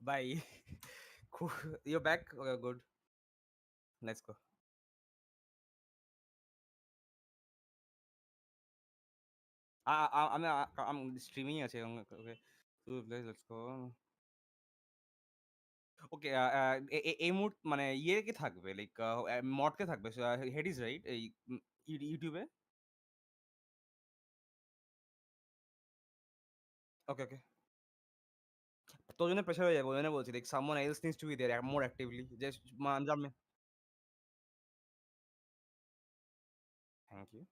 Bye. Cool. You're back? Okay, good. Let's go. I'm streaming আছে okay. So let's go. ওকে এই মুহূর্তে মানে ইয়ে কে থাকবে লাইক মড কে থাকবে হেডিস রাইট এই ইউটিউবে ওকে ওকে তোর জন্য প্রেশার হয়ে যাবে ওই জন্য বলছি like someone else needs to be there more actively just জানবে থ্যাংক ইউ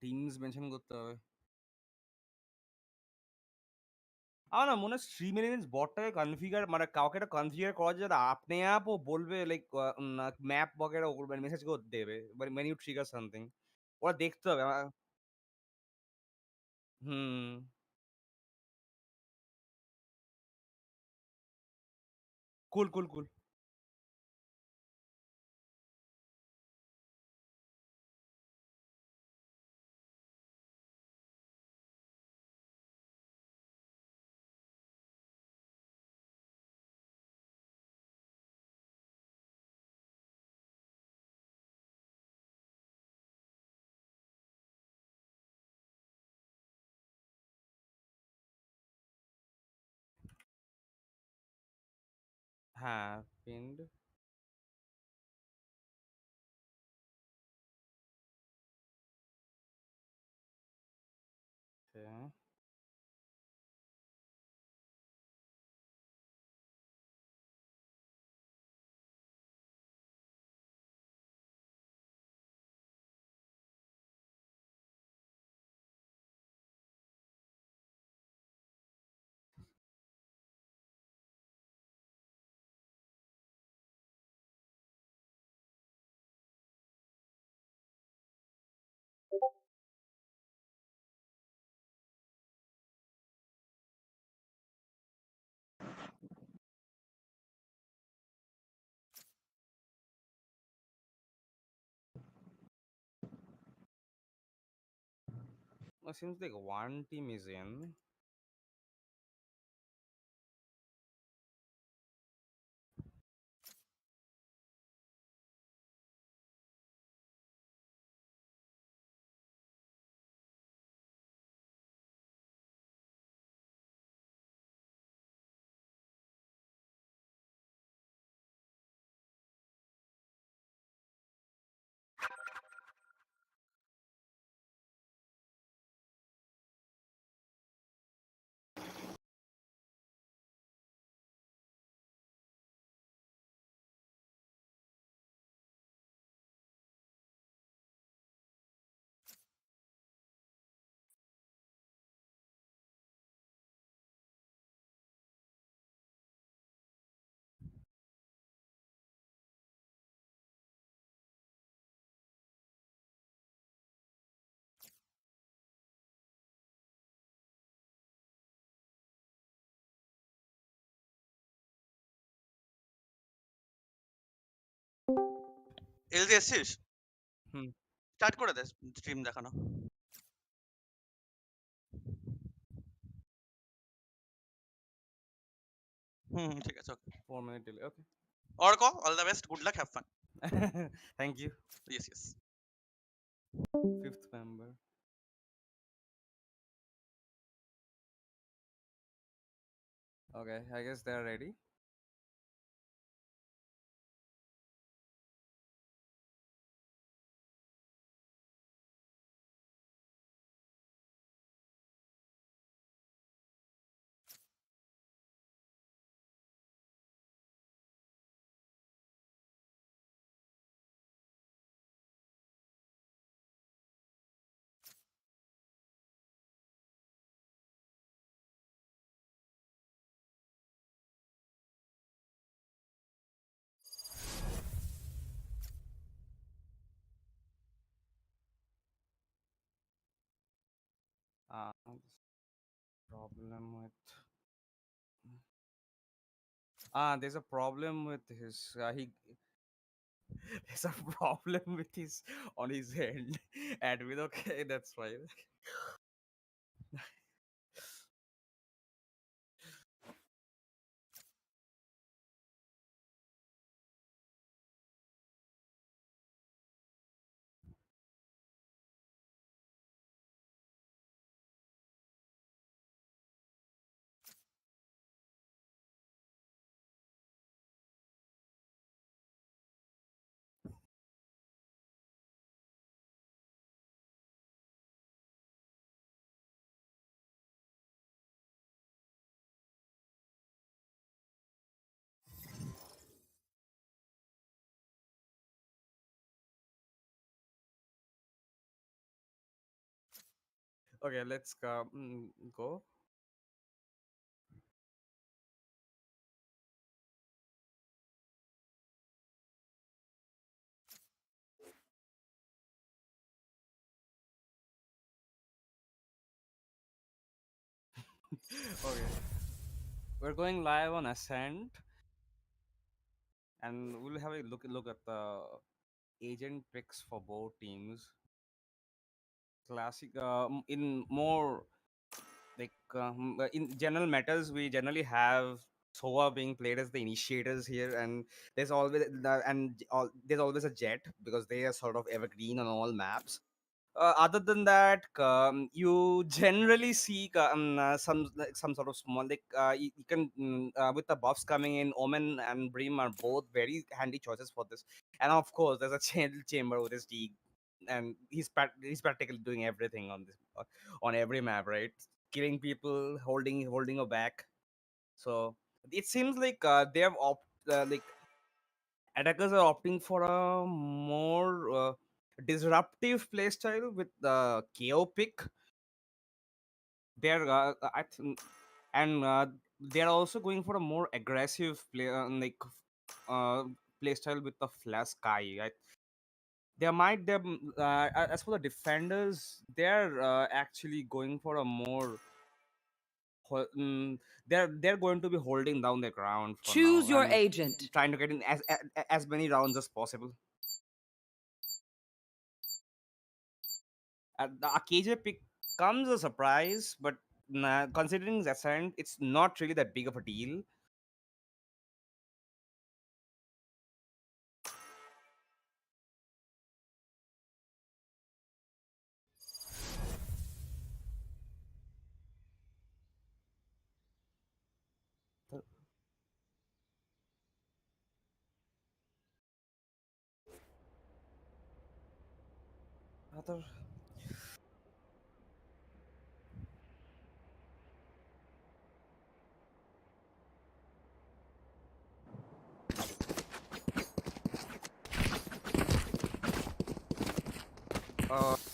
টিমস মেনশন করতে হবে আমার না মনে হয় স্ট্রিম এলিমেন্টস বটটাকে কনফিগার মানে কাউকে একটা কনফিগার করা যায় যাতে আপনি আপ ও বলবে লাইক ম্যাপ বগেরা মেসেজ করে দেবে when you trigger something ওরা দেখতে হবে হুম কুল কুল কুল হ্যাঁ পিন্ড seems like one team is in. LG এসছিস? হুম। স্টার্ট করে দে স্ট্রিম দেখানো। ঠিক আছে, ওকে। 4 minute delay. Okay. Orko, all the best. Good luck. Have fun. Thank you. Yes, yes. 5th member. Okay, I guess they're ready. Problem with there's a problem with his there's a problem with his on his end. Admin, okay, that's fine. Okay, let's go. Okay, we're going live on Ascent, and we'll have a look at the agent picks for both teams. Classic, in more like in general matters, we generally have Sova being played as the initiators here, and there's always a Jet because they are sort of evergreen on all maps. Other than that, you generally see some sort of small you can with the buffs coming in, Omen and Bream are both very handy choices for this. And of course, there's a chamber with his D, and he's practically doing everything on this on every map, right? Killing people, holding a back. So it seems like they have like attackers are opting for a more disruptive playstyle with the KO pick. They're and they're also going for a more aggressive uh, playstyle with the Flash Sky. Right? There might them as for the defenders, they're actually going for a more hol- mm, they're going to be holding down the ground for Choose now your and agent. trying to get in as many rounds as possible. The Akeja pick comes a surprise, but considering Ascent, it's not really that big of a deal. The other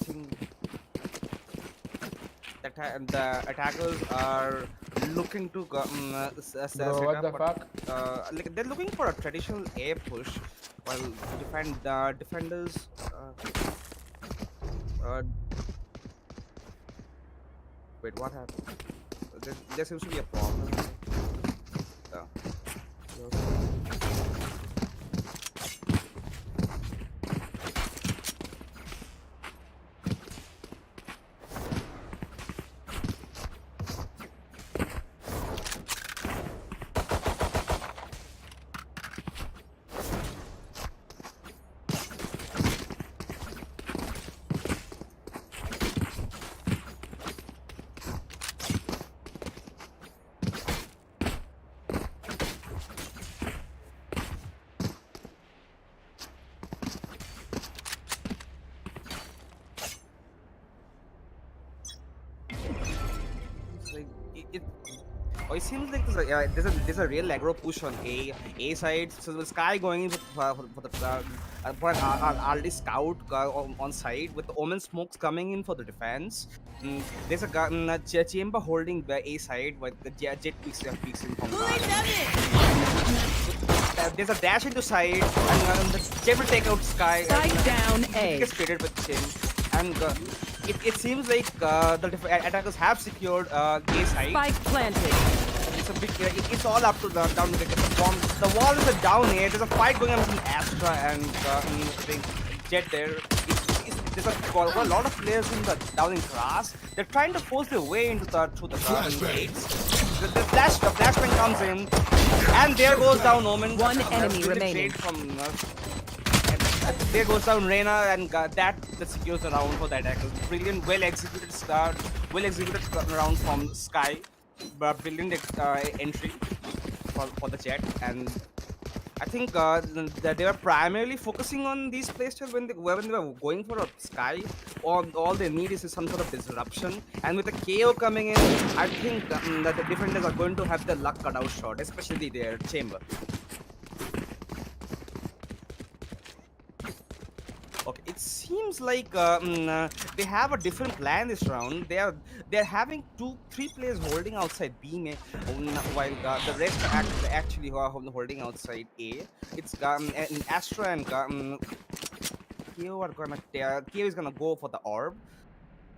thing that the attackers are looking to Bro, set what up, the but fuck? like they're looking for a traditional air push, while defenders. Uh, wait, what happened? There seems to be a problem. Uh, Oh, it seems like there's a real aggro push on A side. So the Sky going in for the for an early scout on side with the Omen smokes coming in for the defense. There's a chamber holding the A side with the jet peeks in from dark. There's a dash into side and the chamber take out Sky. Spike down A. Gets traded with him and. It seems like the attackers have secured A side. Spike planted. It's a big. It's all up to the down. The wall is a down here. There's a fight going on between Astra and I think Jet there. There's a lot of players in the down in class. They're trying to force their way into through the gates. The flashpoint comes in, and there goes down Omen. One enemy remaining. There goes down Reyna, and that secures the round for the attackers. Brilliant, well executed round from Sky. Brilliant entry for the Jet, and I think that they were primarily focusing on these playstyles when they were going for a Sky. All they need is some sort of disruption, and with the KO coming in, I think that the defenders are going to have the luck cut out short, especially their chamber. Okay, it seems like they have a different plan this round. They're having 2-3 players holding outside B, while the rest are actually holding outside A. It's Astral and KO are gonna KO is gonna go for the orb,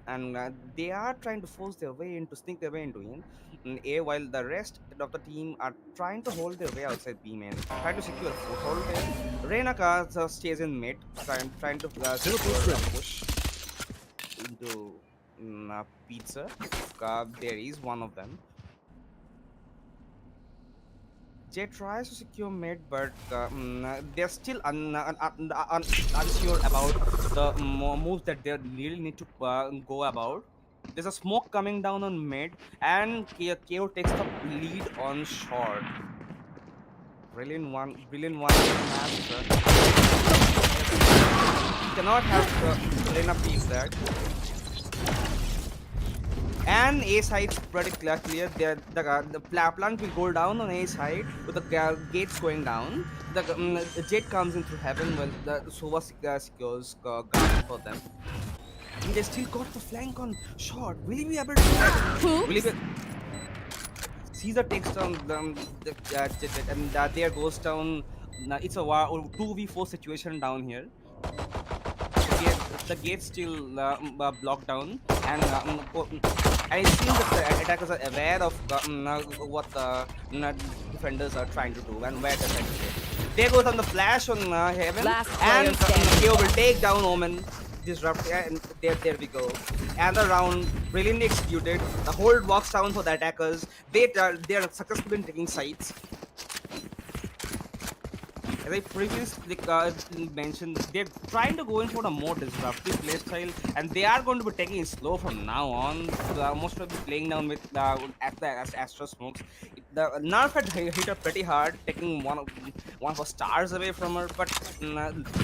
and they are trying to sneak their way into A, while the rest of the team are trying to hold their way outside B main, trying to secure a foothold there. Reyna stays in mid, trying to secure a push into Pizza. There is one of them. Jay tries to secure mid, but they're still unsure about the moves that they really need to go about. There's a smoke coming down on mid, and KO takes the lead on short. Brilliant one. Master. Cannot have Reyna piece that. And A side's pretty clear. The plant will go down on A side with the gates going down. The Jet comes into heaven while the Sova secures guard for them. And they still got the flank on short. Will he be able to do that? Will he be... Caesar takes down the Jet, and there goes down. It's a 2v4 situation down here. The gate's still blocked down, and it seems that the attackers are aware of what the defenders are trying to do and where they're trying to go. There goes on the flash on Heaven, and KO will take down Omen, disrupt, and there we go. And the round brilliantly executed. The hold walks down for the attackers. They are successful in taking sides. As I previously mentioned, they're trying to go in for a more disruptive playstyle, and they are going to be taking it slow from now on. Most probably playing down with as Astral smokes. The nerf had hit her pretty hard, taking one of her stars away from her. But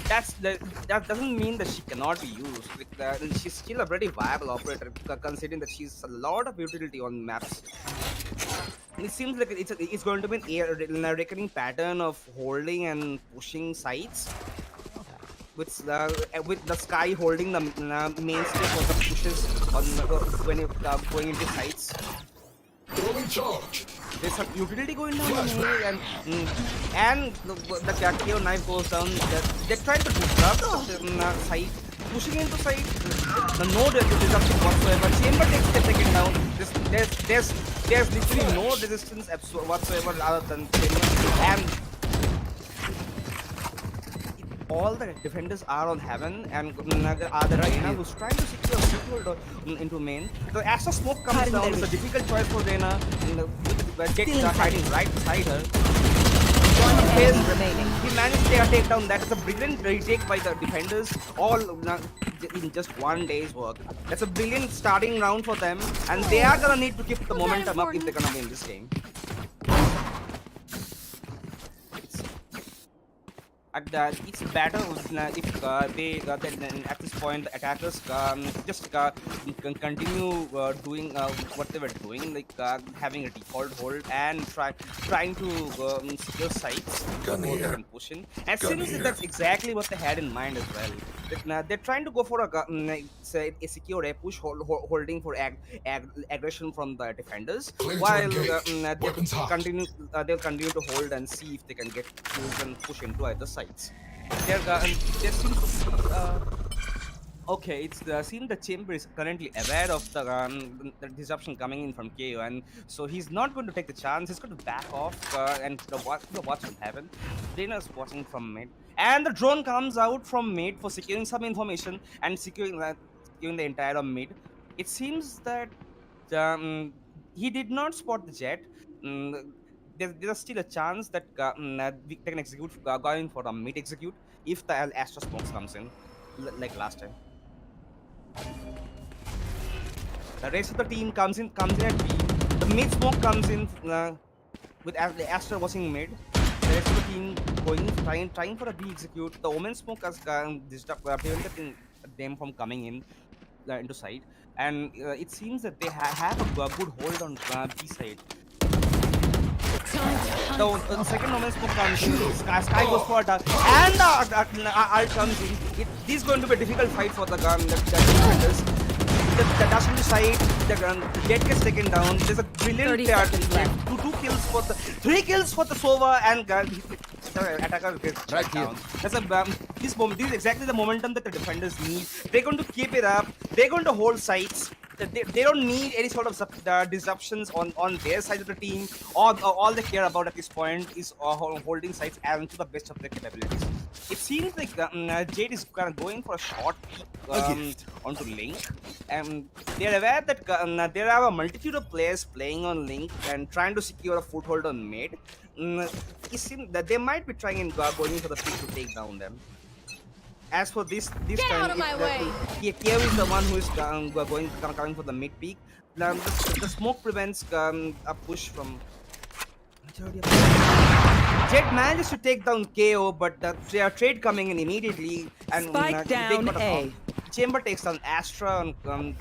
that doesn't mean that she cannot be used. She's still a pretty viable operator, considering that she's a lot of utility on maps. It seems like it's going to be a recurring pattern of holding and pushing sides, with the Sky holding the mainstay for the pushes when you're going into sides. There's some utility going down here, and the KO knife goes down. They're trying to disrupt the side. Pushing into side, no disruption whatsoever. Chamber takes the second down. There's literally no resistance whatsoever other than Sinha. And all the defenders are on Heaven, and the Reyna who's trying to secure a foothold into main. The Astral smoke comes down. It's a difficult choice for Reyna. With Jet hiding right beside her. He managed to take down. That is a brilliant retake by the defenders, all in just one day's work. That's a brilliant starting round for them, and they are gonna need to keep the momentum up if they're gonna win this game. It's better if at this point the attackers just continue doing what they were doing, like having a default hold and trying to secure sites Gun before they here. can push in. And Gun seems that here. that's exactly what they had in mind as well. They're trying to go for say a secure a push holding for aggression from the defenders, Clear to while engage. Weapons hot. they'll continue to hold and see if they can get kills and push into either sides. There seems to be okay. It's seem the chamber is currently aware of the disruption coming in from KO, and so he's not going to take the chance. He's going to back off and watch will happen. Dana's watching from mid, and the drone comes out from mid for securing some information and securing the entire mid. It seems that he did not spot the jet. Mm, there's still a chance that they can execute going for a mid execute if the Astra smokes comes in, like last time. The rest of the team comes in at B. The mid smoke comes in with the Astra watching mid. The rest of the team trying for a B execute. The Omen smoke has prevented them from coming in into side, and it seems that they have a good hold on B side. The second Omen smoke comes in, Sky goes for a dark, and the ult comes in. This is going to be a difficult fight for the defenders. The dash on the side, the Jet gets taken down. There's a brilliant 30 seconds left. three kills for the Sova, and the attacker gets Right shut down. That's this is exactly the momentum that the defenders need. They're going to keep it up. They're going to hold sides. They don't need any sort of disruptions on their side of the team. All they care about at this point is holding sides and to the best of their capabilities. It seems like Jade is kind of going for a short peek onto Link. They're aware that there are a multitude of players playing on Link and trying to secure a foothold on mid. It seems that they might be trying going for the pick to take down them. As for this Get time, out of my way. Kiev is the one who is coming for the mid peak. The smoke prevents a push from. Jet manages to take down KO, but the trade coming in immediately and Spike they down got a A. Chamber takes down Astra on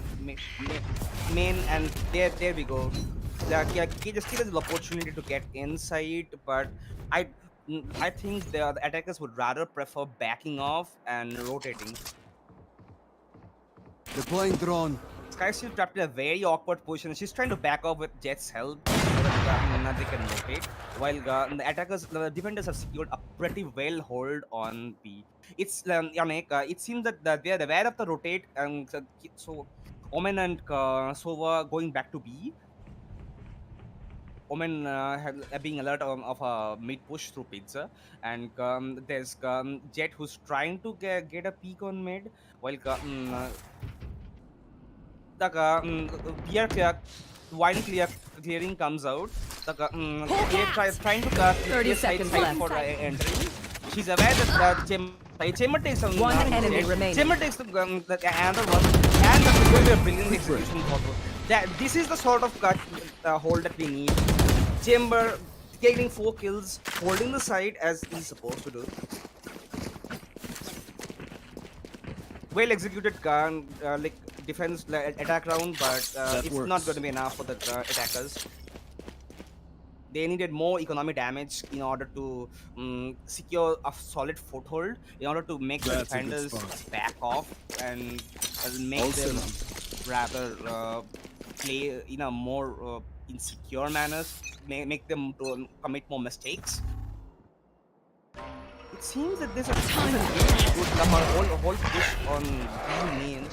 main, and there we go. He just still has the opportunity to get inside, but I think the attackers would rather prefer backing off and rotating. Deploying drone. Sky's still trapped in a very awkward position. She's trying to back off with Jet's help so that they can rotate. While the defenders have secured a pretty well hold on B. It's it seems that they are aware of the rotate, and so Omen and Sova going back to B. Omen being alert of a mid push through pizza, and there's Jet who's trying to get a peek on mid, while the wide clearing comes out. The trying to 30 clear seconds side left. for entering. She's aware that Chamber takes some One enemy remaining. Chamber takes the another one, and that's going to be a brilliant execution photo. This is the sort of hold that we need. Chamber getting 4 kills, holding the side as he's supposed to do. Well executed like defense attack round, but it's not going to be enough for the attackers. They needed more economic damage in order to secure a solid foothold, in order to make the That's a good defenders spot. back off and make them rather play in a more insecure manner, make them to commit more mistakes. It seems that there's a whole push on B main.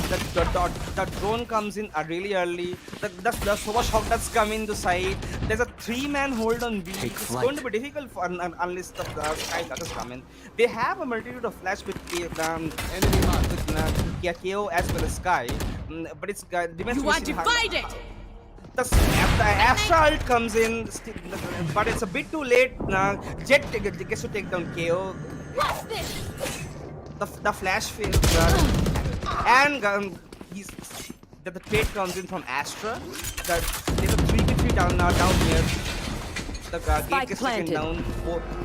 The drone comes in really early. The Sova shock that's come in the side. There's a 3-man hold on B. It's going to be difficult for unless the Sky does come in. They have a multitude of flash with KO as well as Sky, but it's depends. You are divided. The Astral comes in, but it's a bit too late. Jet gets to take down KO. What's this? The flash fails, and the trade comes in from Astra. There's a 3v3 down here. The gate Spike gets taken planted. down.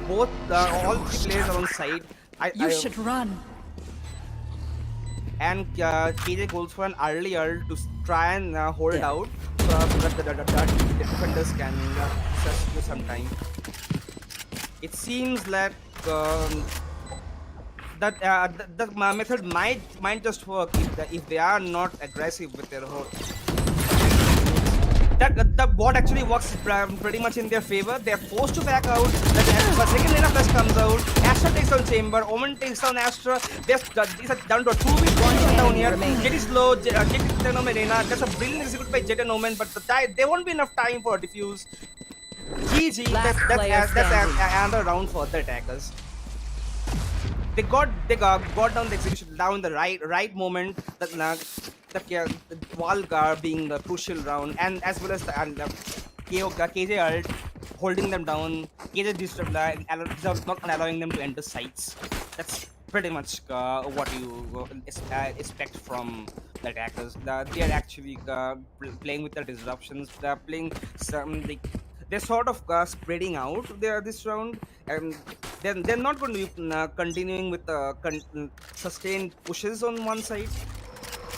Both all three players are on side. You should run. And KJ goes for an early ult to try and hold Yeah. out so that the defenders can sustain some time. It seems like that the method might just work if they are not aggressive with their whole. That the bot actually works pretty much in their favor. They're forced to back out. The second lane of Flash comes out. Astra takes down Chamber. Omen takes down Astra. These are down to a 2v1 down here. remaining. Jet is low. Jet is down on Arena. That's a brilliant execute by Jet and Omen, but there won't be enough time for a defuse. GG. Last player That's standing. another round for the attackers. They got down the execution down the right moment. The Valgar being the crucial round, and as well as the KJ ult holding them down. KJ not allowing them to enter sites. That's pretty much what you expect from the attackers. They are actually playing with the disruptions. They're playing some they're sort of spreading out this round, and they're not going to be continuing with sustained pushes on one side,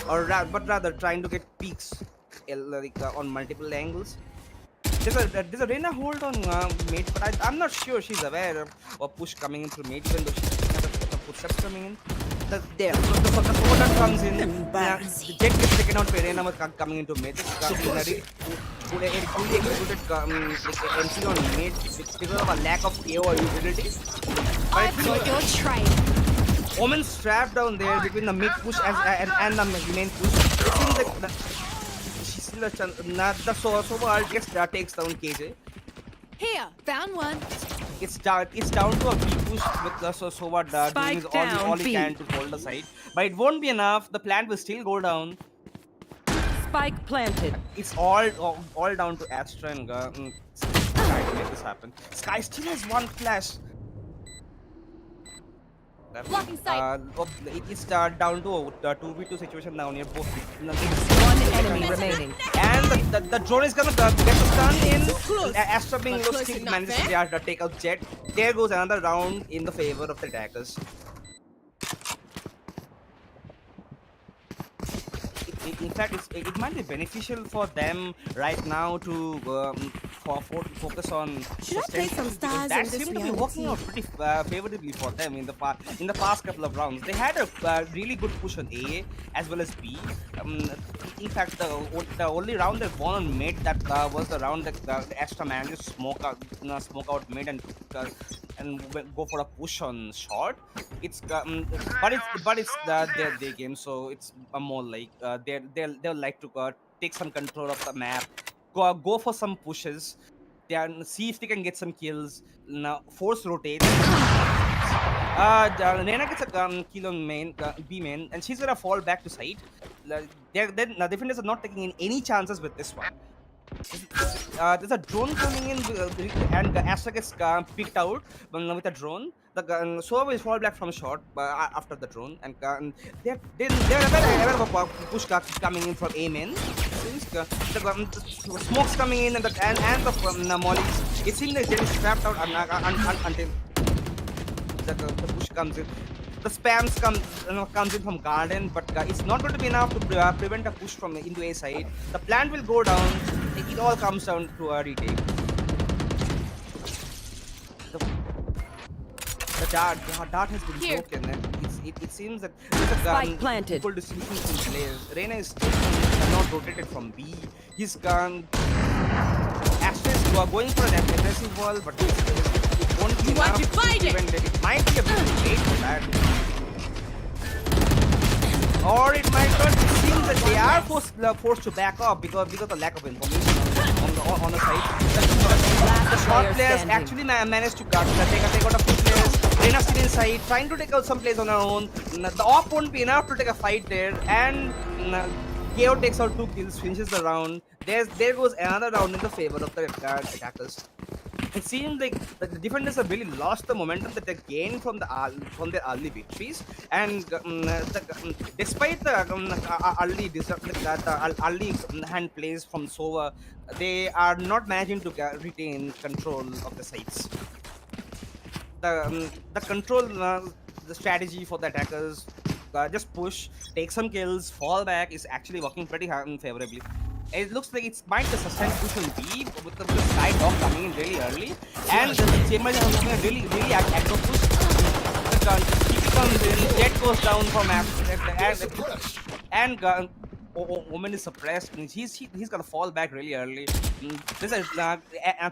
but rather trying to get peaks on multiple angles. There's a Reyna hold on mate, but I'm not sure she's aware of a push coming in through mate, even though she's the footsteps coming in. The sword that comes in, the Jet gets taken out by Reyna coming into mate. Really executed entry on mate because of a lack of KO utility. I've got your trail. Omen's trapped down there between the mid push and the main push. It seems like she's still a chance. The Sova takes down KJ. Here, found one. It's down to a B push with the Sova doing Spike all he down, can to hold the side. But it won't be enough. The plant will still go down. Spike planted. It's all down to Astra and Sky to make this happen. Sky still has one flash. Blocking sight. It's down to a 2v2 situation down here. One enemy remaining. And the drone is gonna get the stun in. Astra being But low close still enough, manages to take out Jet. There goes another round in the favor of the attackers. In fact, it might be beneficial for them right now to focus on. Should I play some stars that in this seemed to be reality? working out pretty favorably for them in the past couple of rounds. They had a really good push on A as well as B. In fact, the only round they won on mid that was the round that the Astra managed to smoke out mid and go for a push on short. It's but it's their game, so it's more like they'll like to take some control of the map, go for some pushes, see if they can get some kills. Now force rotates. Nena gets a kill on B main, and she's gonna fall back to side. Then the defenders are not taking any chances with this one. There's a drone coming in, and Astra gets picked out with a drone. The Sova will fall back from shot after the drone, and they're aware of a push coming in from A main. Since the smoke's coming in and the mollies, it seems like they're trapped out until the push comes in. The spams comes in from garden, but it's not going to be enough to prevent a push from into A side. The plant will go down. It all comes down to a retake. The dart has been broken, and it seems that there's a Spike planted. equal distribution between players. Reyna is still not rotated from B. He's gone. Astra is going for an aggressive wall, but it won't be enough to prevent it. It might be a bit late for that. Or it might not. It seems that they are forced to back up because of lack of information on the side. The short players actually managed to take out a few players. Reyna still inside, trying to take out some players on her own. The op won't be enough to take a fight there, and KO takes out 2 kills, finishes the round. There goes another round in the favor of the attackers. it seems like the defenders have really lost the momentum that they gained from their early victories, and despite the early hand plays from Sova, they are not managing to retain control of the sites. The control the strategy for the attackers, just push, take some kills, fall back, is actually working pretty favorably. It looks like it might be a sustained push on B with the sky dog coming in really early, and the chamber is having a really aggro push. The TP comes in, Jet goes down from and Omen is suppressed. He's gonna fall back really early. There's a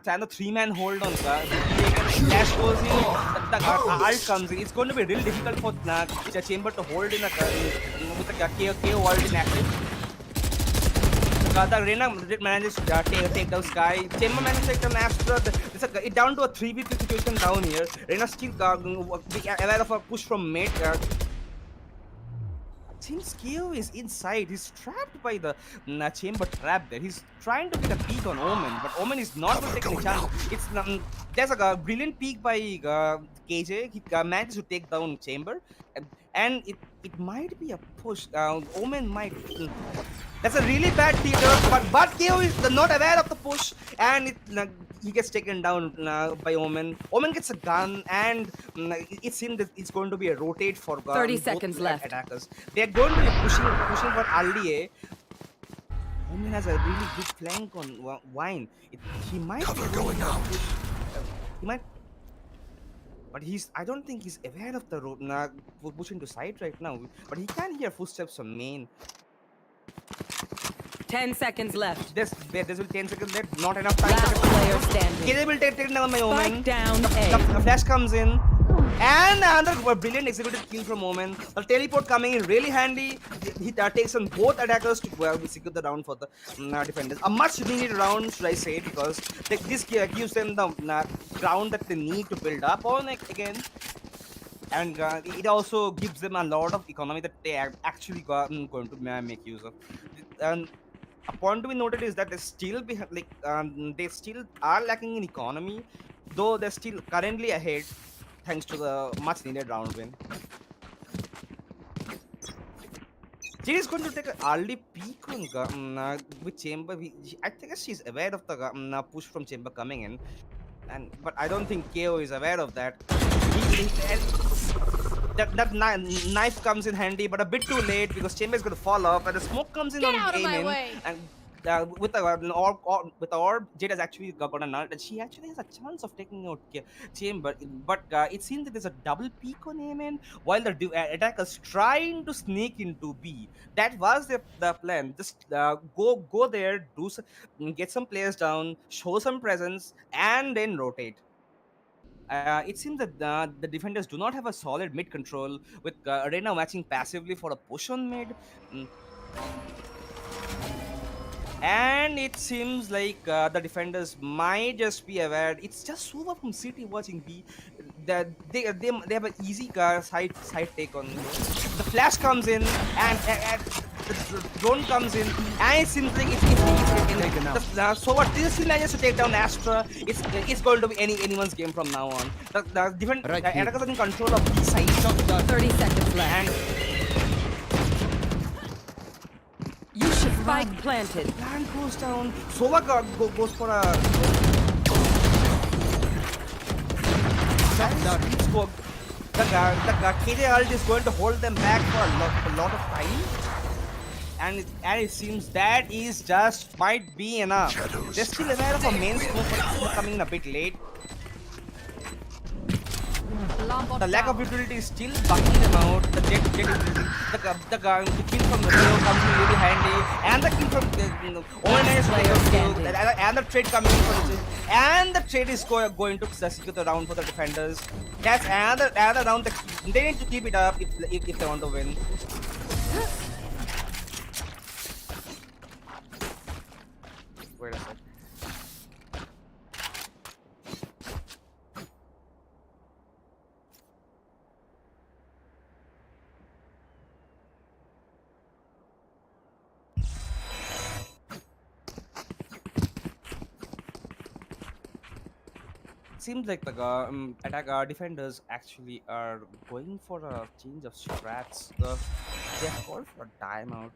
and the 3-man hold on Flash goes in, the ult comes in. It's going to be really difficult for the chamber to hold in with the KO ult in active. The Reyna manages to take down Sky. Chamber manages to take down Astral. It's down to a 3v3 situation down here. Reyna still be aware of a push from mid. Since KO is inside, he's trapped by the chamber trap there. He's trying to get a peek on Omen, but Omen is not going to take any chance. It's there's a brilliant peek by KJ. He manages to take down chamber, and it might be a push. Omen might. That's a really bad teeter, but KO is not aware of the push, and he gets taken down by Omen. Omen gets a gun, and it seems that it's going to be a rotate for 30 seconds left. attackers. They're going to be pushing for early A. Omen has a really good flank on Wine. He might cover going out. He might. But I don't think he's aware of the road pushing to side right now. But he can hear footsteps on main. 10 seconds left. There's 10 seconds left. Not enough time. Last player standing. KJ will take down my Omen. Spike down The A. flash comes in. And another brilliant executed kill from Omen. The teleport coming in really handy. He takes on both attackers to secure the round for the defenders. A much needed round, should I say, because this gives them the ground that they need to build up on again. And it also gives them a lot of economy that they are actually going to make use of. And a point to be noted is that they still they still are lacking in economy, though they're still currently ahead thanks to the much needed round win. She is going to take an early peek on with Chamber. I think she's aware of the push from Chamber coming in, but I don't think KO is aware of that. That knife comes in handy, but a bit too late because Chamber is going to fall off, and the smoke comes in on Amen. And with the orb, Jade has actually got an ult, and she actually has a chance of taking out Chamber. But it seems that there's a double peek on Amen while the attackers trying to sneak into B. That was the plan. Just go there, get some players down, show some presence, and then rotate. It seems that the defenders do not have a solid mid control, with Arena matching passively for a push on mid. And it seems like the defenders might just be aware. It's just Suva from City watching B. They have an easy side take on. The flash comes in, and the drone comes in, and it seems like it's so what this manages to take down Astra. It's going to be anyone's game from now on. The different attackers are in control of B side. 30 seconds left. And Spike planted. Plan goes down. Sova goes for a. The KJ ult is going to hold them back for a lot of time, and it seems that is just might be enough. They're still aware of a main smoke, but coming in a bit late. The lack of utility is still bucking them out. The kill from the Leo comes in really handy, and the kill from Omen is and the trade coming in for the and the trade is going to secure the round for the defenders. That's another round. They need to keep it up if they want to win. Wait a sec. it seems like the attack defenders actually are going for a change of strats. They have called for a timeout.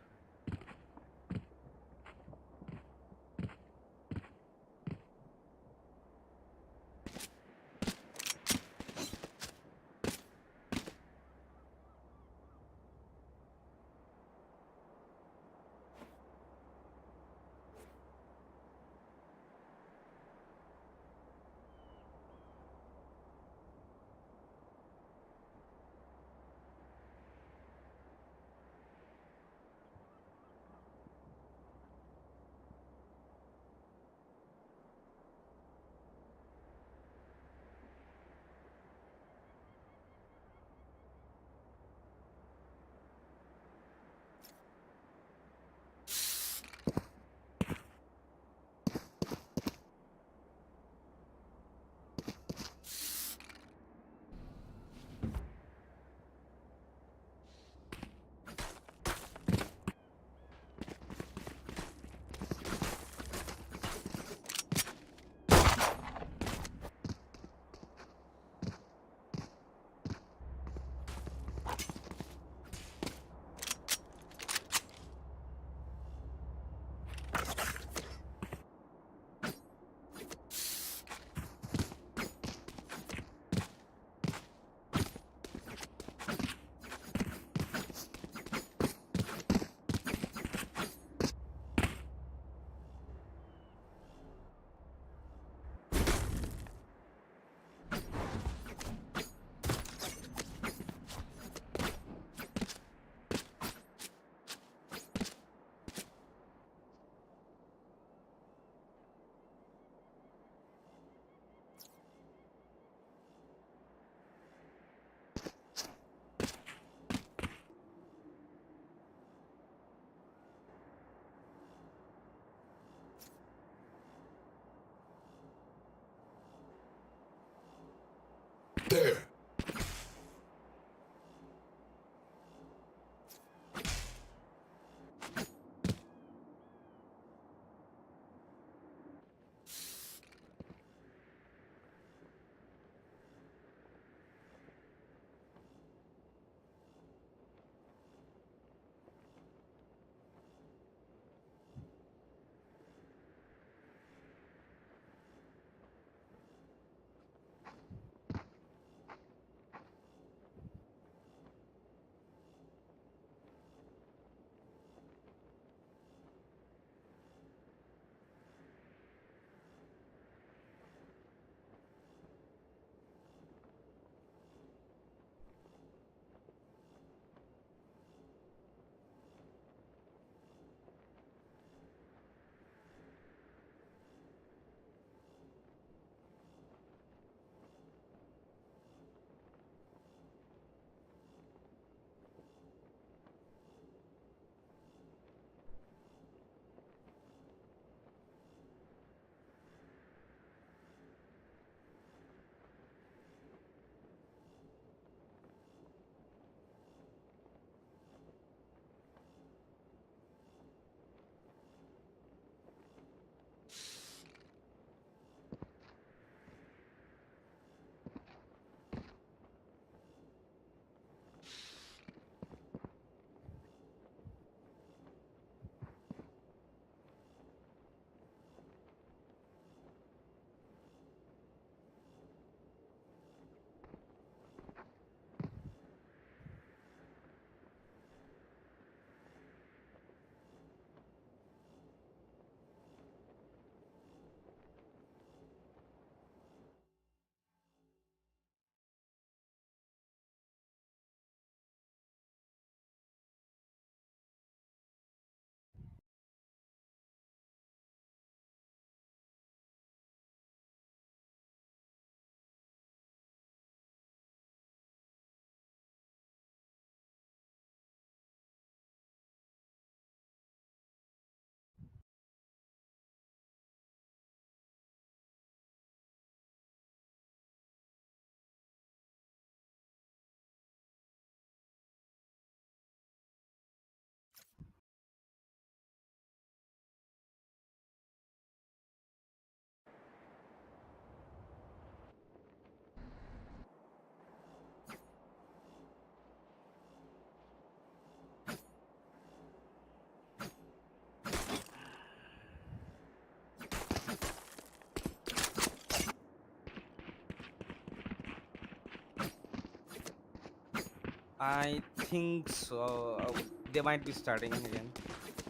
I think so. They might be starting again.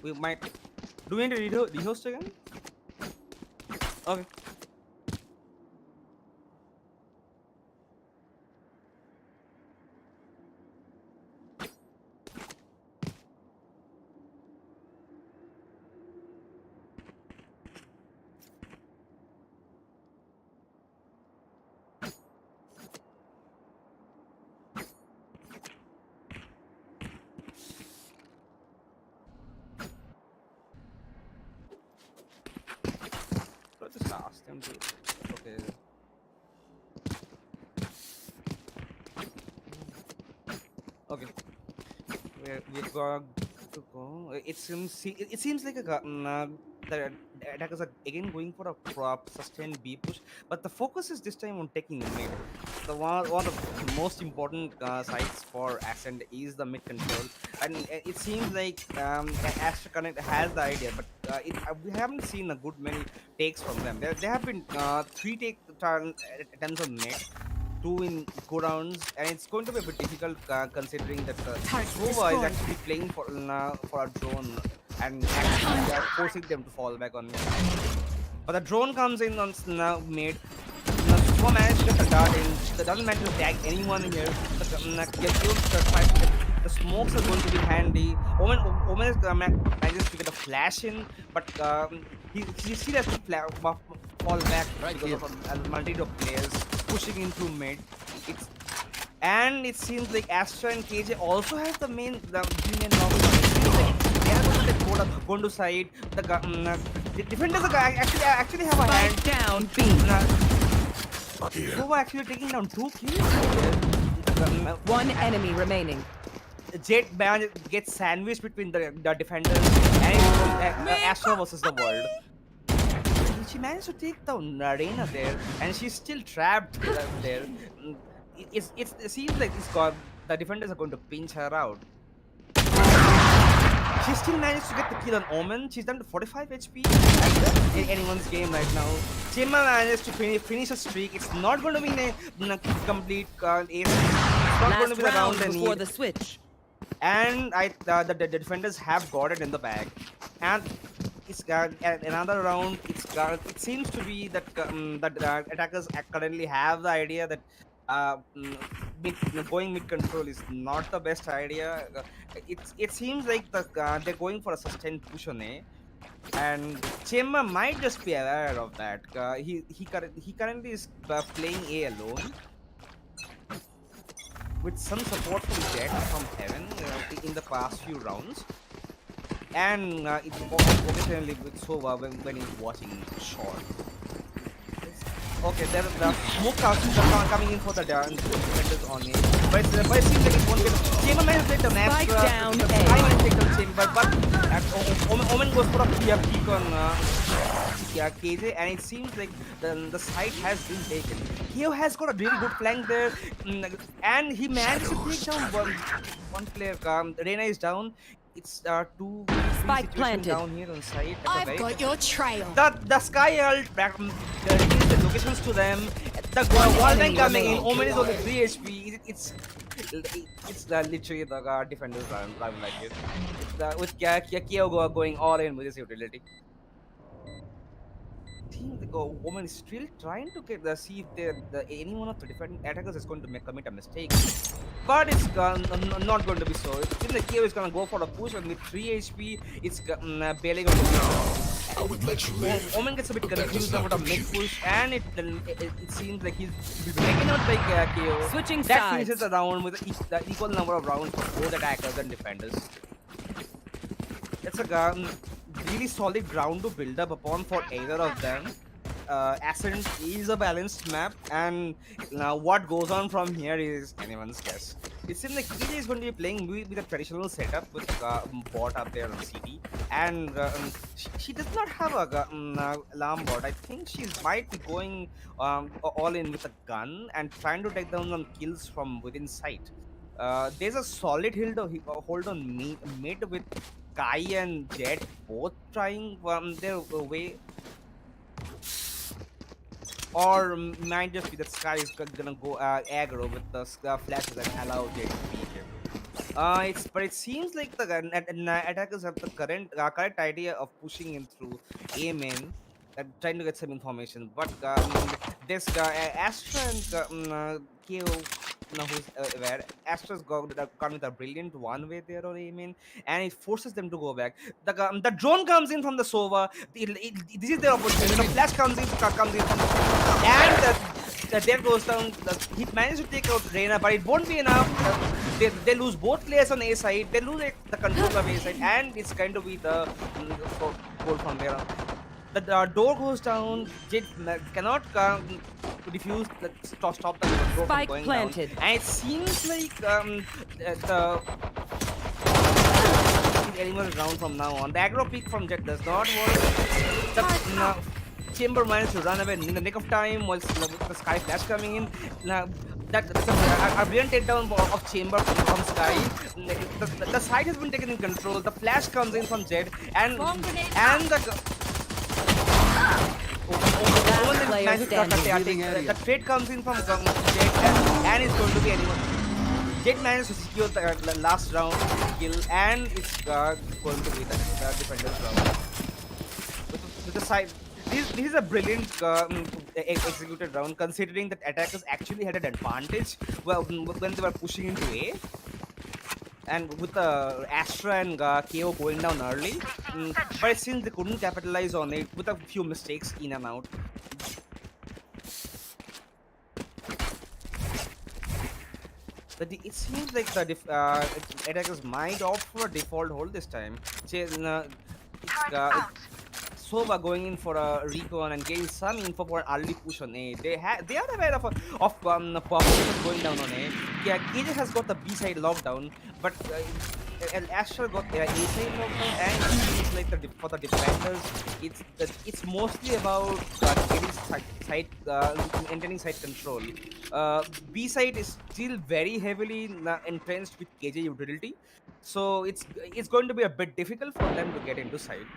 We might. Do we need to rehost again? Okay. So just ask them to. Okay. Okay. We're going to go. It seems like the attackers are again going for a prop sustained B push, but the focus is this time on taking mid. The one of the most important sites for Ascend is the mid control, and it seems like Astral Connect has the idea, but we haven't seen a good many takes from them. There have been three attempts on mid, two in go rounds, and it's going to be a bit difficult considering that Target Sova is destroyed. actually playing for a drone and actually forcing them to fall back on me. But the drone comes in on now mid. Sova managed to get the dart in. That doesn't manage to tag anyone here. The smokes are going to be handy. Omen is, manages to get a flash in, but he still has to fall back because of a multitude of players pushing into mid. It's and it seems like Astra and KJ also have the main knock. It seems like they are going to go to side. The defenders are actually have a hand. Spike down B. Nova actually taking down 2 kills. One enemy remaining. Jet gets sandwiched between the defenders and Astra versus the world. She managed to take down Reina there, and she's still trapped there. It seems like the defenders are going to pinch her out. She still managed to get the kill on Omen. She's down to 45 HP in anyone's game right now. Chima managed to finish a streak. It's not going to be a complete ace. It's not going to Last be the round round they before need. the switch. And the defenders have got it in the bag. And it's another round. It seems to be that that attackers currently have the idea that going mid control is not the best idea. It seems like they're going for a sustained push on A, and Chema might just be aware of that. He currently is playing A alone with some support from Jet from Heaven in the past few rounds, and it's occasionally with Sova when he's watching short. Okay, the smoke are coming in for the defenders on it. But it seems like it won't get. Chamber might have taken the map. Spike down A. I might take the chamber, but Omen goes for a peek on KJ, and it seems like the site has been taken. Keo has got a really good flank there, and he managed to take down one player. Reina is down. It's two Spike planted down here on site. I've got your trail. The sky ult reveals the locations to them. The wall bank coming in. Omen is only 3 HP. It's literally the defenders driving like it. With Kyo going all in with his utility. I think the woman is still trying to see if any one of the defending attackers is going to commit a mistake, but it's not going to be so. It seems like Kyo is going to go for a push, and with 3 HP, it's barely going to be. I would let you live. Omen gets a bit confused about a mid push, and it seems like he's taken out by Kyo. Switching That sides. finishes the round with the equal number of rounds for both attackers and defenders. It's a really solid ground to build up upon for either of them. Ascent is a balanced map, and now what goes on from here is anyone's guess. It seems like KJ is going to be playing with a traditional setup with bot up there on CD, and she does not have a alarm bot. I think she might be going all in with a gun and trying to take down some kills from within sight. There's a solid hold on mid with Kai and Jet both trying their way. or might just be that Sky is gonna go aggro with the flashes and allow Jet to beat him. But it seems like the attackers have the correct idea of pushing in through A main and trying to get some information. But this Astra and KO, who's aware, Astra's gone with a brilliant one way there on A main, and it forces them to go back. The drone comes in from the Sova. This is their opportunity. The flash comes in from the Sova, and there goes down. He managed to take out Reina, but it won't be enough. They lose both players on A side. They lose the control of A side, and it's going to be the goal from there on. The door goes down. Jit cannot defuse stop the door from Spike going planted. down, and it seems like the animal round from now on. The aggro peak from Jet does not work. The Chamber managed to run away in the nick of time with the Sky Flash coming in. Now, that's a brilliant takedown of Chamber from Sky. The side has been taken in control. The Flash comes in from Jet, and the the trade comes in from Jet, and it's going to be anyone. Jet managed to secure the last round kill, and it's going to be the defender's round. With the side, this is a brilliant executed round, considering that attackers actually had an advantage when they were pushing into A. And with the Astra and KO going down early, but it seems they couldn't capitalize on it with a few mistakes in and out. But it seems like the attackers might opt for a default hold this time. Sova going in for a recon and getting some info for an early push on A. They are aware of population going down on A. Yeah, KJ has got the B side lockdown, but Astral got the A side lockdown, and it seems like for the defenders, it's mostly about getting side maintaining side control. B side is still very heavily entrenched with KJ utility, so it's going to be a bit difficult for them to get into side.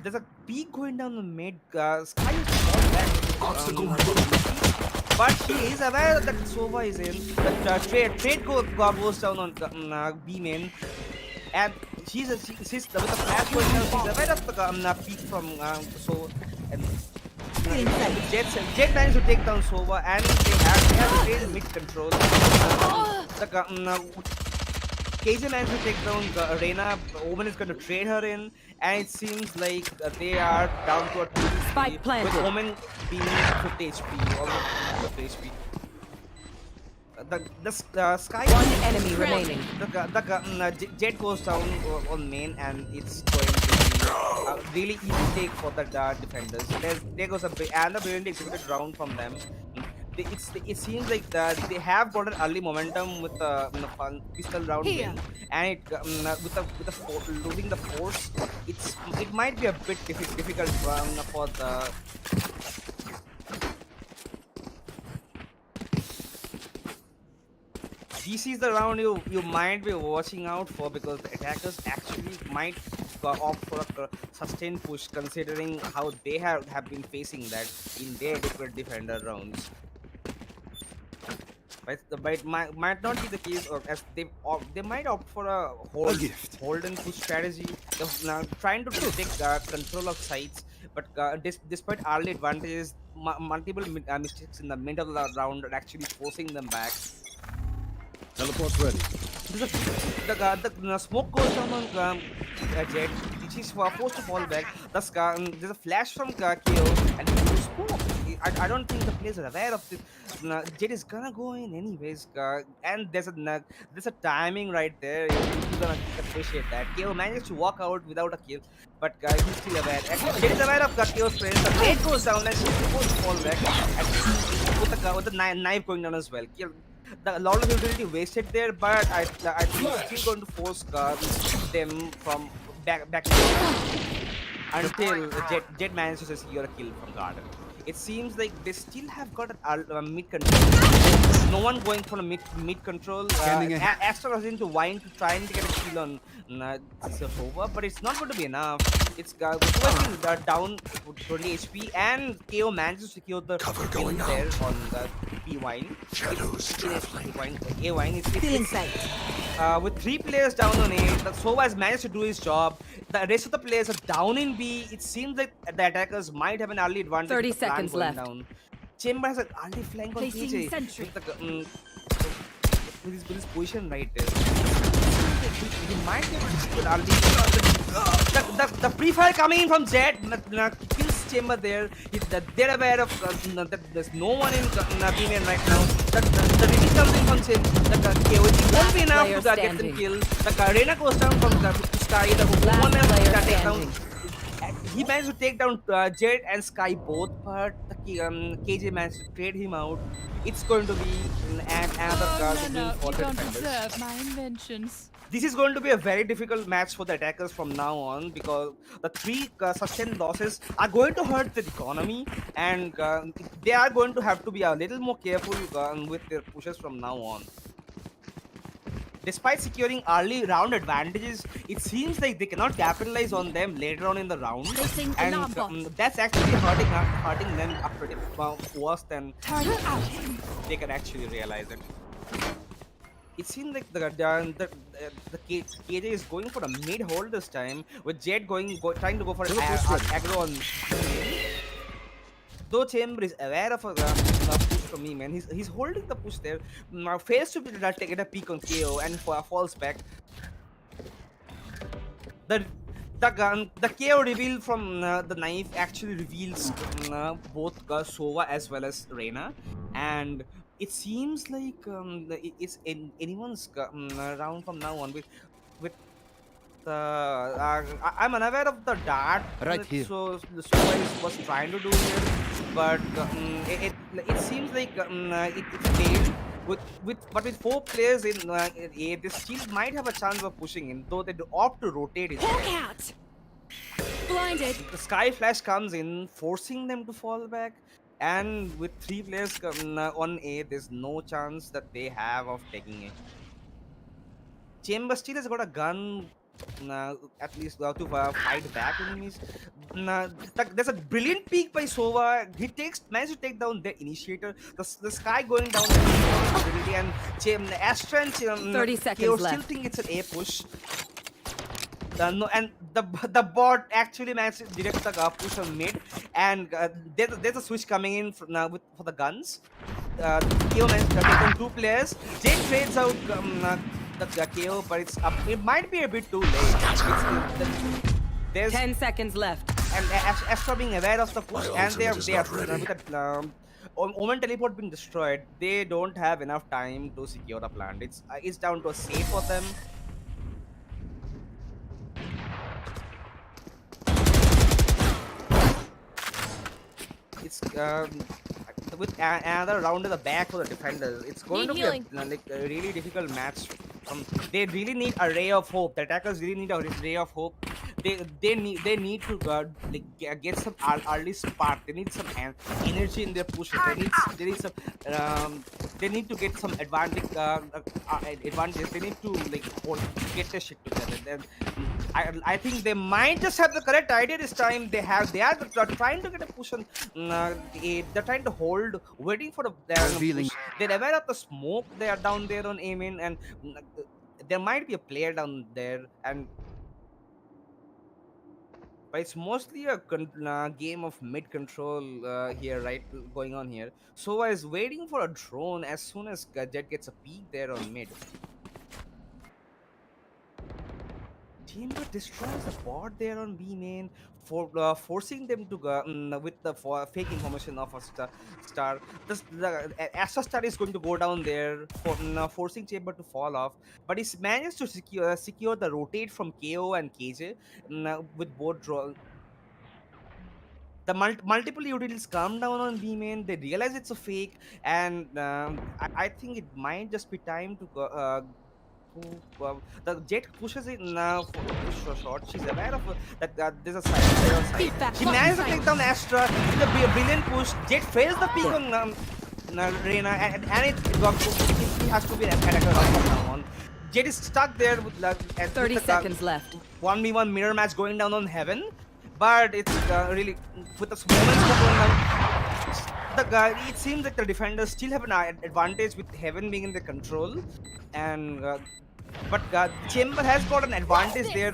There's a peak going down the mid. Sky is not back. But he is aware that Sova is in. The trade goes down on B main. And she's with the flash going down. She's aware of the peak from Sova. And Jet managed to take down Sova, and they have the trade mid control. KJ managed to take down Reina. Omen is going to trade her in, and it seems like they are down to a 2 Spike planted. with Omen being 50 HP, almost 50 HP. The Sky. One enemy remaining. The Jet goes down on main, and it's going to be a really easy take for the defenders. There goes a brilliant executed round from them. It seems like they have got an early momentum with the pistol round win, and with losing the force, it might be a bit difficult for the. This is the round you might be watching out for, because the attackers actually might opt for a sustained push, considering how they have been facing that in their different defender rounds. But it might not be the case, or as they might opt for a hold and push strategy. Now trying to take control of sites, but despite early advantages, multiple mistakes in the middle of the round are actually forcing them back. Teleport's ready. The smoke goes down on Jet. She's forced to fall back. There's a flash from KO, and smoke. I don't think the players are aware of this. Jet is gonna go in anyways, and there's a timing right there. You're gonna appreciate that. KO managed to walk out without a kill, but he's still aware. And Jet is aware of KO's presence. The blade goes down, and she's supposed to fall back. And with the knife going down as well. A lot of utility wasted there, but I think it's still going to force them from back until Jet manages to secure a kill from Garden. It seems like they still have got a mid control. No one going for a mid control. Scanning ahead. Astral is into Wine to try and get a kill on Sova, but it's not going to be enough. It's Sova still down to 20 HP, and KO manages to secure the kill there on the P Wine. It's Wine. A Wine. Feeling sight. With 3 players down on A, the Sova has managed to do his job. The rest of the players are down in B. It seems like the attackers might have an early advantage. 30 with the plan seconds going left. Down. Chamber has an early flank on Placing KJ sentry. with his position right there. He might be able to shoot early. The pre-fire coming in from Jet kills Chamber there. They're aware of that there's no one in B-main right now. The release comes in from Chamber. The KOG won't be enough to get them killed. The Arena goes down from Sky. The one else that take down. He managed to take down Jet and Sky both, but the KJ managed to trade him out. It's going to be another card for you the don't defenders. deserve my inventions. This is going to be a very difficult match for the attackers from now on, because the 3 sustained losses are going to hurt the economy, and they are going to have to be a little more careful with their pushes from now on. Despite securing early round advantages, it seems like they cannot capitalize on them later on in the round, Placing and alarm bot. that's actually hurting them pretty worse than Target out. they can actually realize it. It seems like the KJ is going for a mid hold this time, with Jet trying to go for an aggro on. Though Chamber is aware of a push from me, man, he's holding the push there. Fails to get a peek on KO and falls back. The KO reveal from the knife actually reveals both Sova as well as Reina, and it seems like it's in anyone's round from now on. With I'm unaware of the dart Right here. so the Sova was trying to do here, but it seems like it failed. But with 4 players in A, they still might have a chance of pushing in, though they opt to rotate it. Hawk out. Blinded. The Sky Flash comes in, forcing them to fall back, and with 3 players on A, there's no chance that they have of taking it. Chamber still has got a gun, at least to fight back enemies. There's a brilliant peek by Sova. He managed to take down the initiator. The Sky going down, and Astral and 30 seconds KO left. still think it's an A push. No, and the bot actually managed to direct the push on mid, and there's a switch coming in for the guns. KO managed to take on 2 players. Jade trades out the KO, but it might be a bit too late. There's 10 seconds left. and Astral being aware of the push, and they are with the Omen teleport being destroyed, they don't have enough time to secure the plant. It's down to a save for them. It's with another round in the back for the defenders. It's going Need to healing. be a really difficult match. They really need a ray of hope. The attackers really need a ray of hope. They need to get some early spark. They need some energy in their push. They need to get some advantage. They need to get their shit together. Then I think they might just have the correct idea this time. They are trying to get a push on. They're trying to hold, waiting for their Revealing. push. They're aware of the smoke. They are down there on Amin, and there might be a player down there, but it's mostly a game of mid control here, right? Going on here. Sova is waiting for a drone as soon as Jet gets a peek there on mid. Chamber destroys the bot there on B main, forcing them to go with the fake information of a star. The Astral star is going to go down there, forcing Chamber to fall off. But he's managed to secure the rotate from KO and KJ with both draw. The multiple utilities come down on B main. They realize it's a fake, and I think it might just be time to the Jet pushes it now for push short. She's aware of that there's a side there on side. Feedback, She button managed to side. take down Astra. It's a brilliant push. Jet fails the peek on Reina, and it has to be an attacker from now on. Jet is stuck there with 30 seconds left. 1v1 mirror match going down on Heaven, but it's really with the moments going down. It seems like the defenders still have an advantage with Heaven being in the control, and but Chamber has got an advantage there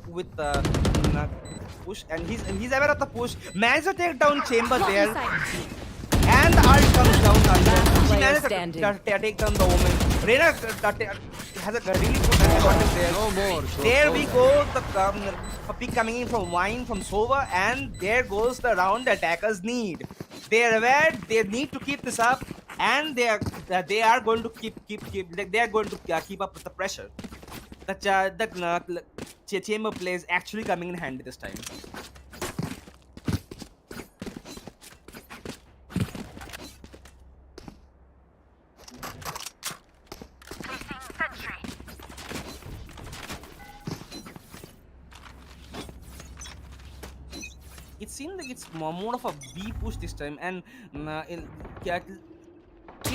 with push, and he's aware of the push. Managed to take down Chamber Blocky there. side. And the ult comes down under. She player managed standing. to take down the woman. Reina has a really good advantage there. No more. There we go. The pick coming in from Wine, from Sova, and there goes the round the attackers need. They are aware they need to keep this up, and they are going to keep they are going to keep up with the pressure. The Chamber play is actually coming in handy this time. It seems like it's more of a B push this time, and it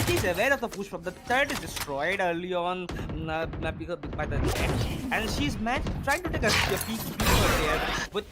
is aware of the push from the third is destroyed early on by the Jet, and she's trying to take a peek there with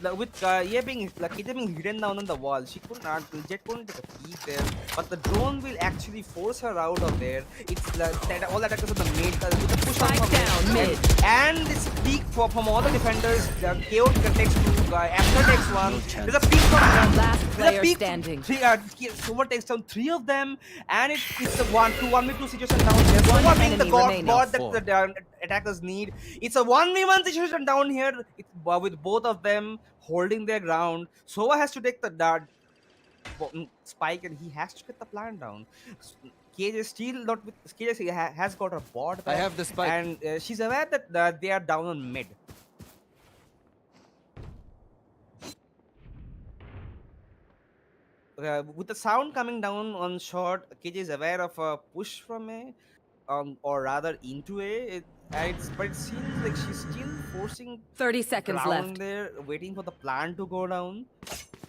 being hidden down on the wall. She couldn't Jet couldn't take a peek there, but the drone will actually force her out of there. It's all the attackers on the mid with the push Spike from down mid. and this peek from all the defenders. KO takes two, Astral takes one. There's a peek from Last there's a player peek. standing. Sova takes down 3 of them, and it's a 1v2 situation down here. One Sova being the enemy god remaining. that the attackers need. It's a 1v1 situation down here. It's with both of them holding their ground. Sova has to take the spike, and he has to get the plant down. KJ still not with KJ has got a board I back, have the spike. and she's aware that they are down on mid. With the sound coming down on short, KJ is aware of a push from A, or rather into A. But it seems like she's still forcing 30 seconds ground left. there, waiting for the plan to go down.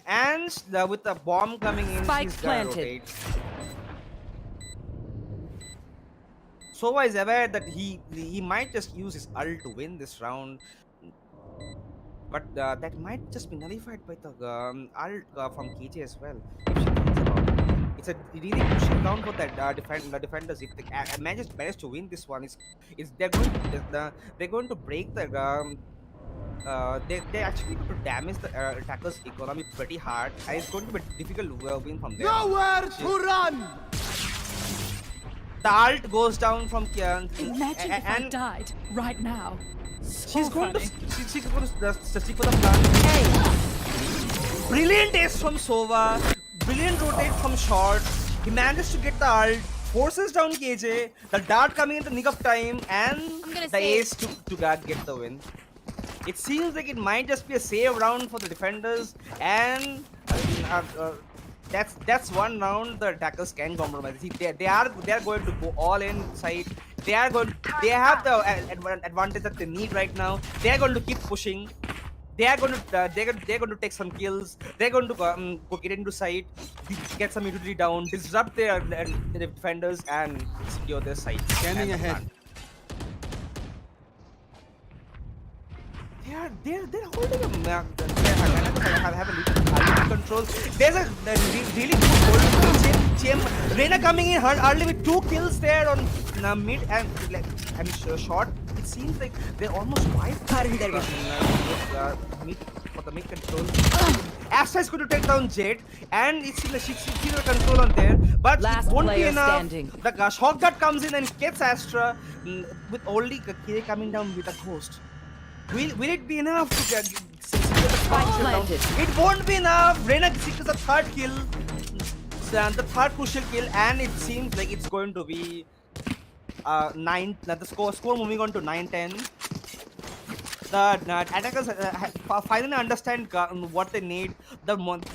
And with the bomb coming in, Spike she's gonna planted. rotate. Sova is aware that he might just use his ult to win this round. But that might just be nullified by the ult from KJ as well. If she thinks about it, it's a really pushing down for that defenders. If they manage to win this one, they're going to break the they actually going to damage the attackers' economy pretty hard, and it's going to be a difficult win from there. Nowhere to run. The ult goes down from Imagine if I and died right now. she's going funny. to stick for the plan. Hey, Brilliant ace from Sova. Brilliant rotate from short. He manages to get the ult. Forces down KJ. The dart coming in the nick of time. And gonna the say- ace to get the win. It seems like it might just be a save round for the defenders. And that's one round the attackers can compromise. See, they are going to go all inside. They have the advantage that they need right now. They are going to keep pushing. They are going to take some kills. They're going to go get into site, get some utility down, disrupt their defenders, and secure their site. Scanning and the ahead. plant. They're holding a map. They have a little control. There's a really good hold. Reina coming in early with 2 kills there on mid and short. It seems like they're almost wiped for the mid control. Astra is going to take down Jet, and it's like she's the control on there, but Last it won't be player enough. standing. The shock dart comes in and gets Astra with only K coming down with a ghost. Will it be enough to secure the Spike final down? planted. It won't be enough. Reina secures the 3rd kill, the 3rd crucial kill, and it seems like it's going to be 9. The score moving on to 9-10. The attackers finally understand what they need.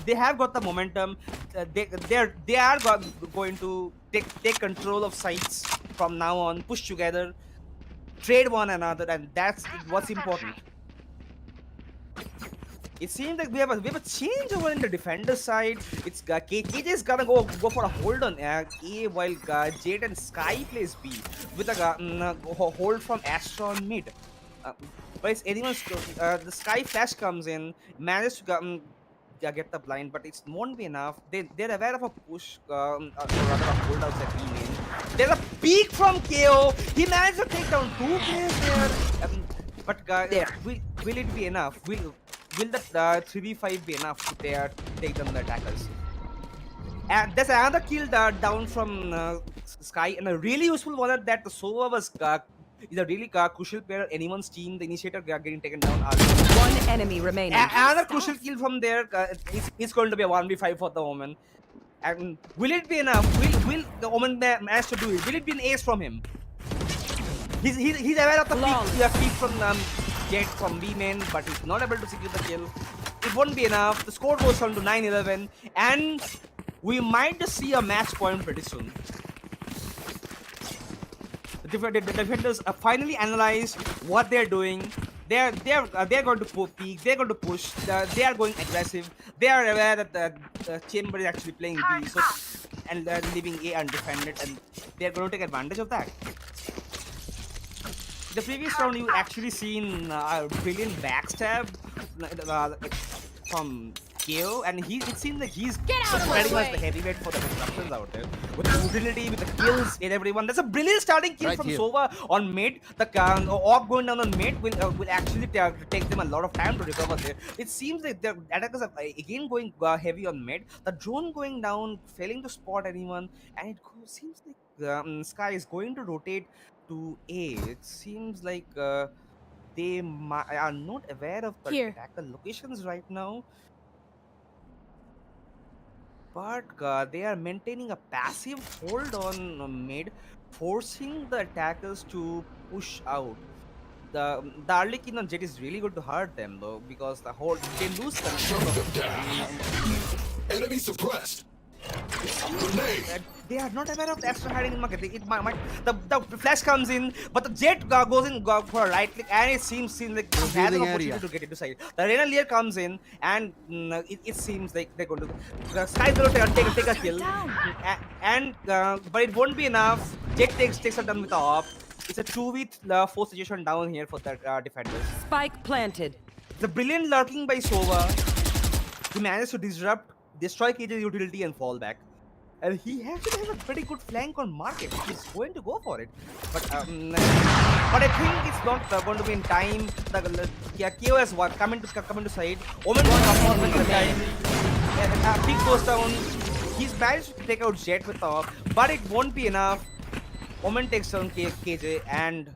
They have got the momentum. They are going to take control of sites from now on. Push together. trade one another, and that's what's important. It seems like we have a change over in the defender side. It's KJ is gonna go for a hold on A, while Jade and Sky plays B with a hold from Astral on mid. But it's anyone's the Sky flash comes in, manages to get the blind, but it won't be enough. They're aware of a push, or rather a hold outside B lane. There's a peek from KO. He managed to take down 2 players there. But will it be enough? Will that 3v5 be enough to take down the attackers? And there's another kill down from Sky, and a really useful one that the Sova was is a really crucial player. Anyone's team, the initiator getting taken down. One enemy remaining. Another crucial kill from there. It's going to be a 1v5 for the Omen. And will it be enough? Will the Omen manage to do it? Will it be an ace from him? He's aware of the peak from Jet from B main, but he's not able to secure the kill. It won't be enough. The score goes down to 9-11, and we might just see a match point pretty soon. The defenders finally analyze what they're doing. They're going to peek. They're going to push. They are going aggressive. They are aware that the chamber is actually playing B, so and they're leaving A undefended, and they're going to take advantage of that. The previous round, you actually seen a brilliant backstab from KO, and it seems like he's pretty much the heavyweight for the disruptions out there. With the mobility, with the kills in everyone. That's a brilliant starting kill from Sova on mid. The orb going down on mid will actually take them a lot of time to recover there. It seems like the attackers are again going heavy on mid. The drone going down, failing to spot anyone, and it seems like Sky is going to rotate to A. It seems like they are not aware of the attacker locations right now, but they are maintaining a passive hold on mid, forcing the attackers to push out. The early kill on Jet is really good to hurt them though, because they lose control of the Enemy suppressed. They are not aware of the extra hiding in market. The flash comes in, but the Jet goes in for a right click, and it seems like he has an opportunity to get into side. The Arena Lear comes in, and it seems like they're going to. The Sky's going to take a kill, but it won't be enough. Jet takes a down with the op. It's a 2v4 situation down here for the defenders. Spike planted. The brilliant lurking by Sova. He managed to disrupt, destroy KJ's utility, and fall back. And he actually has a pretty good flank on market. He's going to go for it. But I think it's not going to be in time. KO has come into side. Omen comes in time. Peak goes down. He's managed to take out Jet with the off, but it won't be enough. Omen takes down KJ, and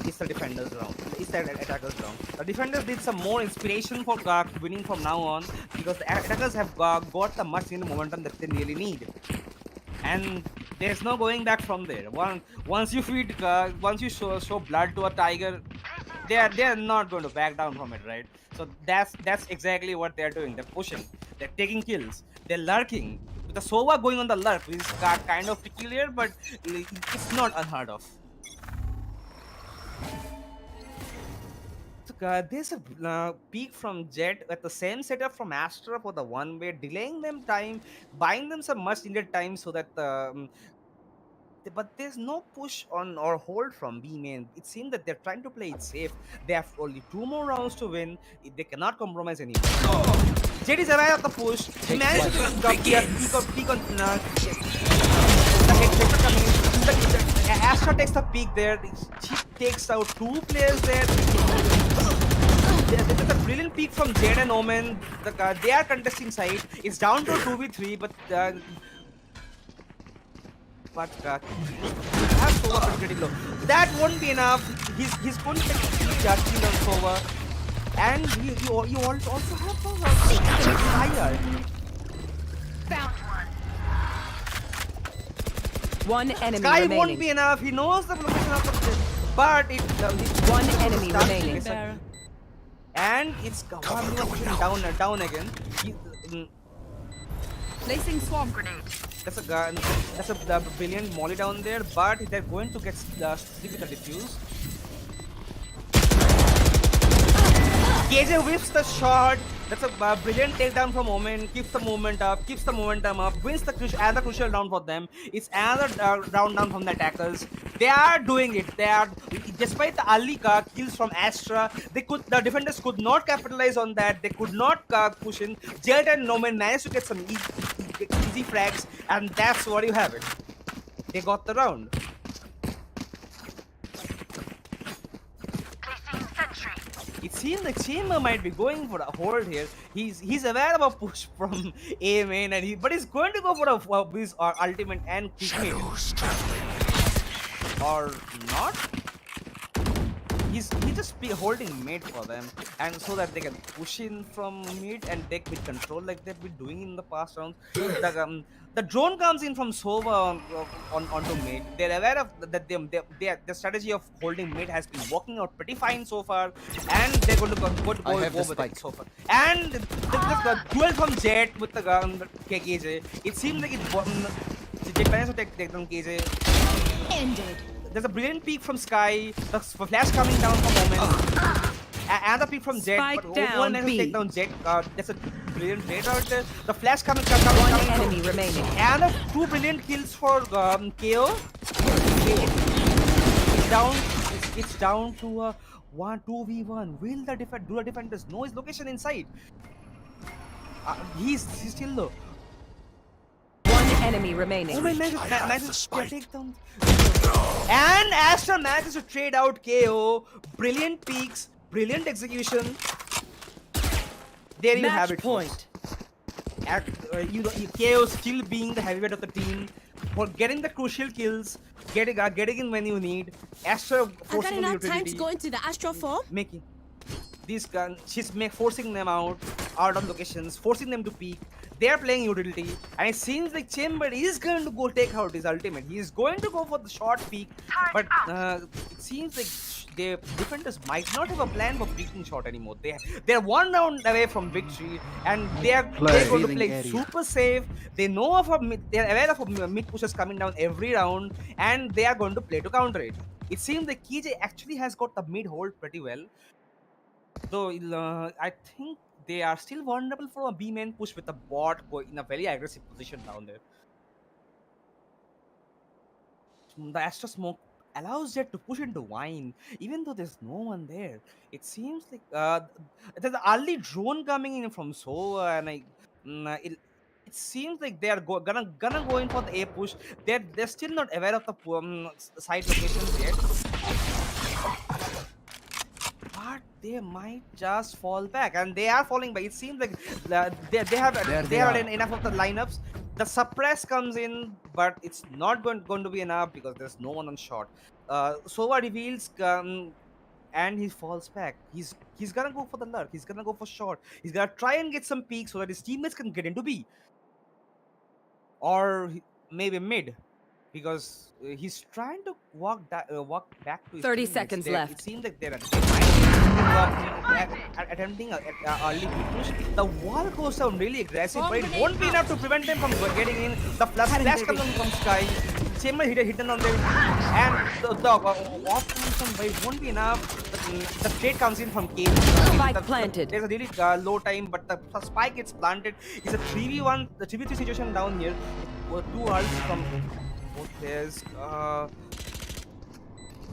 it's the defenders round. It's the attackers round. The defenders did some more inspiration for winning from now on, because the attackers have got the much needed momentum that they really need, and there's no going back from there. Once you show blood to a tiger, they're not going to back down from it, right? So that's exactly what they're doing. They're pushing. They're taking kills. They're lurking. With the Sova going on the lurk, which is kind of peculiar, but it's not unheard of. There's a peak from Jet at the same setup from Astral for the one way, delaying them time, buying them some much needed time so that but there's no push on or hold from B main. It seems that they're trying to play it safe. They have only 2 more rounds to win. They cannot compromise anymore. Jet is aware of the push. He managed to peak on the head coming in. Astra takes the peak there. She takes out 2 players there. There's a brilliant peak from Jade and Omen. They are contesting side. It's down to 2v3, but have Sova pretty low. That won't be enough. He's going to take judging on Sova, and you also have higher. One enemy Sky remaining. won't be enough. He knows the location of the but one enemy remaining. And it's down again. Placing swarm grenade. That's a gun. That's a brilliant molly down there, but they're going to get stick with the defuse. KJ whips the shot. That's a brilliant takedown from Omen. Keeps the movement up. Keeps the momentum up. Wins the another crucial round for them. It's another round down from the attackers. They are doing it. They are, despite the early kills from Astra, the defenders could not capitalize on that. They could not push in. Jet and Noman managed to get some easy frags, and that's what you have it. They got the round. It seems like Chamber might be going for a hold here. He's aware of a push from A main, but he's going to go for his ultimate and quick hit. Or not? He's just holding mid for them, and so that they can push in from mid and take mid control like they've been doing in the past rounds. The drone comes in from Sova onto mid. They're aware of that. The strategy of holding mid has been working out pretty fine so far, and they're going to go with it so far. And the duel from Jet with the KJ. It seems like Jet managed to take down KJ. Ended. There's a brilliant peek from Sky. The flash coming down from Omen. And the peek from Jet. Spike But down Omen managed to B. take down Jet. There's a brilliant trade out there. The flash coming. One enemy remaining. And two brilliant kills for KO. It's down. It's down to a 2v1. Will the defenders know his location inside? He's still low. One enemy remaining. Oh my manages to take down. And Astral manages to trade out KO. Brilliant peaks, brilliant execution. There you have it. Point. KO still being the heavyweight of the team, for getting the crucial kills, getting in when you need. Astral I forcing got the enough utility, time to go into the Astral form. making these guns. She's forcing them out of locations, forcing them to peek. They are playing utility, and it seems like Chamber is going to go take out his ultimate. He is going to go for the short peek, but it seems like the defenders might not have a plan for peeking shot anymore. They're one round away from victory, and they're going to play super safe. They know of they're aware of mid pushes coming down every round, and they are going to play to counter it. It seems like KJ actually has got the mid hold pretty well. Though I think they are still vulnerable for a B main push with the bot going in a very aggressive position down there. The Astra smoke allows Jet to push into Vine, even though there's no one there. It seems like there's an early drone coming in from Sova, and it seems like they are gonna go in for the A push. They're still not aware of the side locations yet. But they might just fall back, and they are falling back. It seems like they have enough of the lineups. The suppress comes in, but it's not going to be enough because there's no one on shot. Sova reveals, and he falls back. He's gonna go for the lurk. He's gonna go for shot. He's gonna try and get some peaks so that his teammates can get into B, or maybe mid, because he's trying to walk back to his 30 teammates. seconds It left. seems like they're attempting an early push. The wall goes down really aggressive, but it won't be enough to prevent them from getting in. The flash comes on from Sky. Chamber hidden on them, and the off from but it won't be enough. The trade comes in from Cage. Spike planted. There's a really low time, but the spike gets planted. It's a 3v1, the 3v3 situation down here. Two ults from both players.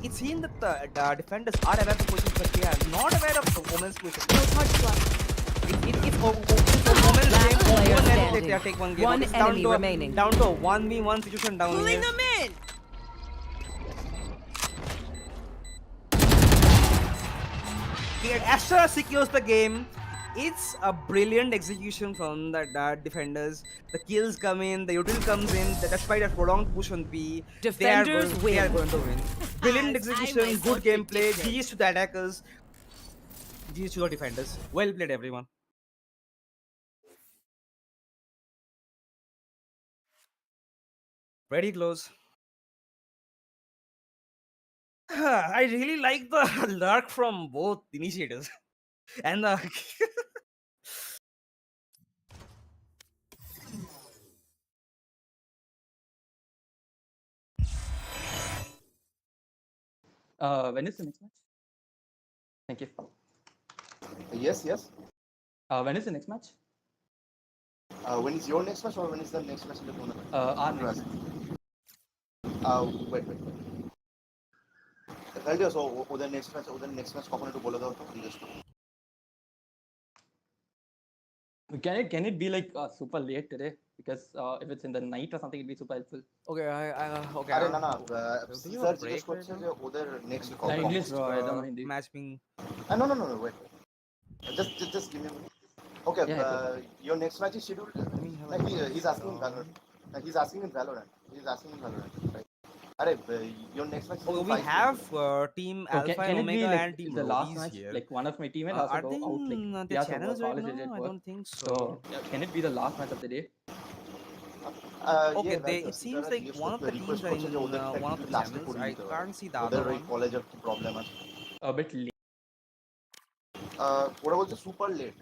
It seems that the defenders are aware of the positions, but they are not aware of the women's position. It's women's Last game. player Women standing. they take one game. One It's enemy remaining. Down to a 1v1 situation down here. them in. Astra secures the game. It's a brilliant execution from the defenders. The kills come in, the util comes in. Despite a prolonged push on B, Defenders they are win. going to win. Brilliant As I execution, myself good gameplay. predicted. GG's to the attackers, GG's to the defenders. Well played, everyone. Very close. I really like the lurk from both initiators. And the When is the next match? Thank you. Yes. When is the next match? When is your next match or when is the next match in the tournament? Our next Right. match. Wait. তাহলে so ওদের next match কখন একটু বলে দাও তো just Can it be like super late today? Because if it's in the night or something, it'd be super helpful. Okay, okay. আরে না Do you have sir a break জিজ্ঞেস করছে right যে ওদের next Like English, bro. I don't know Hindi. match being no wait. Just give me a minute. Okay, Yeah, cool. your next match is scheduled. I mean, He's asking in Valorant. He's asking in Valorant. Right? Are your next match is okay, in we 5 have Team So Alpha can and it be Omega like and Team the last Roadies match? here. Like one of my teammates has Are to they go out. Like in he the has to channels work, right college now? legit I work. don't think so. So can it be the last match of the day? Okay, yeah, it seems like one of the teams are in one of the channels. I can't see the ওদের other ওই one. কলেজের কি problem আছে A bit late. ওরা বলছে super late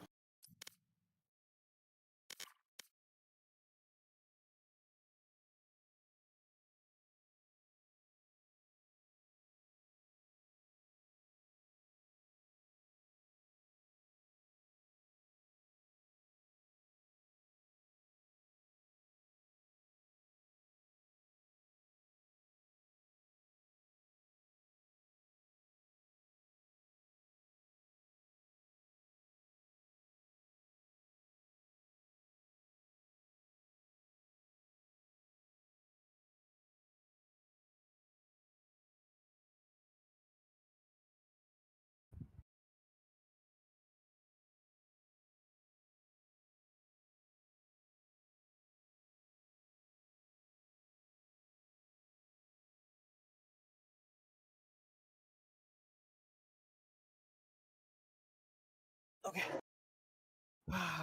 Okay.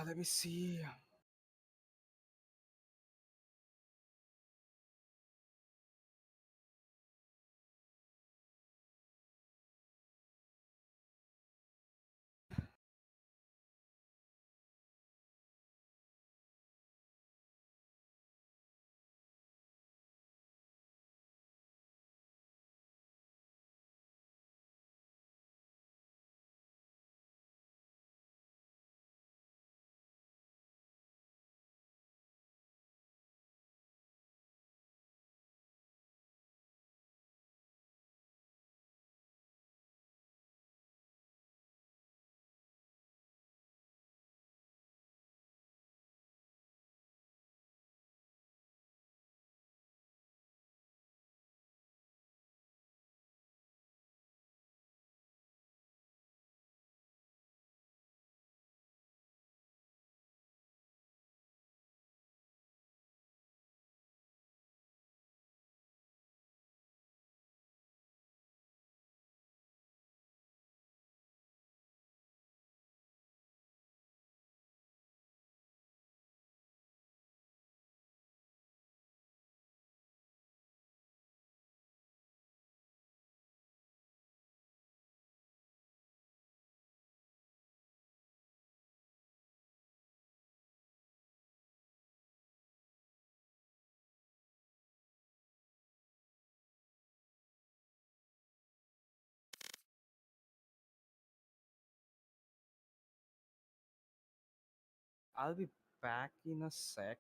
Let me see. I'll be back in a sec.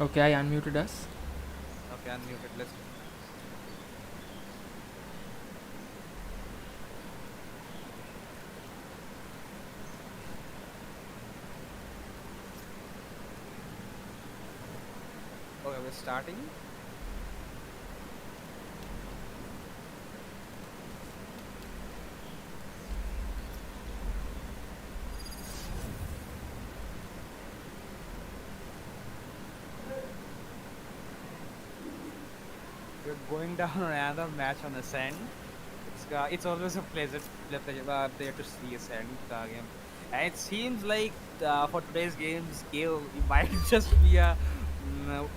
Okay, I unmuted us. Okay, unmuted. Let's. Okay, we're starting. We're going down on another match on Ascent. It's always a pleasure to see Ascent game. And it seems like for today's games, KO might just be a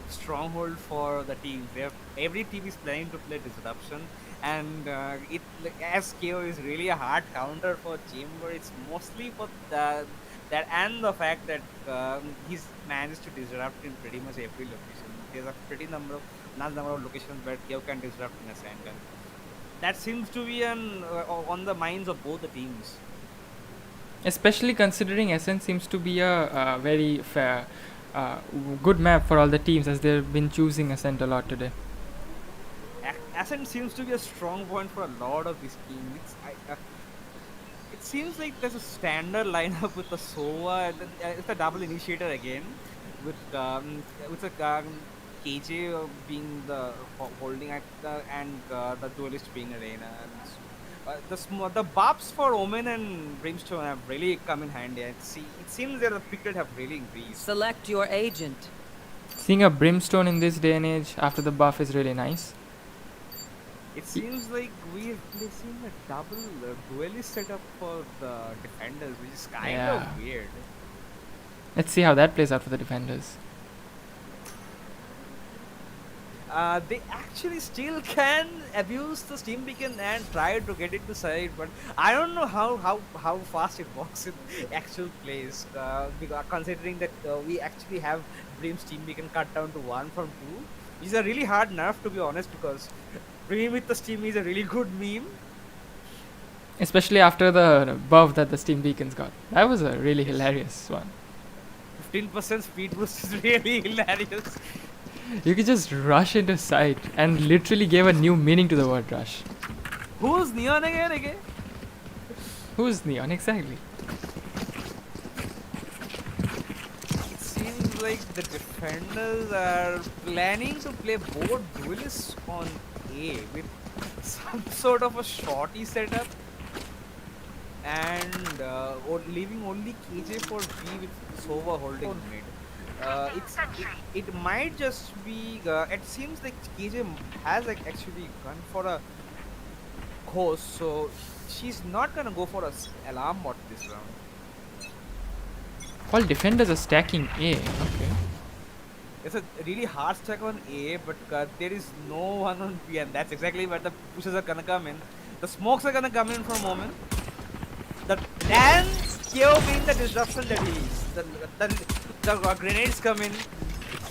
stronghold for the team. Every team is planning to play Disruption, and as KO is really a hard counter for Chamber. It's mostly for that and the fact that he's managed to disrupt in pretty much every location. There's a pretty number of locations where KO can disrupt in Ascent, and that seems to be on the minds of both the teams. Especially considering Essence seems to be a very fair, good map for all the teams, as they've been choosing Ascent a lot today. Ascent seems to be a strong point for a lot of these teams. It seems like there's a standard lineup with the Sova, and then it's a double initiator again, with a KJ being the holding actor and the duelist being Arena. The buffs for Omen and Brimstone have really come in handy. It seems that the pick rate have really increased. Select your agent. Seeing a Brimstone in this day and age after the buff is really nice. It seems like we're seen a double duelist setup for the defenders, which is kind of weird. Let's see how that plays out for the defenders. They actually still can abuse the steam beacon and try to get it to side, but I don't know how fast it works in actual plays. Because considering that we actually have Brim steam beacon cut down to 1 from 2, which is a really hard nerf, to be honest, because Brim with the steam is a really good meme. Especially after the buff that the steam beacons got. That was a really hilarious one. 15% speed boost is really hilarious. You could just rush into sight and literally gave a new meaning to the word rush. Who's Neon again? Who's Neon exactly? It seems like the defenders are planning to play both duelists on A with some sort of a shorty setup, and leaving only KJ for B with Sova holding mid. It might just be. It seems like KJ has actually gone for a course, so she's not gonna go for a alarm bot this round. All defenders are stacking A. Okay. It's a really hard stack on A, but there is no one on B, and that's exactly where the pushes are gonna come in. The smokes are gonna come in for a moment. And KO being the disruption that he is. The grenades come in,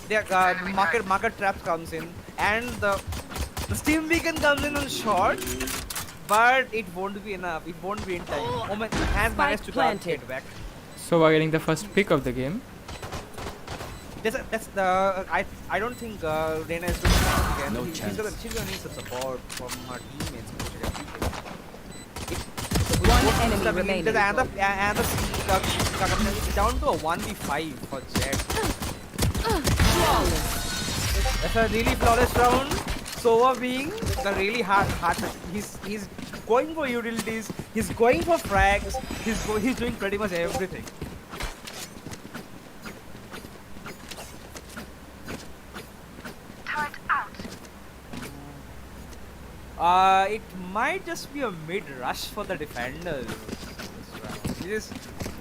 the market traps comes in, and the steam beacon comes in on short, but it won't be enough. It won't be in time. Omen has managed to get back. So we're getting the first pick of the game. I don't think Reina is going to win again. No chance. She's gonna need some support from her teammates. One enemy remaining. There's another down to a 1v5 for Jet. That's a really flawless round. Sova being the really hard. He's going for utilities. He's going for frags. He's doing pretty much everything. It might just be a mid rush for the defenders. It is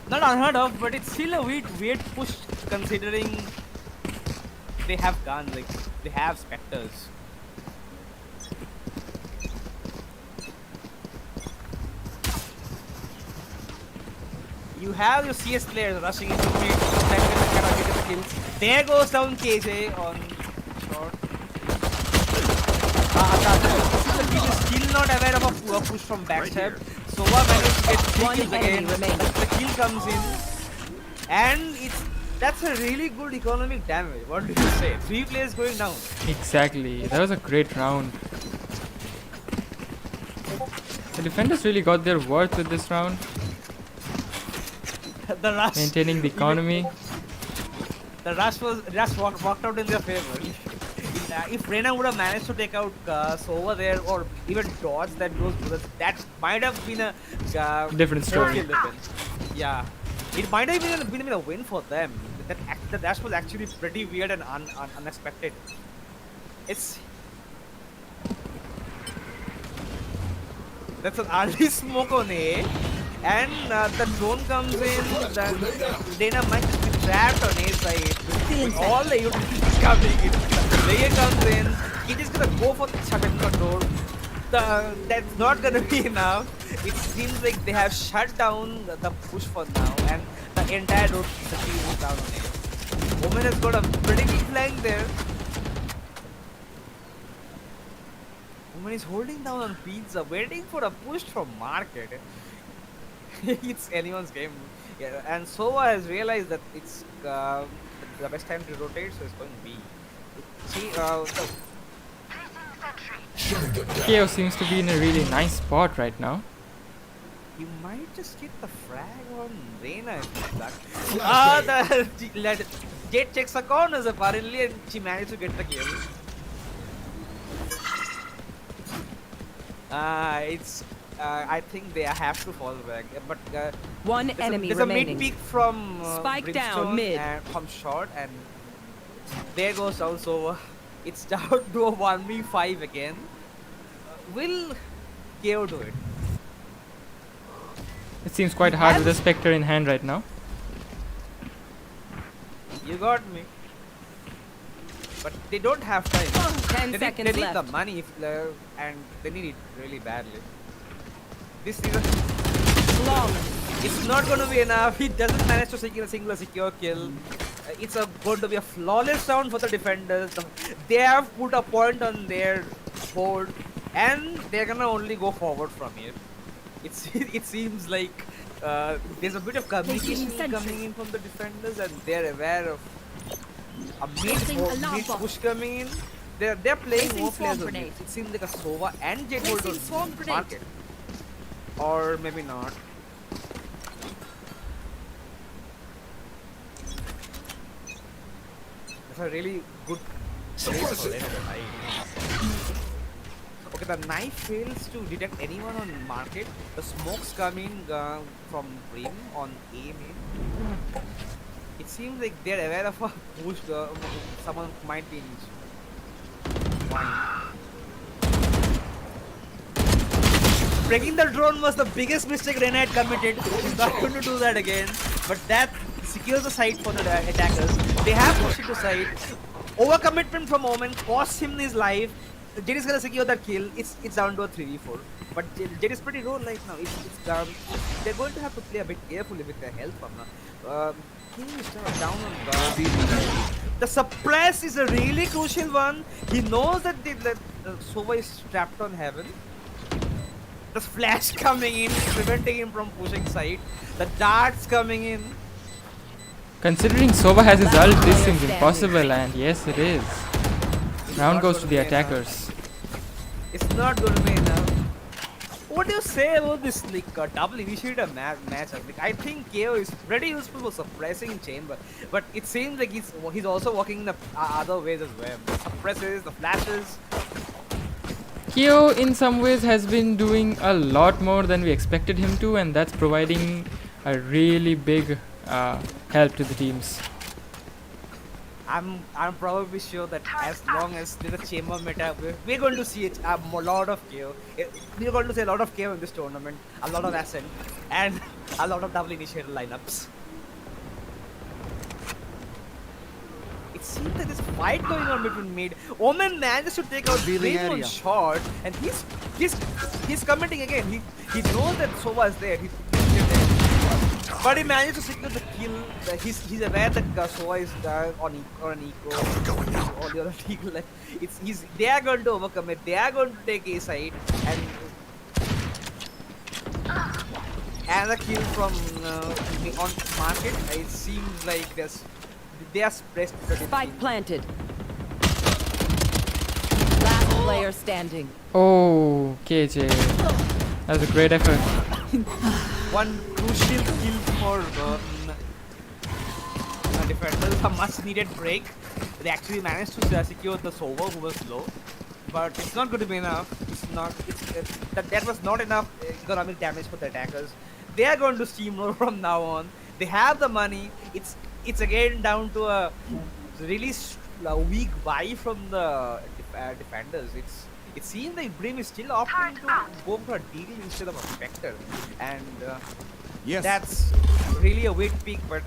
not unheard of, but it's still a weird push considering they have guns, like they have specters. You have your CS players rushing into mid, cannot get the kills. There goes down KJ on short. He's still not aware of a push from backstab. Sova managed to get 3 kills again. The kill comes in, and That's a really good economic damage. What do you say? 3 players going down. Exactly. That was a great round. The defenders really got their worth with this round, The rush. maintaining the economy. The rush worked out in their favor. If Reyna would have managed to take out Sova there or even dodge those bullets, that might have been a Different story. kill defense. Yeah, it might have been a win for them. The dash was actually pretty weird and unexpected. That's an early smoke on A, and the drone comes in. The Reyna might just be trapped on A side. With all the utilities coming in. Layer comes in. It is gonna go for the shutdown control. That's not gonna be enough. It seems like they have shut down the push for now, and the entire road the team is down on A. Omen has got a pretty big flank there. Omen is holding down on pizza, waiting for a push from market. It's anyone's game. Yeah, and Sova has realized that it's the best time to rotate, so it's going B. KO seems to be in a really nice spot right now. He might just get the frag on Reyna if he's luck. The Jet checks the corners apparently, and she managed to get the kill. I think they have to fall back, but One enemy there's remaining. a mid peek from Spike down Brimstone mid. and from short, and there goes down. So it's down to a 1v5 again. Will KO do it? It seems quite hard with the Spectre in hand right now. You got me. But they don't have time. 10 they seconds need left. the money and they need it really badly. This is it's not going to be enough. He doesn't manage to secure a single secure kill. It's going to be a flawless round for the defenders. They have put a point on their board and they're gonna only go forward from here. It seems like there's a bit of communication coming in from the defenders and they're aware of a mid push coming in. They're playing more players on it. It seems like a Sova and Jet hold on market. Or maybe not. That's a really good place for it. Okay, the knife fails to detect anyone on market. The smoke's coming from Brim on A main. It seems like they're aware of a push. Someone might be in wine. Breaking the drone was the biggest mistake Reyna had committed. He's not going to do that again. But that secures the site for the attackers. They have pushed it to site. Overcommitment from Omen cost him his life. Jet is gonna secure that kill. It's down to a 3v4. But Jet is pretty low right now. They're going to have to play a bit carefully with their health from now. King is down on the suppress is a really crucial one. He knows that Sova is trapped on heaven. The flash coming in, preventing him from pushing side. The darts coming in. Considering Sova has his ult, this seems impossible, and yes, it is. Round goes to the attackers. It's not going to be enough. What do you say about this double initiator matchup? I think KO is pretty useful for suppressing chamber, but it seems like he's also working in the other ways as well. The suppresses, the flashes. KO in some ways has been doing a lot more than we expected him to, and that's providing a really big help to the teams. I'm probably sure that as long as there's a chamber meta, we're going to see a lot of KO. We're going to see a lot of KO in this tournament, a lot of Ascent, and a lot of double initiator lineups. It seems that there's a fight going on between mid. Omen manages to take out Brim on short, and he's committing again. He knows that Sova is there. But he managed to secure the kill. He's aware that Sova is on an eco. All the other eagle. They are going to overcome it. They are going to take A side and a kill from on market. It seems like there's they are pressed. Spike planted. Last player standing. Oh, KJ. That was a great effort. One crucial kill for defenders. A much-needed break. They actually managed to secure the Sova, who was low. But it's not going to be enough. It's not. That was not enough economic damage for the attackers. They are going to steamroll from now on. They have the money. It's again down to a really weak buy from the defenders. It seems like Brim is still opting to go for a deal instead of a Spectre, and Yes. that's really a weak pick. But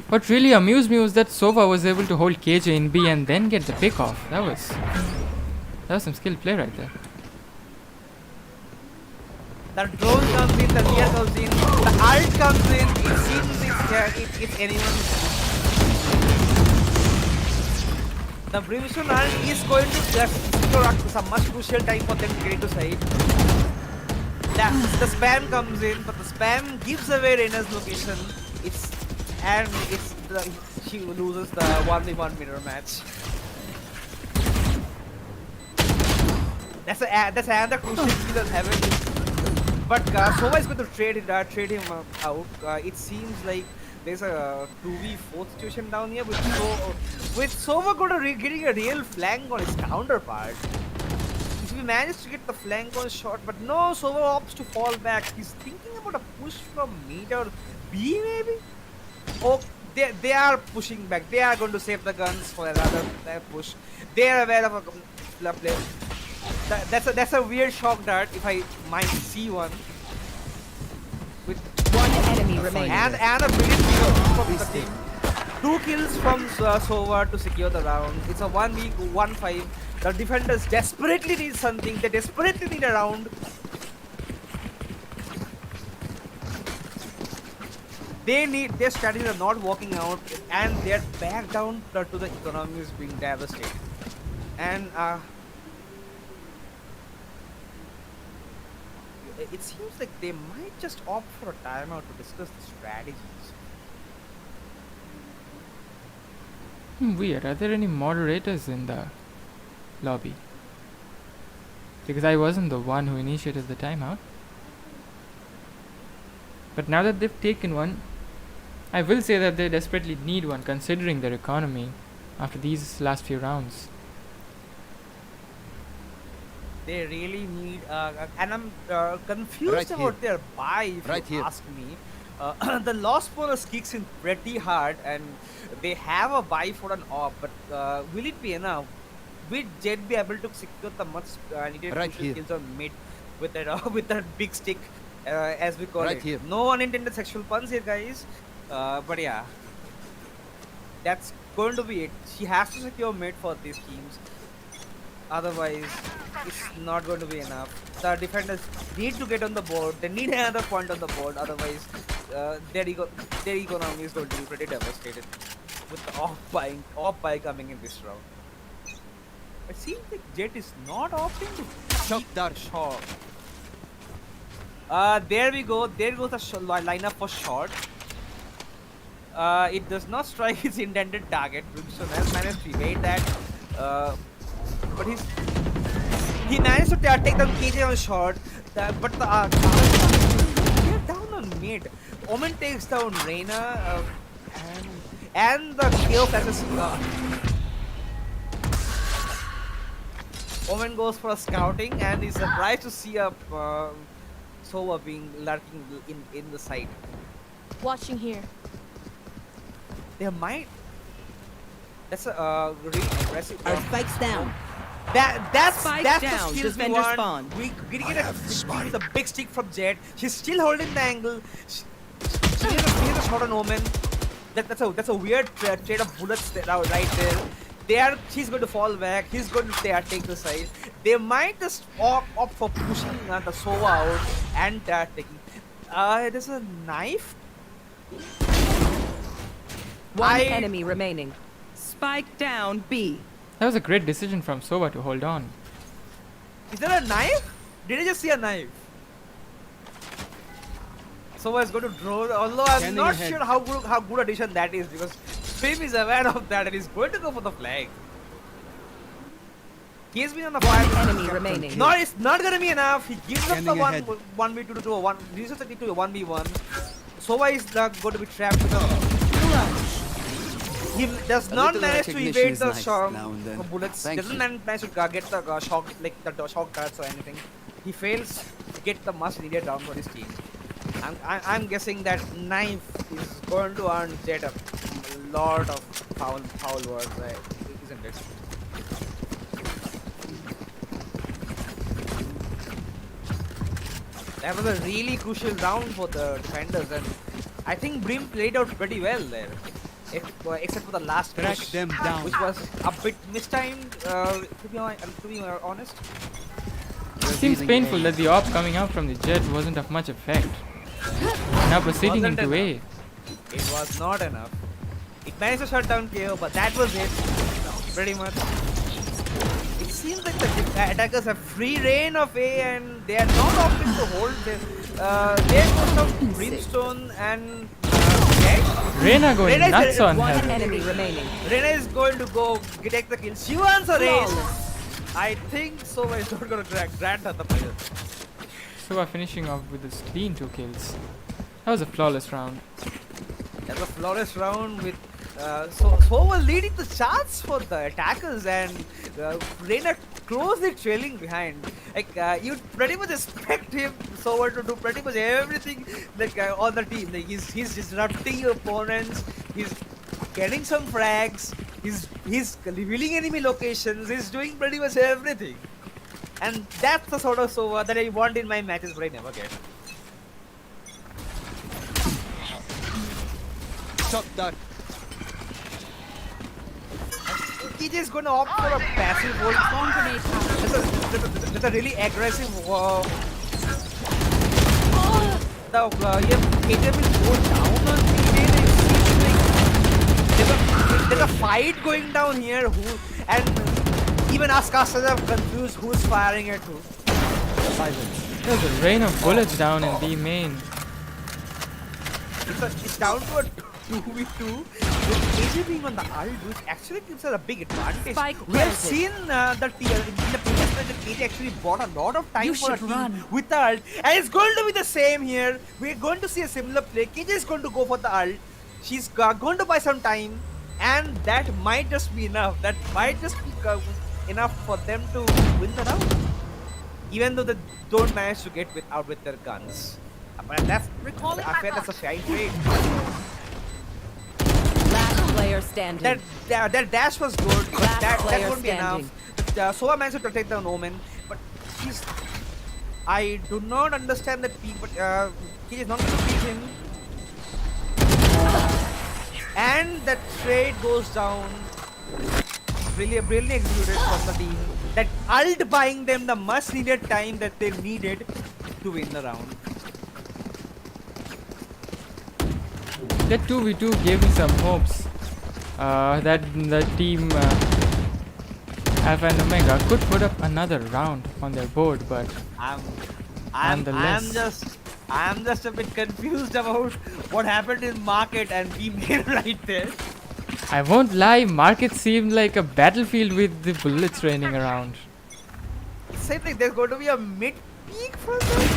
What really amused me was that Sova was able to hold KJ in B and then get the pick off. That was some skilled play right there. the drone comes in, the Lear comes in, the ult comes in. It seems it's anyone's. The Brimstone ult is going to just secure some much crucial time for them to get into side. The spam comes in, but the spam gives away Reina's location. She loses the 1v1 mirror match. That's another crucial kill that happened. But Sova is going to trade him out. It seems like there's a 2v4 situation down here with Sova getting a real flank on his counterpart. If he manages to get the flank on shot, but no, Sova opts to fall back. He's thinking about a push from mid or B maybe? Oh, they are pushing back. They are going to save the guns for another push. They are aware of a play. That's a weird shock dart if I might see one. With One enemy remaining. and a brilliant kill from the team. 2 kills from Sova to secure the round. It's a 1v1-5. The defenders desperately need something. They desperately need a round. Their strategies are not working out, and they're back down to the economy is being devastated. And it seems like they might just opt for a timeout to discuss the strategies. Weird. Are there any moderators in the lobby? Because I wasn't the one who initiated the timeout. But now that they've taken one, I will say that they desperately need one considering their economy after these last few rounds. They really need, and I'm confused Right about here. their buy, if Right you here. ask me. The loss bonus kicks in pretty hard, and they have a buy for an op, but will it be enough? Will Jet be able to secure the much needed Right crucial here. kills on mid with that with that big stick, as we call Right it? here. No unintended sexual puns here, guys. But yeah, that's going to be it. She has to secure mid for these teams. Otherwise, it's not going to be enough. The defenders need to get on the board. They need another point on the board. Otherwise, their economy is going to be pretty devastated with the off buy coming in this round. It seems like Jet is not opting to Shock keep dart. shot. There we go. There goes the lineup for shot. It does not strike its intended target. Brimstone has managed to evade that. But he managed to take down KJ on shot. But they're down on mid. Omen takes down Reina, and the Chaos assassin. Omen goes for a scouting and is surprised to see a Sova being lurking in the side. Watching here. They might. That's a really aggressive. Our spikes down. That's Spike the down, skills we defender want. spawn. We get a big stick from Jet. She's still holding the angle. She has a shot on Omen. That's a weird trade of bullets right there. She's going to fall back. He's going to take the side. They might just opt for pushing the Sova out and taking. There's a knife. One enemy remaining. Spike down B. That was a great decision from Sova to hold on. Is there a knife? Did I just see a knife? So is going to draw. Although I'm Scanning not ahead. sure how good addition that is because Pim is aware of that and he's going to go for the flag. He's been on the One flag. enemy remaining. No, it's not gonna be enough. He gives us the Scanning ahead. 1v2 to a 1. Reduces it to a 1v1. Sova is going to be trapped with a. He does not little manage to recognition evade is the nice now and then. bullets. Thank Doesn't you. manage to get the shock like the shock darts or anything. He fails to get the much needed round for his team. I'm guessing that knife is going to earn Jet a lot of foul words, right? Isn't it? That was a really crucial round for the defenders, and I think Brim played out pretty well there, except for the last Track push, them down. which was a bit mistimed. To be honest, Seems painful that the op coming out from the jet wasn't of much effect. Now proceeding Wasn't into A. enough. It was not enough. It managed to shut down KO, but that was it. Pretty much. It seems like the attackers have free reign of A and they are not opting to hold this. There goes some Brimstone and Reyna going Reyna is nuts the- on One her. enemy remaining. Reyna is going to go take the kill. She wants a race. I think Sova is not going to grant her the pleasure. So finishing off with his clean 2 kills. That was a flawless round. That's a flawless round with Sova leading the charts for the attackers and Reyna closely trailing behind. Like you'd pretty much expect him Sova to do pretty much everything like on the team. Like he's disrupting your opponents. He's getting some frags. He's revealing enemy locations. He's doing pretty much everything. And that's the sort of Sova that I want in my matches, but I never get. Shot that. KJ is going to opt for a passive hold. That's a really aggressive. KJ will go down on KJ. There's a fight going down here. And even us casters are confused who's firing at who. There's a rain of bullets down in B main. It's down to a 2v2 with KJ being on the ult, which actually gives us a big advantage. Spike We have planted. seen that in the previous match that KJ actually bought a lot of time You for a should team run. with the ult, and it's going to be the same here. We're going to see a similar play. KJ is going to go for the ult. She's going to buy some time, and that might just be enough. That might just be enough for them to win the round, even though they don't manage to get out with their guns. But that's I feel that's a fine trade. Last player standing. That dash was good, but Last that player won't be enough. Sova managed to protect the Omen, but he's. I do not understand that peak, but he is not going to beat him. And that trade goes down. Brilliantly executed from the team. That ult buying them the much needed time that they needed to win the round. That 2v2 gave me some hopes that the team Alpha and Omega could put up another round on their board, but nonetheless. I'm just a bit confused about what happened in market and we made right there. I won't lie, market seemed like a battlefield with the bullets raining around. Same thing, there's going to be a mid peak for them.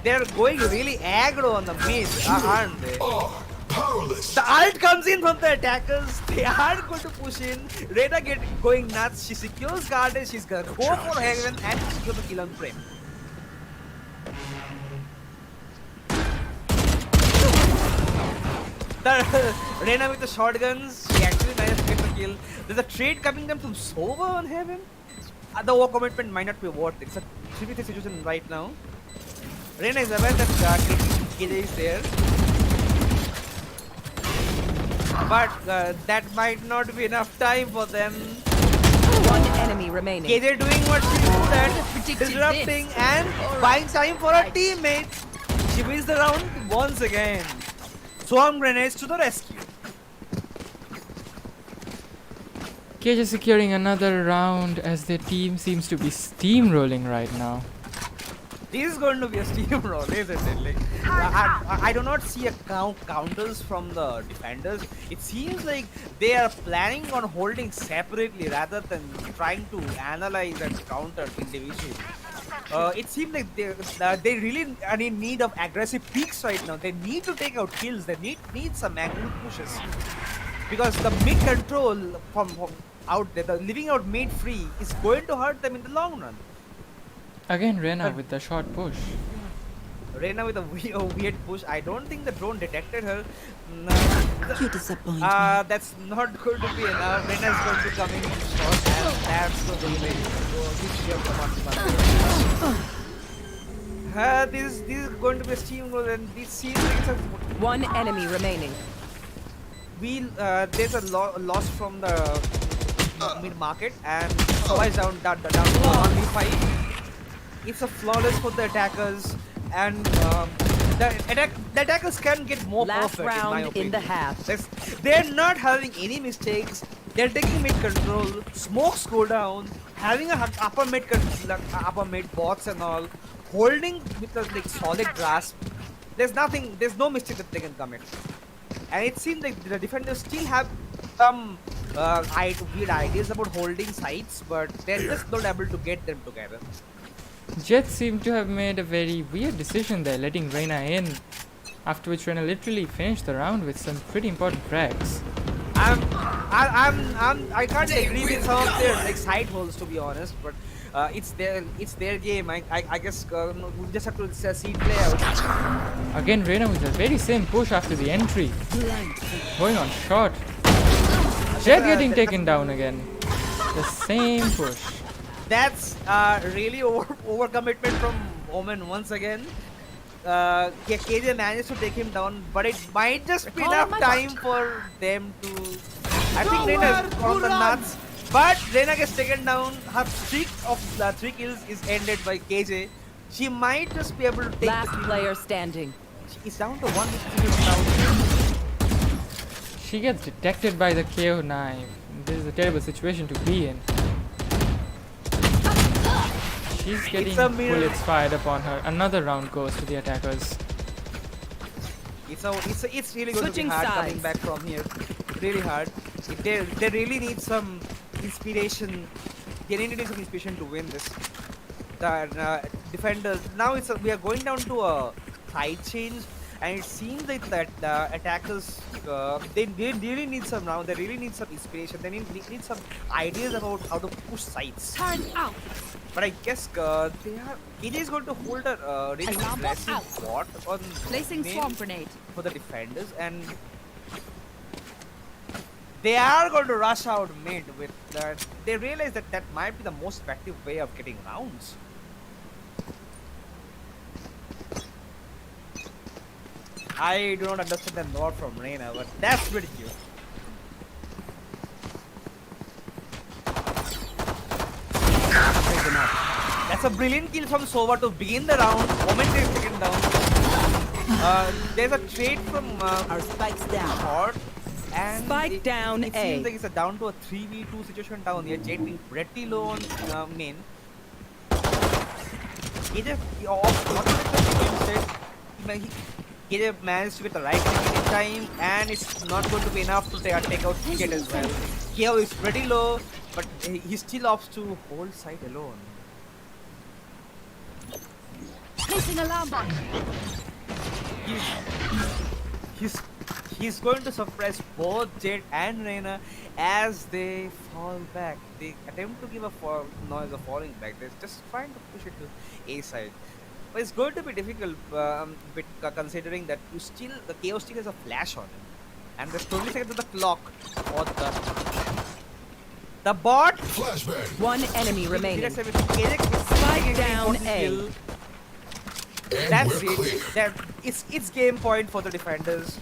They're going really aggro on the mid, aren't they? The ult comes in from the attackers. They are going to push in. Reyna going nuts. She secures garden. She's gonna go for heaven and she's gonna kill on frame. Reyna with the shotguns. She actually managed to get the kill. There's a trade coming them from Sova on heaven. The war commitment might not be worth it. It's a 3v3 situation right now. Reyna is aware that KJ is there. But that might not be enough time for them. One enemy remaining. KJ doing what she good at, disrupting and buying time for her teammate. She wins the round once again. Swarm grenades to the rescue. KJ securing another round as their team seems to be steamrolling right now. This is going to be a steamroll, isn't it? Like, I do not see a counters from the defenders. It seems like they are planning on holding separately rather than trying to analyze and counter individually. It seems like they really are in need of aggressive peaks right now. They need to take out kills. They need some aggressive pushes because the mid control from out there, the living out mid free is going to hurt them in the long run. Again, Rena with the short push. Reyna with a weird push. I don't think the drone detected her. You disappoint me. That's not going to be enough. Reyna is going to come in short, and that's going to be like this is going to be a steamroll, and this seems like it's a One enemy remaining. there's a loss from the mid market, and Sova is down to 1v5. It's a flawless for the attackers, and the attackers can get more Last perfect in my round opinion. in the half. They're not having any mistakes. They're taking mid control, smokes go down, having a upper mid bots and all, holding with a like solid grasp. There's no mistake that they can commit. And it seems like the defenders still have some weird ideas about holding sites, but they're just not able to get them together. Jets seem to have made a very weird decision there, letting Reyna in. After which Reyna literally finished the round with some pretty important frags. I can't agree with some of their like side holes, to be honest, but it's their game. I guess we just have to see it play out. Again, Reyna with the very same push after the entry. Going on short. Jet getting taken down again. The same push. That's really overcommitment from Omen once again. KJ managed to take him down, but it might just be enough time for them to. I think Reyna's on the nuts, but Reyna gets taken down. Her streak of 3 kills is ended by KJ. She might just be able to take Last the kill. player standing. It's down to 1 kill now. She gets detected by the KO knife. This is a terrible situation to be in. She's getting bullets fired upon her. Another round goes to the attackers. It's really going Switching to be hard sides. coming back from here. Really hard. They really need some inspiration. They really need some inspiration to win this. The defenders now we are going down to a side change, and it seems like that the attackers they really need some round. They really need some inspiration. They need some ideas about how to push sides. Turn out. But I guess KJ is going to hold a really Alarm bot aggressive out. bot on Placing main swarm grenade. for the defenders, and they are going to rush out mid with that. They realize that might be the most effective way of getting rounds. I do not understand the nod from Reyna, but that's pretty cute. That's a brilliant kill from Sova to begin the round. Moment is taken down. There's a trade from Our spikes down. short, and Spike down it A. seems like it's a down to a 3v2 situation down here. Jet being pretty low on main. KJ KJ managed to get the right thing in time, and it's not going to be enough to take out Jet as well. KO is pretty low, but he still opts to hold side alone. Placing alarm bot. He's going to suppress both Jet and Reyna as they fall back. They attempt to give a noise of falling back. They're just trying to push it to A side. But it's going to be difficult considering that the KO still has a flash on him. And there's 20 seconds of the clock for the bot. One enemy remaining. Spike down A. That's it. It's game point for the defenders.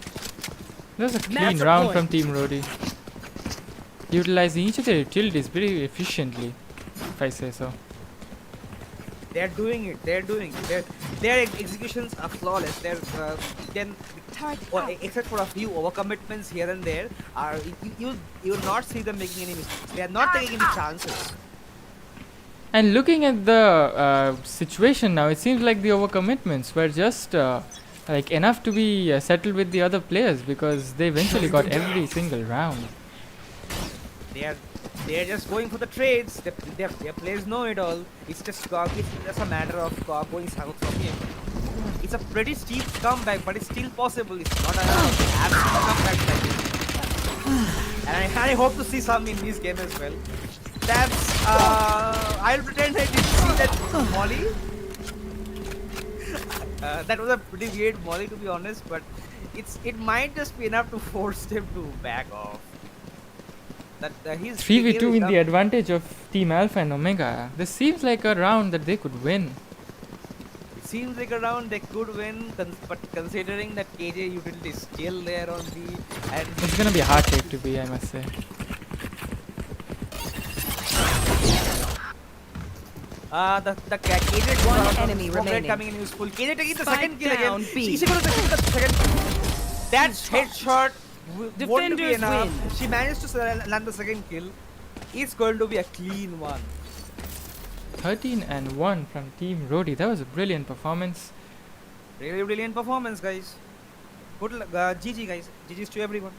There's a clean Match round point. from Team Rodi. Utilizing each of their utilities very efficiently, if I say so. They're doing it. Their executions are flawless. Except for a few overcommitments here and there, you will not see them making any mistakes. They are not taking any chances. And looking at the situation now, it seems like the overcommitments were just like enough to be settled with the other players, because they eventually got every single round. They're just going for the trades. Their players know it all. It's just a matter of going south from here. It's a pretty steep comeback, but it's still possible. It's not a absolute comeback like this. And I hope to see some in this game as well. That's I'll pretend I didn't see that molly. That was a pretty weird molly, to be honest, but it might just be enough to force them to back off. That he's 3v2 in the advantage of Team Alpha and Omega. This seems like a round that they could win. It seems like a round they could win, but considering that KJ utility is still there on B, and It's gonna be a hard take to be, I must say. the KJ One enemy remaining. coming in useful. KJ taking the Spike second kill down, again. B. She got the second. That headshot won't be Defenders enough. win. She managed to land the second kill. It's going to be a clean one. 13-1 from Team Rodi. That was a brilliant performance. Really brilliant performance, guys. Good luck. GG, guys. GG's to everyone.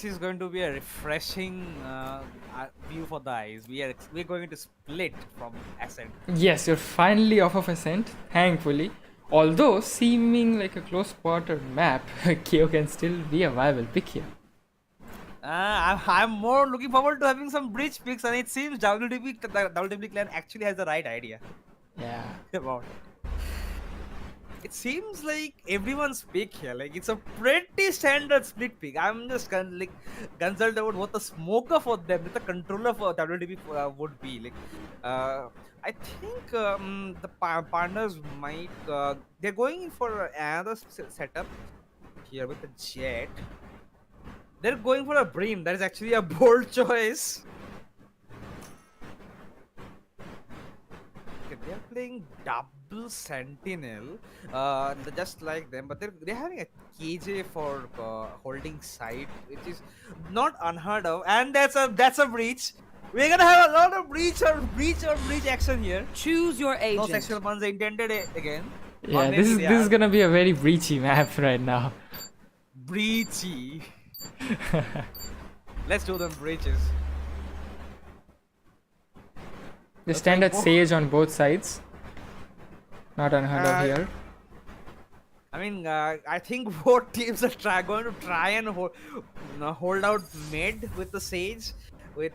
This is going to be a refreshing view for the eyes. We're going to split from Ascent. Yes, you're finally off of Ascent, thankfully. Although seeming like a close quarter map, KO can still be a viable pick here. I'm more looking forward to having some bridge picks, and it seems WWP clan actually has the right idea Yeah. about it. It seems like everyone's pick here. Like it's a pretty standard split pick. I'm just concerned about what the smoker for them, what the controller for WWP would be. Like, I think the partners might they're going for another setup here with the Jet. They're going for a Bream. That is actually a bold choice. Okay, they're playing double Sentinel, just like them, but they're having a KJ for holding side, which is not unheard of, and that's a breach. We're gonna have a lot of breach action here. Choose your No agent. sexual puns intended again. Yeah, Or this maybe is they are gonna be a very breachy map right now. breachy. Let's do them breaches. The Okay, standard both- Sage on both sides. Not unheard of here. I mean, I think both teams are going to try and hold out mid with the Sage, with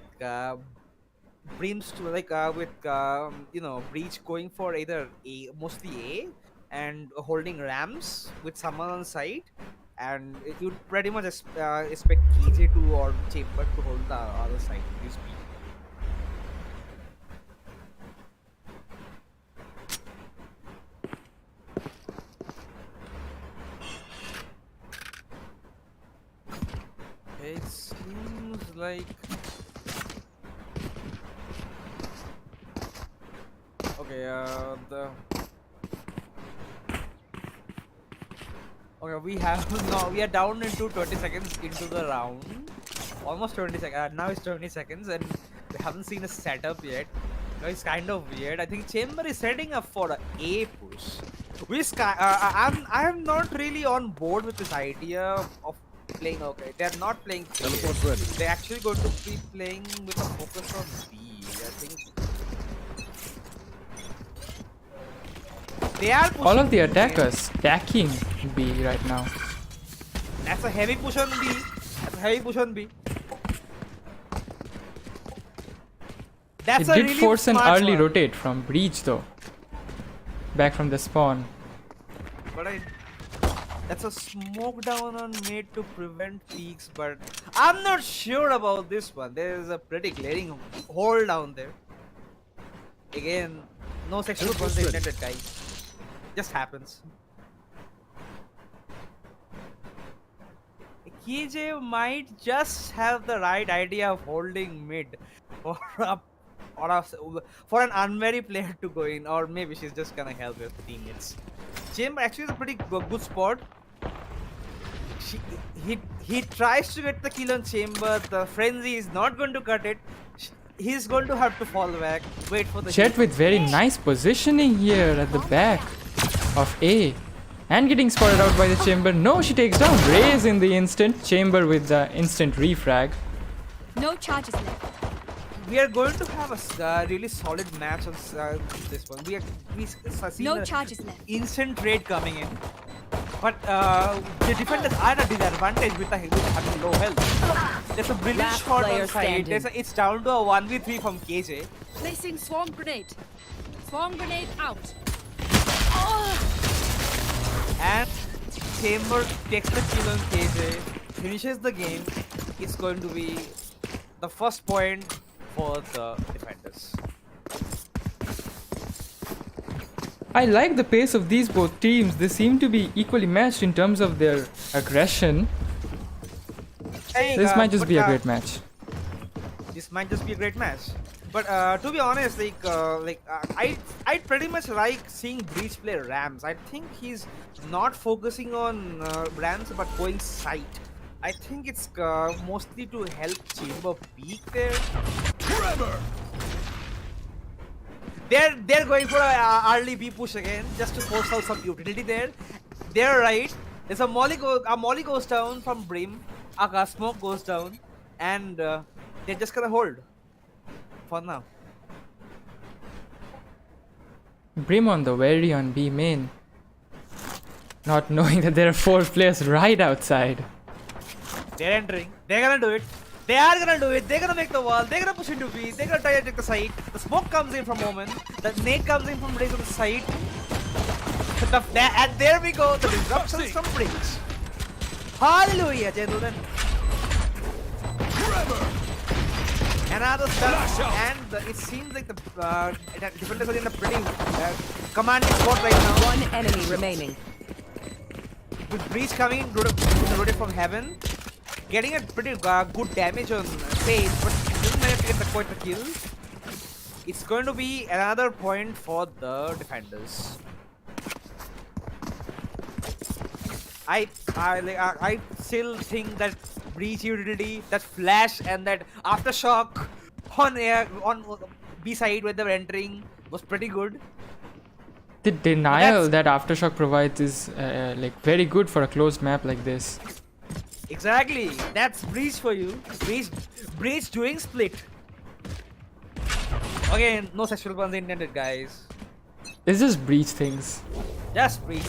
Breams to Breach going for either mostly A, and holding Rams with someone on side, and you'd pretty much expect KJ to or Chamber to hold the other side. Use B. It seems like okay. We are down into 20 seconds into the round. Almost 20 seconds. Now it's 20 seconds, and we haven't seen a setup yet. It's kind of weird. I think Chamber is setting up for a push. I am not really on board with this idea of playing. Okay, they're not playing. Teleport's ready. They're actually going to be playing with a focus on B. I think they are pushing All of the B. attackers stacking B right now. That's a heavy push on B. That's It a did really force an smart early one. rotate from Breach though. Back from the spawn. But that's a smoke down on mid to prevent peaks, but I'm not sure about this one. There is a pretty glaring hole down there. Again, no sexual puns intended, guys. Just happens. KJ might just have the right idea of holding mid for an unwary player to go in, or maybe she's just gonna help her teammates. Chamber actually is a pretty good spot. He tries to get the kill on Chamber. The frenzy is not going to cut it. He's going to have to fall back. Wait for the Jet hit. with very nice positioning here at the back of A. And getting spotted out by the Chamber. No, she takes down Raze in the instant. Chamber with the instant refrag. No charges left. We are going to have a really solid match on this one. We see No a charges left. instant trade coming in, but the defenders are at a disadvantage with having low health. There's a brilliant Last shot player on side. standing. It's down to a 1v3 from KJ. Placing swarm grenade. Swarm grenade out. And Chamber takes the kill on KJ, finishes the game. It's going to be the first point for the defenders. I like the pace of these both teams. They seem to be equally matched in terms of their aggression. This might just be a great match. This might just be a great match. But to be honest, I pretty much like seeing Breach play Rams. I think he's not focusing on Rams but going sight. I think it's mostly to help Chamber peek there. They're going for a early B push again, just to force out some utility there. They're right. There's a molly goes down from Brim. Smoke goes down, and they're just gonna hold for now. Brim on the very on B main. Not knowing that there are 4 players right outside. They're entering. They're gonna do it. They are gonna do it. They're gonna make the wall. They're gonna push into B. They're gonna try to take the side. The smoke comes in from Omen. The nade comes in from Raze on the side. And there we go. The disruptions from Bridge. Hallelujah, gentlemen. Another stun, and it seems like the defenders are in a pretty commanding spot right now. One enemy remaining. With Breach coming in, rotate from heaven, getting a pretty good damage on Sage, but doesn't manage to get quite the kill. It's going to be another point for the defenders. I still think that Breach utility, that flash, and that aftershock on B side when they were entering was pretty good. The denial that Aftershock provides is like very good for a closed map like this. Exactly, that's Breach for you. Breach doing split. Again, no sexual puns intended, guys. It's just breach things. Just Breach.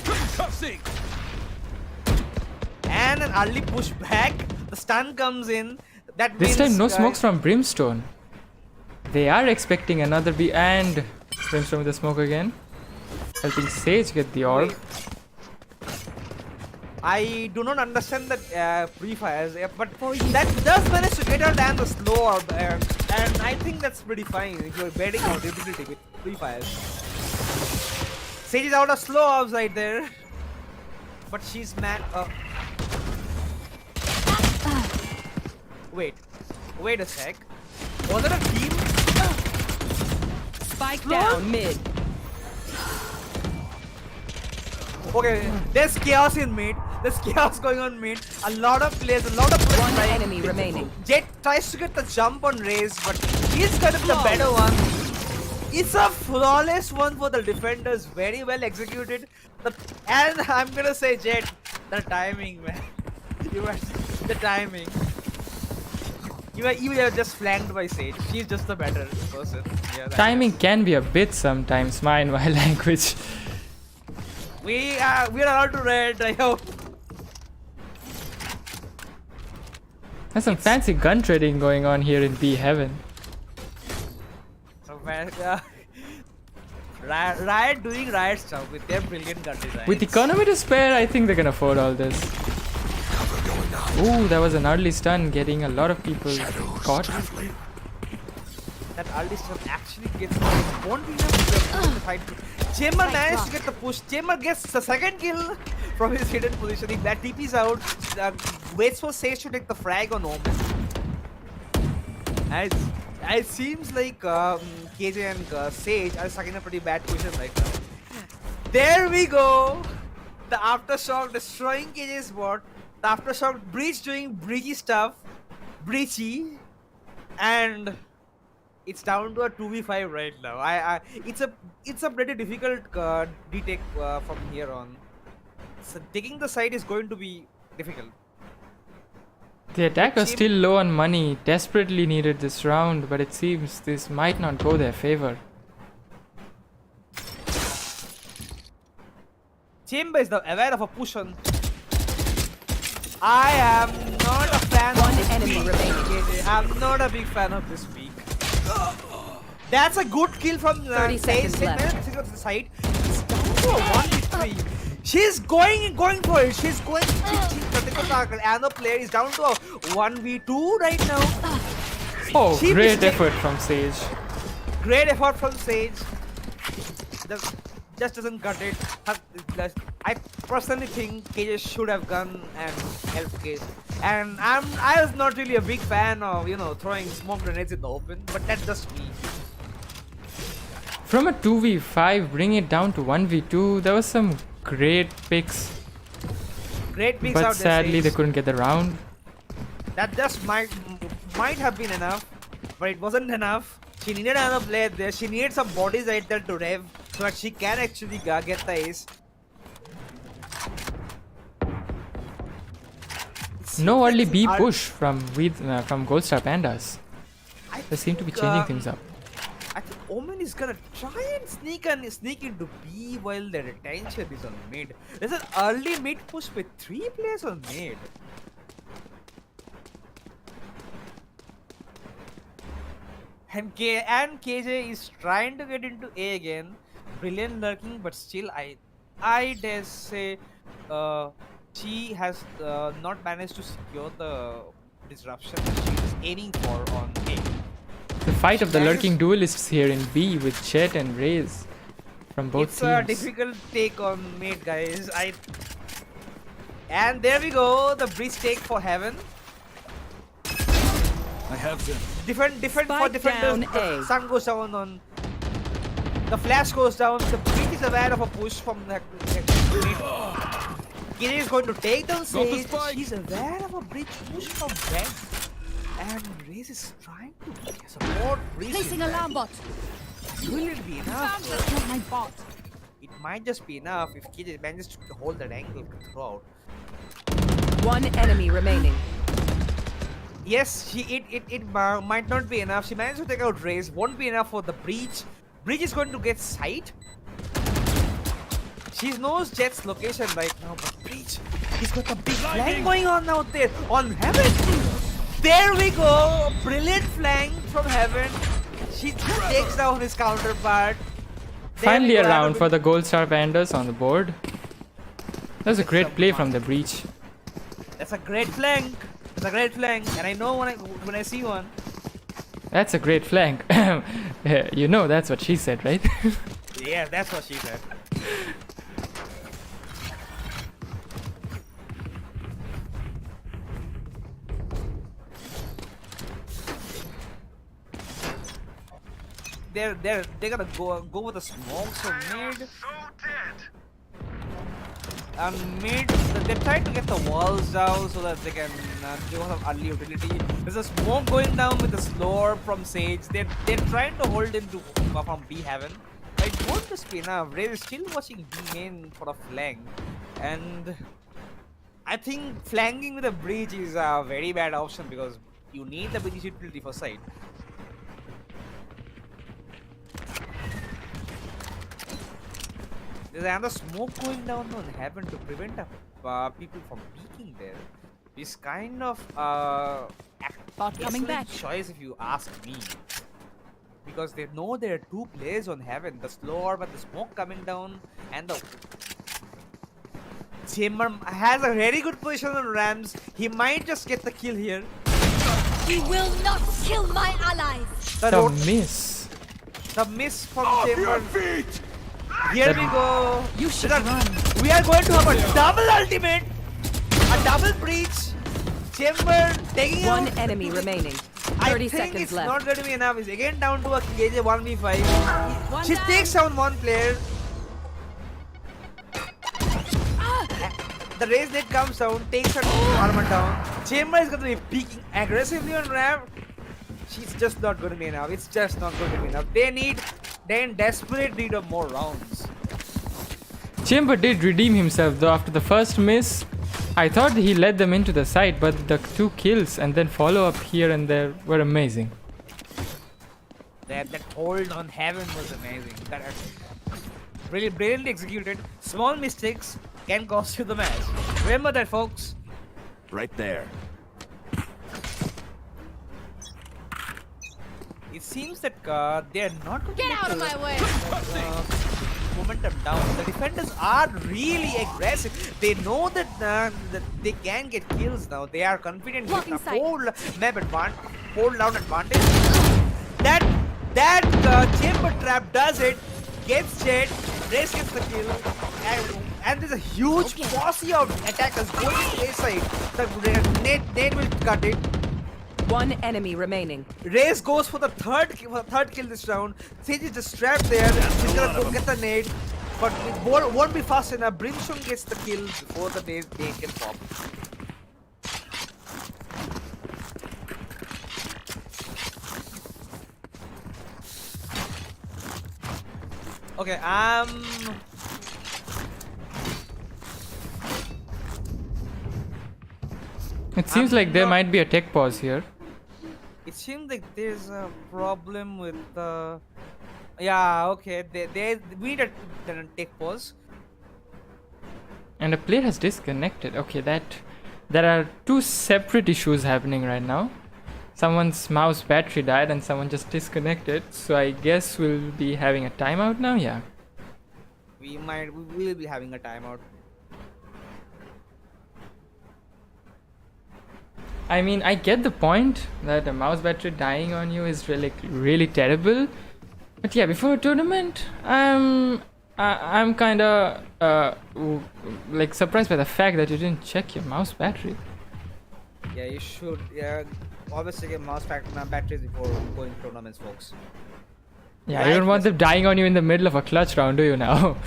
And an early push back. The stun comes in. That This means, time no smokes from Brimstone. They are expecting another B, and Brimstone with the smoke again. Helping Sage get the orb. Wait. I do not understand that pre-fires, but that does manage to get her down the slow orb, and I think that's pretty fine if you're betting on ability with pre-fires. Sage is out of slow orbs right there, but she's mad. Wait a sec. Was it a team? Spike down mid. Okay, there's chaos in mid. There's chaos going on mid. A lot of players One trying. enemy remaining. Jet tries to get the jump on Raze, but he's got the better one. It's a flawless one for the defenders. Very well executed. And I'm gonna say, Jet, the timing, man. The timing. You are just flanked by Sage. She's just the better person. Yeah, Timing can be a bit sometimes, mind my language. We are allowed to red, I hope. There's some fancy gun trading going on here in B Heaven. So, Riot doing Riot stuff with their brilliant gun design. With economy to spare, I think they can afford all this. Ooh, that was an early stun, getting a lot of people caught. That early stuff actually gets won't be enough to fight. Chamber managed to get the push. Chamber gets the second kill from his hidden positioning. That TP's out. Waits for Sage to take the frag on Omen. It seems like KJ and Sage are stuck in a pretty bad position right now. There we go. The aftershock destroying KJ's bot. The aftershock Breach doing breachy stuff. Breachy. And it's down to a 2v5 right now. It's a pretty difficult retake from here on. So taking the side is going to be difficult. The attack was still low on money, desperately needed this round, but it seems this might not go their favor. Chamber is aware of a push on. I am not a fan One of this enemy peak, remaining. KJ. I'm not a big fan of this peak. That's a good kill from 30 seconds left. To the side. It's down to a 1v3. She's going for it. She's going to protect the target. And the player is down to a 1v2 right now. Oh, She great mistake- effort from Sage. Great effort from Sage. Just doesn't cut it. I personally think KJ should have gone and helped Cage. And I was not really a big fan of throwing smoke grenades in the open, but that's just me. From a 2v5, bring it down to 1v2. There was some great picks, Great picks but out there. sadly they Sage. couldn't get the round. That just might have been enough, but it wasn't enough. She needed another player there. She needed some bodies right there to rev so that she can actually get the ace. No early B Ar- push from Gold Star Pandas. I They seem to be think, changing things up. I think Omen is gonna try and sneak into B while the retention is on mid. There's an early mid push with 3 players on mid. And KJ is trying to get into A again. Brilliant lurking, but still I dare say she has not managed to secure the disruption that she is aiming for on A. The fight of the That lurking is- duelists here in B with Chet and Raze from both It's teams. a difficult take on mid, guys. And there we go, the breach take for Heaven. I have them. Different for Spike defenders. down A. The sun goes down on. The flash goes down. The breach is aware of a push from the mid. Kiri is going to take down Sage. spike. He's aware of a breach push from Red. And Raze is trying to support breach. Placing alarm bot. Will it be enough? That's not my bot. It might just be enough if Kiri manages to hold that angle throughout. One enemy remaining. Yes, it might not be enough. She managed to take out Raze. Won't be enough for the breach. Breach is going to get sight. She knows Jet's location right now, but breach. He's got a big flank going on out there on Heaven. There we go. Brilliant flank from Heaven. She takes down his counterpart. There Finally we go, a round Arkadyuti. for the Gold Star Pandas on the board. That's a great play from the breach. That's a great flank. That's a great flank, and I know when I see one. That's a great flank. You know that's what she said, right? Yeah, that's what she said. They're gonna go with the smoke, so mid. Mid, they're trying to get the walls down so that they can give us some early utility. There's a smoke going down with the slower from Sage. They're trying to hold into from B Heaven. It won't just be enough. Ray is still watching B main for a flank, and I think flanking with a breach is a very bad option because you need the breach utility for side. There's another smoke going down on Heaven to prevent people from peeking there. It's kind of Bot coming back. choice if you ask me. Because they know there are 2 players on Heaven. The slow orb and the smoke coming down, and the Chamber has a very good position on Rams. He might just get the kill here. You will not kill my allies. The, The rot- miss. the miss from Chamber. Here we go. You should Because run. We are going to have a double ultimate, a double breach. Chamber taking One out. enemy remaining. I 30 think seconds it's left. not going to be enough. It's again down to a KJ 1v5. One She down. takes down one player. The raise net comes down, takes her armor down. Chamber is going to be peeking aggressively on Ram. She's just not going to be enough. It's just not going to be enough. They in desperate need of more rounds. Chamber did redeem himself though after the first miss. I thought he led them into the site, but the 2 kills and then follow up here and there were amazing. That hold on Heaven was amazing. That really brilliantly executed. Small mistakes can cost you the match. Remember that, folks. Right there. It seems that they're not going Get to out of my way. momentum down. The defenders are really aggressive. They know that, that they can get kills now. They are confident with Blocking a sight. hold down advantage. That chamber trap does it. Gets Jet. Race gets the kill. And there's a huge posse of attackers going to A side. The Nate will cut it. One enemy remaining. Raze goes for the third kill this round. Sage is just trapped there. He's gonna go get the nade, but it won't be fast enough. Brimstone gets the kill before the nade can pop. Okay, It seems like there might be a tech pause here. It seems like there's a problem with the. Yeah, okay. We need a take pause. And a player has disconnected. Okay, there are two separate issues happening right now. Someone's mouse battery died and someone just disconnected. So I guess we'll be having a timeout now. Yeah. We will be having a timeout. I mean, I get the point that a mouse battery dying on you is really terrible. But yeah, before a tournament, I'm kind of like surprised by the fact that you didn't check your mouse battery. Yeah, you should. Yeah, always check your mouse batteries before going tournaments, folks. Yeah, you don't want them dying on you in the middle of a clutch round, do you now?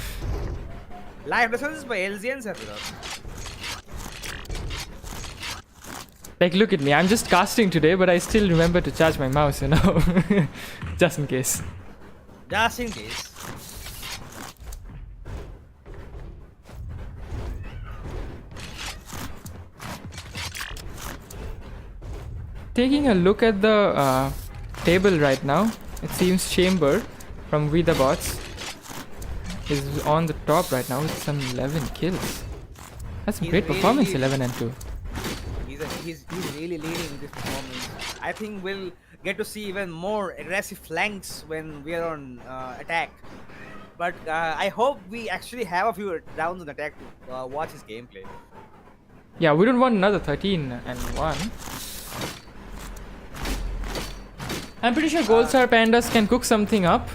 Live lessons by LZ and Sarkar. Like, look at me, I'm just casting today, but I still remember to charge my mouse, you know, just in case. Just in case. Taking a look at the table right now, it seems Chamber from We The Bots is on the top right now with some 11 kills. That's a He's great really performance, leading. 11 and 2. He's really leading this performance. I think we'll get to see even more aggressive flanks when we are on attack. But I hope we actually have a few rounds on attack to watch his gameplay. Yeah, we don't want another 13 and 1. I'm pretty sure Gold Star Pandas can cook something up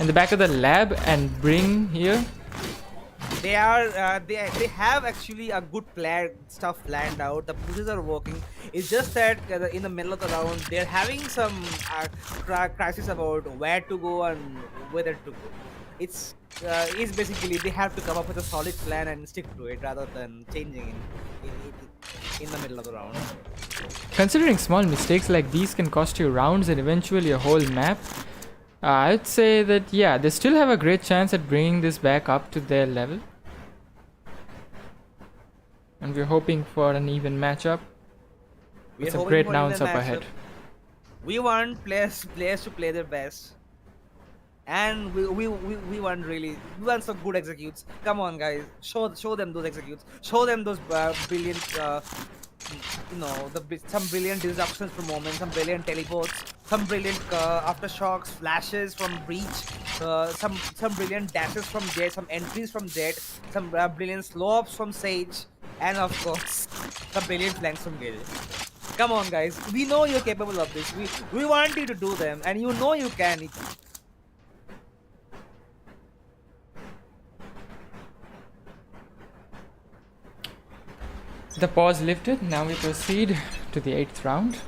in the back of the lab and bring here. They are they have actually a good stuff planned out. The pushes are working. It's just that in the middle of the round they're having some crisis about where to go and whether to go. It's basically they have to come up with a solid plan and stick to it rather than changing in the middle of the round. Considering small mistakes like these can cost you rounds and eventually a whole map, I'd say that yeah, they still have a great chance at bringing this back up to their level. And we're hoping for an even matchup. With some great rounds up ahead. We want players to play their best. And we want some good executes. Come on, guys, show them those executes. Show them those brilliant, some brilliant disruptions from moments, some brilliant teleports, some brilliant aftershocks, flashes from breach, some brilliant dashes from Jet, some entries from Jet, some brilliant slow-ups from Sage, and of course, some brilliant flanks from Gale. Come on, guys, we know you're capable of this. We want you to do them, and you know you can. The pause lifted, now we proceed to the 8th round.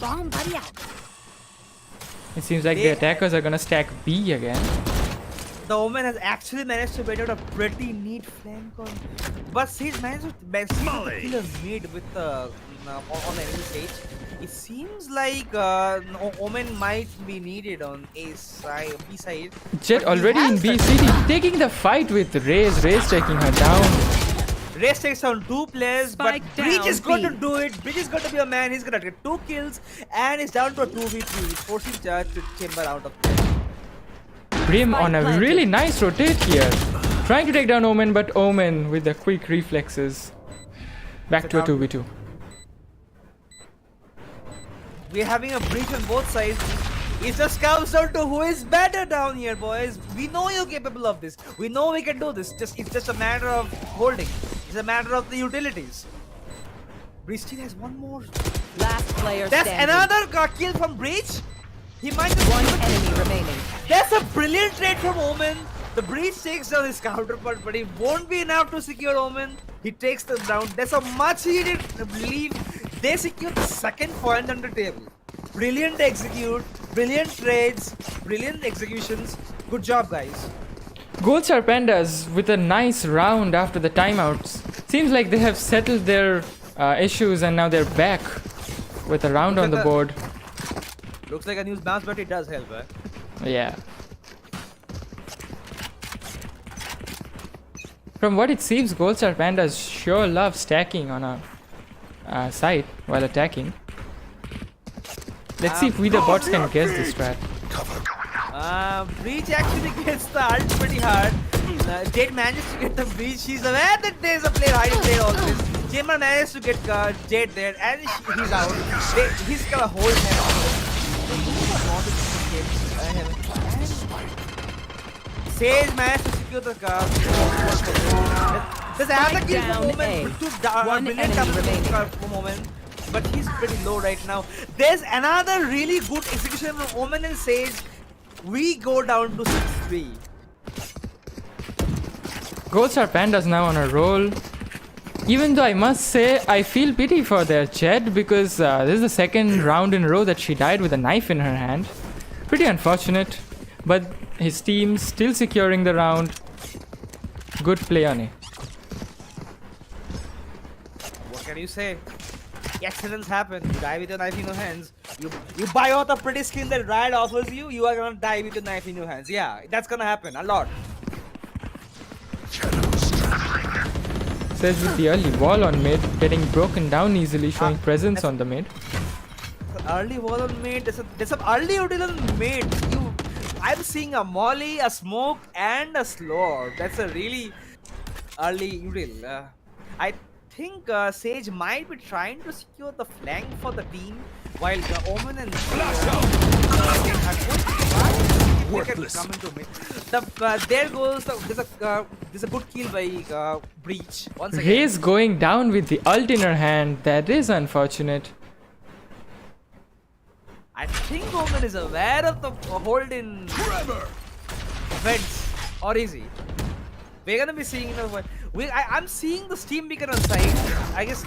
Bomb buddy out. It seems like the attackers are gonna stack B again. The Omen has actually managed to bait out a pretty neat flank on, but he's managed to kill a mid with on the enemy stage. It seems like Omen might be needed on A side, B side. Jet already in B city, taking the fight with Raze taking her down. Raze takes down 2 players, Spike but Breach is down going to B. do it. Breach is going to be a man. He's going to get 2 kills, and he's down to a 2v3. He's forcing Charge to Chamber out of play. Brim on a really nice rotate here. Trying to take down Omen, but Omen with the quick reflexes. Back to a 2v2. We're having a breach on both sides. It just comes down to who is better down here, boys. We know you're capable of this. We know we can do this. It's just a matter of holding. It's a matter of the utilities. Breach still has one more. Last player That's standing. another kill from Breach. He might just One enemy remaining. That's a brilliant trade from Omen. The Breach takes down his counterpart, but it won't be enough to secure Omen. He takes the round. That's a much needed relief. They secure the second point on the table. Brilliant execute, brilliant trades, brilliant executions. Good job, guys. Gold Star Pandas with a nice round after the timeouts. Seems like they have settled their issues and now they're back with a round on the board. Looks like a new bounce, but it does help, eh? Yeah. From what it seems, Goldstar Pandas sure love stacking on a site while attacking. Let's see if we the bots can guess this strat. Breach actually gets the ult pretty hard. Jade manages to get the breach. She's aware that there's a player hiding there always. Chamber manages to get Jade there and he's out. He's gonna hold him. Sage managed to secure the car. There's another kill for One enemy remaining. moment. But he's pretty low right now. There's another really good execution from Omen and Sage. We go down to 6-3. Goldstar Pandas now on a roll. Even though I must say, I feel pity for their Jed because this is the second round in a row that she died with a knife in her hand. Pretty unfortunate. But his team still securing the round. Good play on it. What can you say? Accidents happen. You die with your knife in your hands. You buy out a pretty skin that Riot offers you, you are gonna die with your knife in your hands. Yeah, that's gonna happen a lot. Says with the early wall on mid, getting broken down easily, showing presence on the mid. Early wall on mid. There's some early util on mid. I'm seeing a molly, a smoke, and a slow. That's a really early util. I think Sage might be trying to secure the flank for the team while the Omen and Worthless. coming to mid. There goes there's a good kill by Breach once again. Raze going down with the ult in her hand. That is unfortunate. I think Omen is aware of the hold in vents, or is he? We're gonna be seeing I'm seeing the steam beacon on side. I guess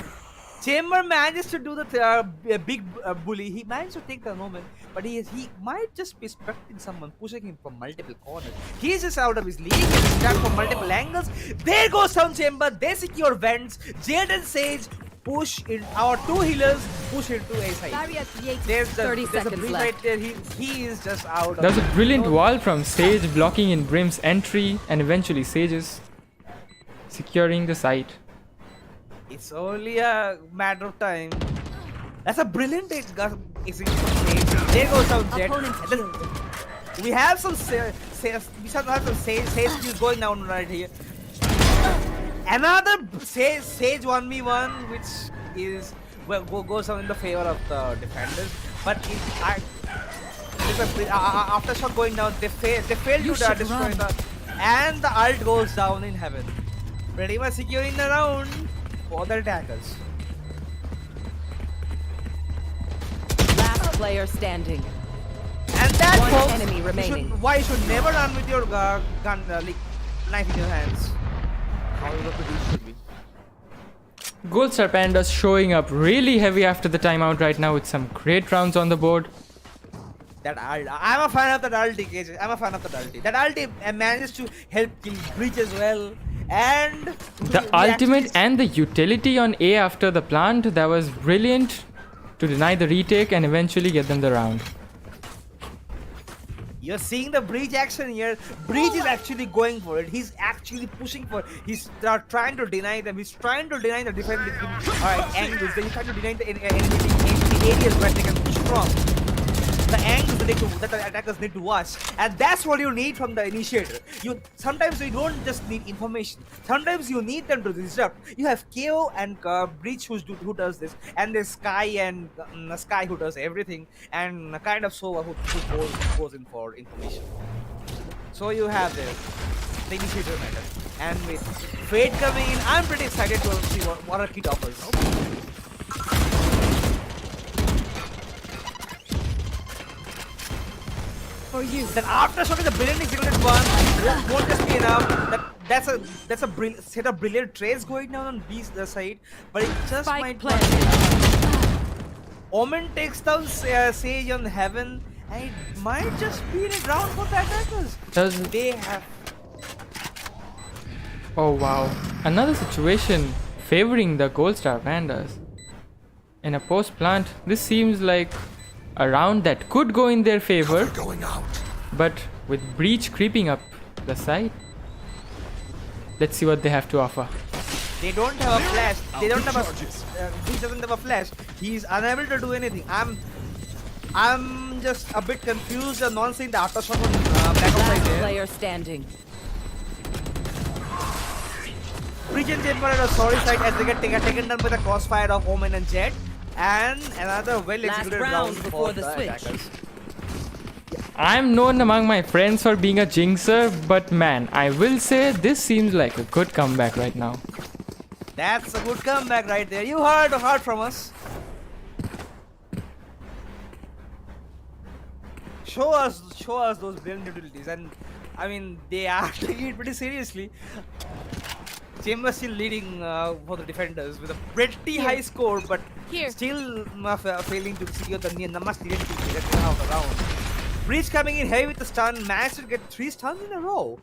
Chamber managed to do the big bully. He managed to take the moment, but he might just be expecting someone pushing him from multiple corners. He's just out of his league. He's attacked from multiple angles. There goes Sound Chamber. They secure vents. Jade and Sage push in. Our two healers push into a side. Barrier created. There's a seconds brief left. right there. He is just out. That was a brilliant No- wall from Sage blocking in Brim's entry and eventually Sage's securing the site. It's only a matter of time. That's a brilliant execution from Sage. There goes down Jet. We have some sage skills going down right here. Another sage 1v1, which is goes down in the favor of the defenders. But aftershot going down, they fail to destroy and the ult goes down in heaven. Pretty much securing the round for the attackers. Last player standing. And that, One folks, enemy remaining. why you should never run with your gun, knife in your hands. How you should be. Goldstar Pandas showing up really heavy after the timeout right now with some great rounds on the board. That ult. I'm a fan of that ulti, KJ. I'm a fan of that ulti. That ulti manages to help kill Breach as well. And The ultimate and the utility on A after the plant, that was brilliant to deny the retake and eventually get them the round. You're seeing the Breach action here. Breach is actually going for it. He's actually pushing for it. He's trying to deny them. He's trying to deny the defensive angles. He's trying to deny the areas where they can push from. The angles that the attackers need to watch, and that's what you need from the initiator. Sometimes you don't just need information. Sometimes you need them to disrupt. You have KO and Breach who does this, and there's Sky and Sky who does everything, and kind of Sova who goes in for information. So you have the initiator matter, and with Fate coming in, I'm pretty excited to see what our kit offers. For you. Then after showing the brilliant executed one, won't just be enough. That's a set of brilliant trades going down on B's side, but it just Spike might planted. Omen takes down Sage on Heaven, and it might just be a round for the attackers. They have. Oh wow, another situation favoring the Goldstar Pandas. In a post plant, this seems like a round that could go in their favor, Going out. but with Breach creeping up the side. Let's see what they have to offer. They don't have a flash. They don't have a. Charges. He doesn't have a flash. He's unable to do anything. I'm just a bit confused and not seeing the aftershock on back of Last side there. player standing. Breach and Chamber at a sorry side as they get taken down by the crossfire of Omen and Jet. And another well executed round round before for the the switch. attackers. I'm known among my friends for being a jinxer, but man, I will say this seems like a good comeback right now. That's a good comeback right there. You heard from us. Show us those brilliant utilities, and I mean they are taking it pretty seriously. Chamber still leading for the defenders with a pretty high score, but Here. still failing to secure the much needed kill to get out of the round. Breach coming in heavy with the stun, managed to get 3 stuns in a row.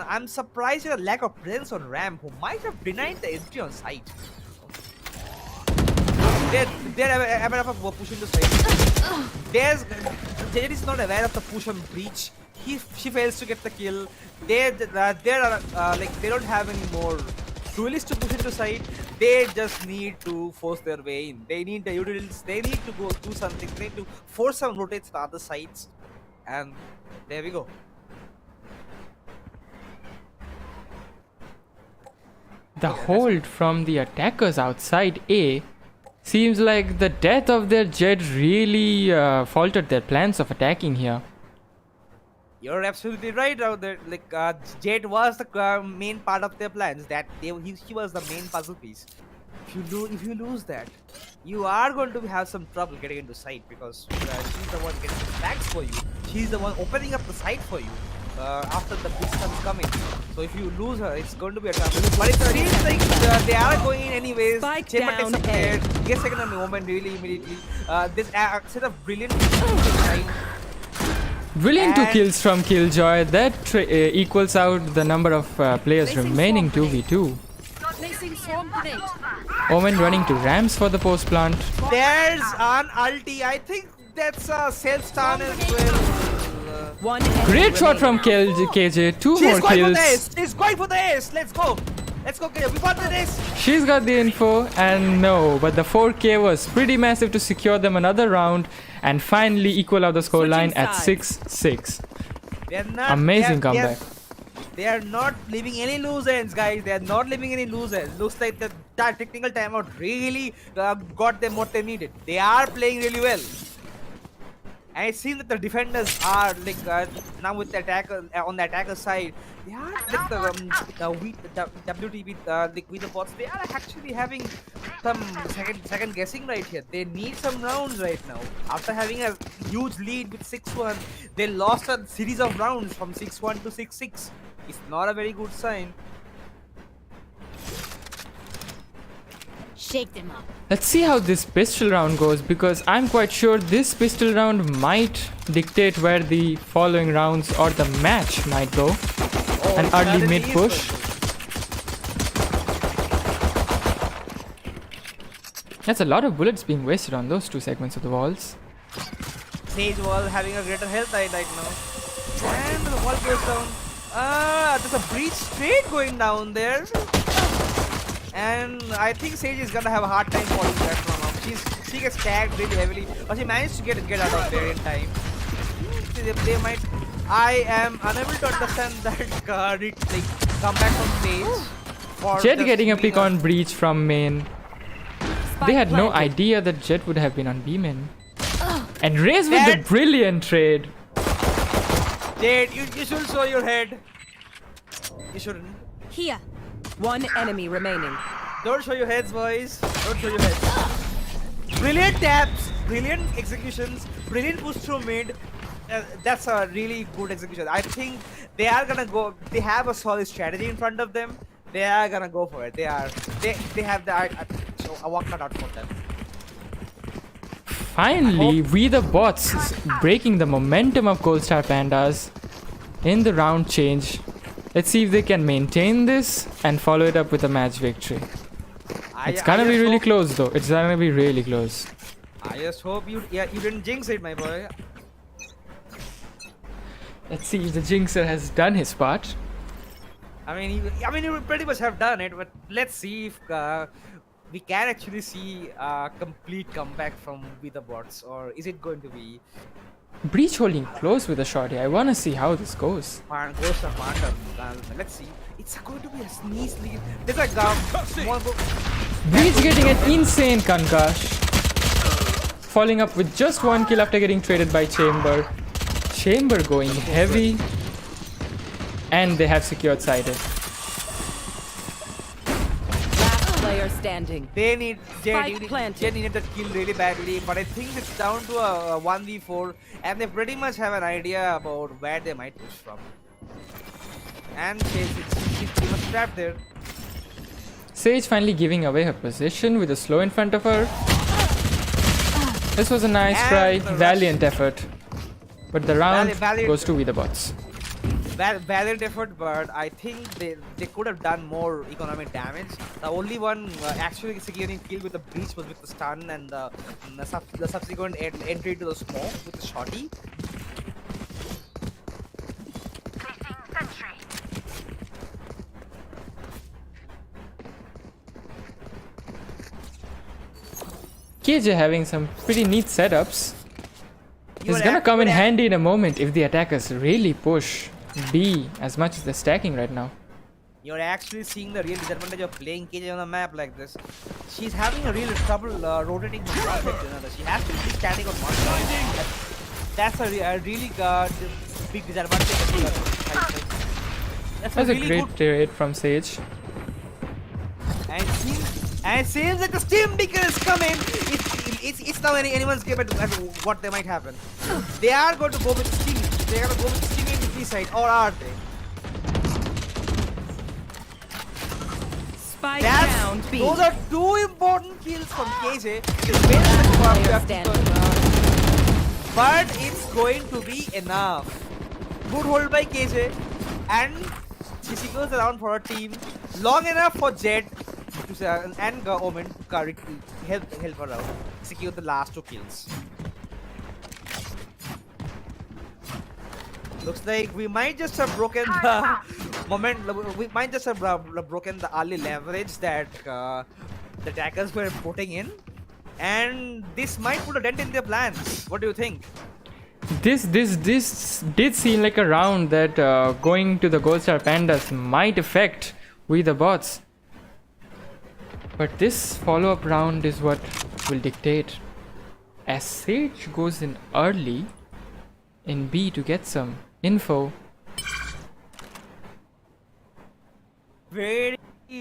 I'm surprised at the lack of presence on ramp, who might have denied the entry on site. They're aware of a push into site. Jade is not aware of the push on Breach. She fails to get the kill. They don't have any more duelists to push into side. They just need to force their way in. They need the utilities. They need to go do something. They need to force some rotates to other sides. And there we go. The hold from the attackers outside A seems like the death of their Jed really faltered their plans of attacking here. You're absolutely right out there. Like Jade was the main part of their plans. That he was the main puzzle piece. If you lose that, you are going to have some trouble getting into sight because she's the one getting the backs for you. She's the one opening up the site for you after the big stuns come in. So if you lose her, it's going to be a trouble. But it seems like they are going in anyways. Spike Chamber down takes a A. player, gets second on the moment really immediately. This set of brilliant time. Brilliant 2 And- kills from Killjoy. That equals out the number of players Placing remaining swarm 2v2. Placing swarm grenade. Omen running to ramps for the post plant. There's an ulti. I think that's a self stun as well. One enemy Great shot from remaining. KJ. 2 She's more going for kills. the ace. She's going for the ace. Let's go. Let's go, KJ. We got the ace. She's got the info, and no, but the 4K was pretty massive to secure them another round and finally equal out the scoreline at Switching 6-6. They're not. Amazing comeback. They are not leaving any loose ends, guys. They are not leaving any loose ends. Looks like the technical timeout really got them what they needed. They are playing really well. And it seems that the defenders are like now with the attacker on the attacker side, they are like the WTB like with the bots. They are actually having some second guessing right here. They need some rounds right now. After having a huge lead with 6-1, they lost a series of rounds from 6-1 to 6-6. It's not a very good sign. Shake them up. Let's see how this pistol round goes, because I'm quite sure this pistol round might dictate where the following rounds or the match might go. An early certainly mid is push. That's a lot of bullets being wasted on those 2 segments of the walls. Sage wall having a greater health right now. And the wall goes down. There's a breach straight going down there. And I think Sage is gonna have a hard time falling back from up. She gets tagged really heavily, but she managed to get out of there in time. They might. I am unable to understand that comeback from Sage. for Jet just getting a being pick on Breach from main. They had no idea that Jet would have been on B main. And Raze with the That- brilliant trade. Jade, you should show your head. You shouldn't. Here. One enemy remaining. Don't show your heads, boys. Don't show your heads. Brilliant taps, brilliant executions, brilliant push through mid. That's a really good execution. I think they are gonna go. They have a solid strategy in front of them. They are gonna go for it. They have the a work cut out for them. Finally, we the bots is breaking the momentum of Gold Star Pandas in the round change. Let's see if they can maintain this and follow it up with a match victory. It's gonna be really close though. It's gonna be really close. I just hope you didn't jinx it, my boy. Let's see if the Jinxer has done his part. he would pretty much have done it, but let's see if we can actually see a complete comeback from with the bots, or is it going to be Breach holding close with a shorty. I wanna see how this goes. Ghost of Phantom? Let's see. It's going to be a sneeze lead. There's a small Breach getting an insane concuss. Falling up with just 1 kill after getting traded by Chamber. Chamber going heavy. And they have secured sided. Last player standing. They need Spike planted. Jay needed that kill really badly, but I think it's down to a 1v4, and they pretty much have an idea about where they might push from. And she's pretty much trapped there. Sage finally giving away her position with a slow in front of her. This was a nice And try, the rush. valiant effort. But the round Valiant. goes to We the Bots. Valiant effort, but I think they could have done more economic damage. The only one actually securing kill with the breach was with the stun and the subsequent entry to the smoke with the shotty. KJ having some pretty neat setups. You It's are gonna come in accurate. handy in a moment if the attackers really push B as much as they're stacking right now. You're actually seeing the real disadvantage of playing KJ on a map like this. She's having a real trouble rotating from one side to another. She has to be standing on one side. That's a really big disadvantage. That's That's a really great good. trade from Sage. And it seems like the Steam Beacon is coming. It's now anyone's game at what they might happen. They are going to go with Steam. They are going to go with Steam in the B side, or are they? Spike down B. Those are two important kills from KJ. Player standing. But it's going to be enough. Good hold by KJ, and she goes around for her team long enough for Jet to and Omen to help her out, secure the last 2 kills. Looks like we might just have broken the moment. We might just have broken the early leverage that the attackers were putting in, and this might put a dent in their plans. What do you think? This did seem like a round that going to the Gold Star Pandas might affect We the Bots. But this follow-up round is what will dictate. As Sage goes in early in B to get some info. Very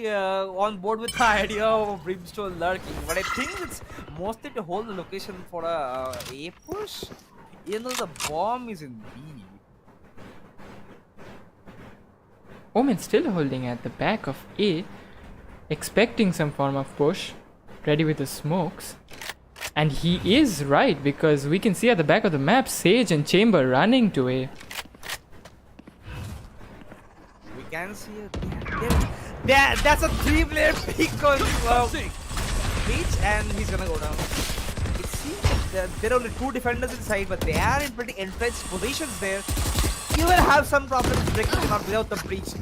on board with the idea of Brimstone lurking, but I think it's mostly to hold the location for a push, even though the bomb is in B. Omen still holding at the back of A, expecting some form of push, ready with the smokes. And he is right, because we can see at the back of the map Sage and Chamber running to A. We can see it. That's a 3-player pick on Beach, and he's gonna go down. It seems that there are only 2 defenders inside, but they are in pretty entrenched positions there. You will have some problems breaking them up without the breach.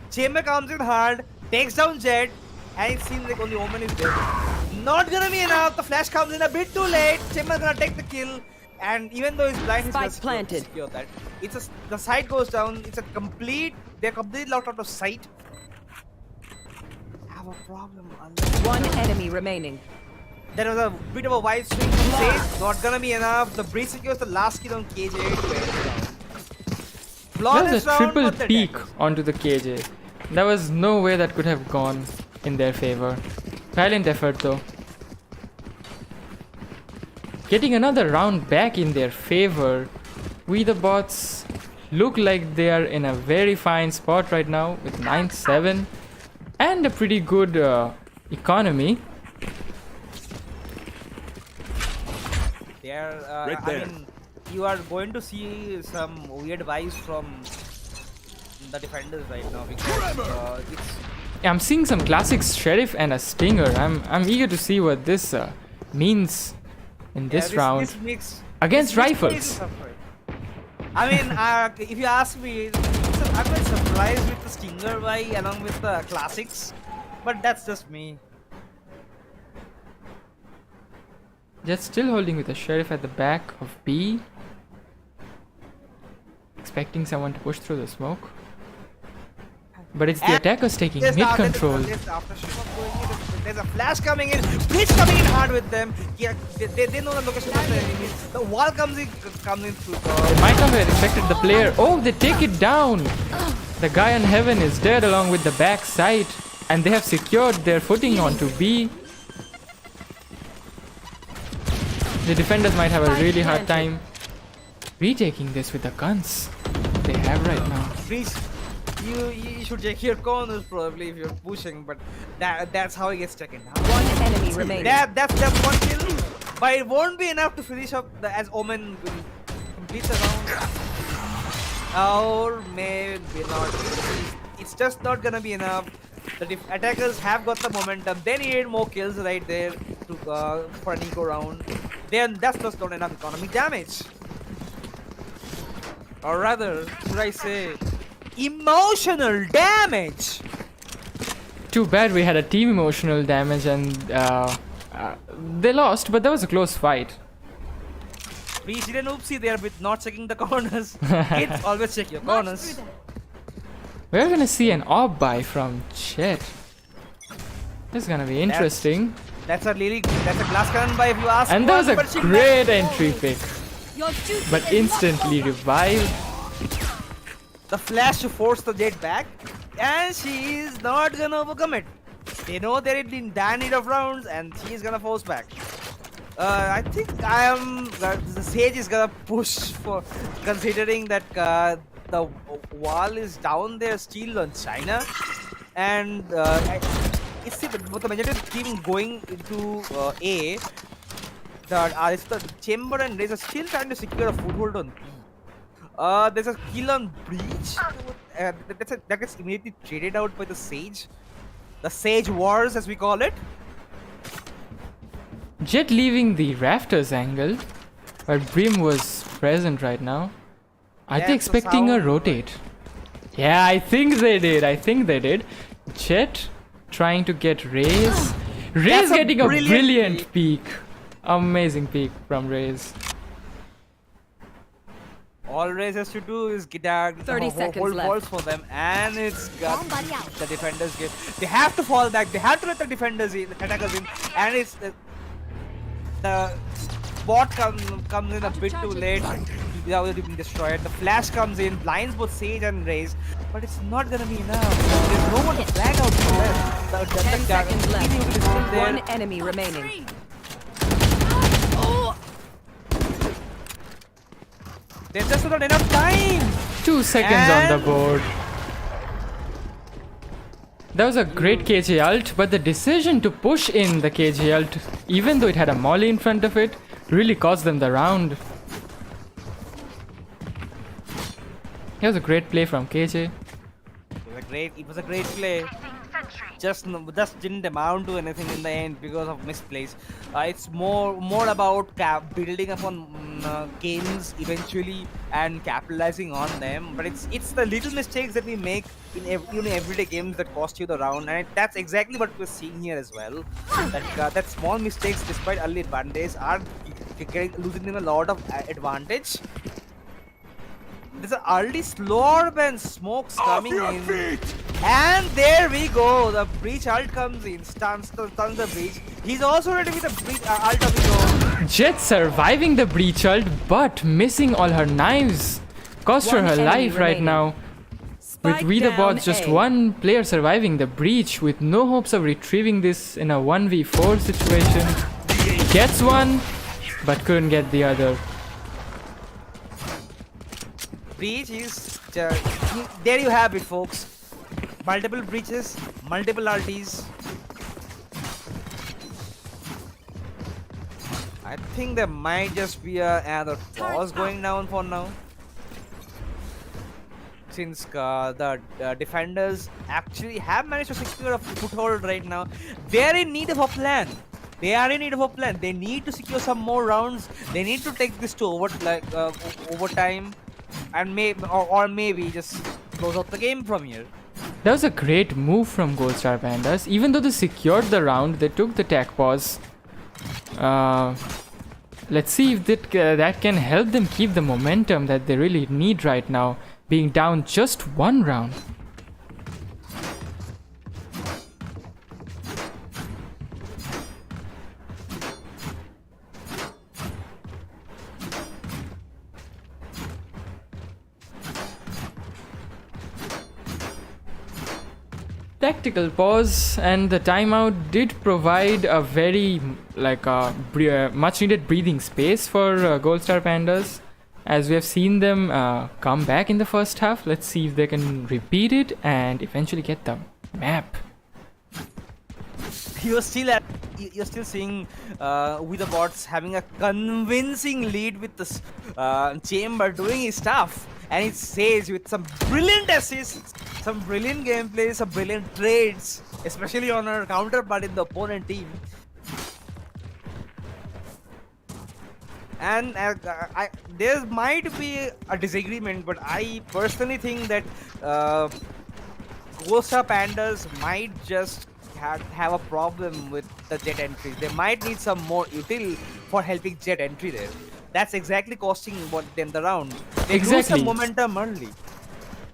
Chamber comes in hard, takes down Jet, and it seems like only Omen is there. Not gonna be enough. The flash comes in a bit too late. Chamber's gonna take the kill, and even though he's blind, he's Spike gonna planted. secure that. The site goes down. They're completely locked out of sight. Have a problem. One enemy remaining. There was a bit of a wide swing from Sage. Not gonna be enough. The breach secures the last kill on KJ to end the round. That was Flawless a round, triple but the peek attackers. onto the KJ. There was no way that could have gone in their favor. Valiant effort though. Getting another round back in their favor. We the Bots look like they are in a very fine spot right now with 9-7 and a pretty good economy. They are, Right I there. mean, you are going to see some weird vibes from the defenders right now because it's I'm seeing some classic Sheriff and a Stinger. I'm eager to see what this means in this round This mix, against this mix rifles. is suffering. I mean, if you ask me, it's a I'm quite surprised with the Stinger buy along with the classics, but that's just me. Just still holding with the sheriff at the back of B. Expecting someone to push through the smoke. But it's the And attackers taking there's mid the- control. There's the aftershock of going in. There's a flash coming in. Breach coming in hard with them. Yeah, they know the location of the enemies. The wall comes in through. They might not have expected the player. Oh, they take it down. The guy on heaven is dead along with the back side. And they have secured their footing onto B. The defenders might have a really hard time retaking this with the guns they have right now. Breach, you should check your corners probably if you're pushing, but that's how he gets taken down. One enemy remaining. That's one kill, but it won't be enough to finish up as Omen completes the round. Or maybe not. It's just not gonna be enough. The attackers have got the momentum. They need more kills right there to for an eco round. Then that's just not enough economic damage. Or rather, should I say, emotional damage. Too bad we had a team emotional damage and they lost, but that was a close fight. We did an oopsie there with not checking the corners. Kids, always check your corners. We're gonna see an orb buy from Chet. This is gonna be interesting. That's a glass cannon buy if you ask. And that was a but she great missed. entry pick. Your duty But is instantly revived. The flash to force the jet back, and she is not gonna overcome it. They know they're in dire need of rounds, and she's gonna force back. I think the Sage is gonna push for, considering that the wall is down there still on China, and it's the majority of the team going into A. The Chamber and Raze are still trying to secure a foothold on B. There's a kill on Breach. That gets immediately traded out by the Sage. The Sage Wars, as we call it. Jet leaving the rafters angle, but Brim was present right now. Are they That's the expecting a sound. rotate? Yeah, I think they did. Jet trying to get Raze. Raze That's a getting a brilliant brilliant peek. Amazing peek from Raze. All Raze has to do is get out 30 seconds hold left. balls for them, and it's got the defenders get. They have to fall back. They have to let the defenders in, attackers in, and it's the bot comes in a bit too late without being destroyed. The flash comes in, blinds both Sage and Raze, but it's not gonna be enough. There's no one to flag out for them. 10 seconds left. Is still there. One enemy remaining. There's just not enough time. 2 seconds on And- the board. That was a great KJ ult, but the decision to push in the KJ ult, even though it had a molly in front of it, really cost them the round. It was a great play from KJ. It was a great play. Just didn't amount to anything in the end because of misplays. It's more about building upon games eventually and capitalizing on them. But it's the little mistakes that we make in everyday games that cost you the round, and that's exactly what we're seeing here as well. That small mistakes, despite early advantage, are losing them a lot of advantage. There's an early slurp and smokes coming in. And there we go. The breach ult comes in, stuns the breach. He's also ready with the breach ult of his own. Jet surviving the breach ult, but missing all her knives. Cost her One her enemy life right remaining. now. With Spike We the down Bots, just A. one player surviving the breach with no hopes of retrieving this in a 1v4 situation. Gets one, but couldn't get the other. Breach is there you have it, folks. Multiple breaches, multiple ultis. I think there might just be another pause going down for now. Since the defenders actually have managed to secure a foothold right now, they're in need of a plan. They need to secure some more rounds. They need to take this to overtime, and maybe or maybe just close out the game from here. That was a great move from Gold Star Pandas. Even though they secured the round, they took the tech pause. Let's see if that can help them keep the momentum that they really need right now, being down just one round. Tactical pause, and the timeout did provide a very much needed breathing space for Gold Star Pandas, as we have seen them come back in the first half. Let's see if they can repeat it and eventually get the map. You're still seeing Witherbots having a convincing lead with this Chamber doing his stuff, and it Sage with some brilliant assists, some brilliant gameplay, some brilliant trades, especially on her counterpart in the opponent team. And there might be a disagreement, but I personally think that Gold Star Pandas might just have a problem with the Jet entries. They might need some more util for helping Jet entry there. That's exactly costing them the round. They lose some momentum early.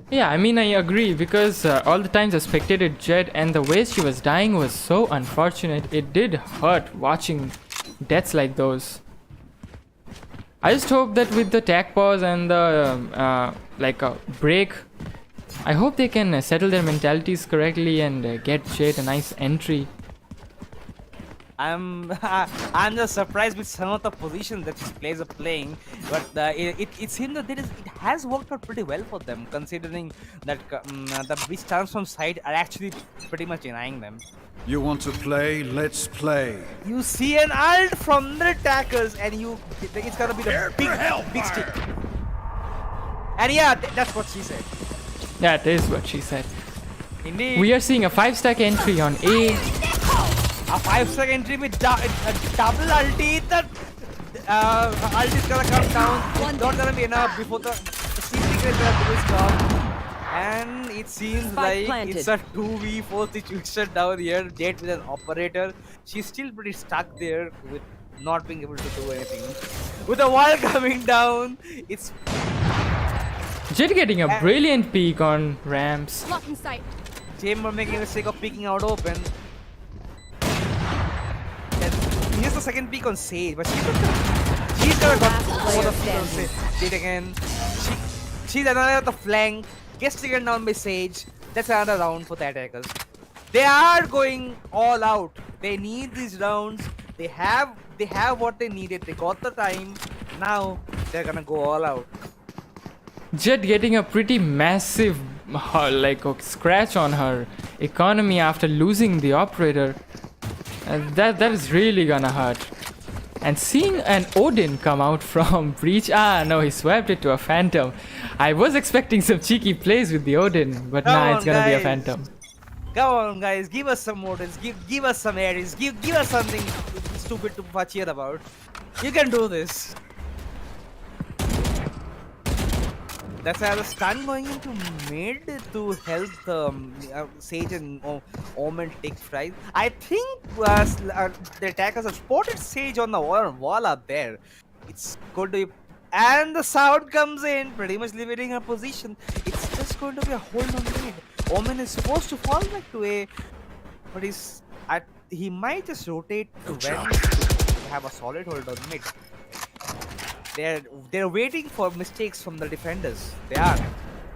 Yeah, I mean, I agree, because all the times I spectated Jet and the way she was dying was so unfortunate. It did hurt watching deaths like those. I just hope that with the tag pause and the break, I hope they can settle their mentalities correctly and get Jet a nice entry. I'm just surprised with some of the positions that these players are playing, but it seems that it has worked out pretty well for them, considering that the breach transform side are actually pretty much denying them. You want to play? Let's play. You see an ult from the attackers, and it's gonna be the big stick. And yeah, that's what she said. That is what she said. Indeed. We are seeing a 5-stack entry on A. A 5-stack entry with a double ulti. The ult is gonna come down. It's not gonna be enough before the CP is gonna do his job. And it seems like it's a 2v4 situation down here. Jet with an operator. She's still pretty stuck there with not being able to do anything. With the wall coming down, it's Jet getting a brilliant peek on ramps. Blocking sight. Chamber making a mistake of peeking out open. Here's the second peek on Sage, but she's gonna go for the peek on Sage. Did again. She's another at the flank. Gets taken down by Sage. That's another round for the attackers. They are going all out. They need these rounds. They have what they needed. They got the time. Now they're gonna go all out. Jet getting a pretty massive scratch on her economy after losing the operator. That is really gonna hurt. And seeing an Odin come out from breach. No, he swapped it to a phantom. I was expecting some cheeky plays with the Odin, but nah, it's gonna be a phantom. Come on, guys, give us some Odins, give us some Ares, give us something stupid to cheer about. You can do this. That's why I was stun going into mid to help Sage and Omen take fries. I think the attackers have spotted Sage on the wall up there. It's going to be... And the sound comes in, pretty much liberating her position. It's just going to be a hold on mid. Omen is supposed to fall back to A, but he might just rotate to Vent to have a solid hold on mid. They're waiting for mistakes from the defenders. They are.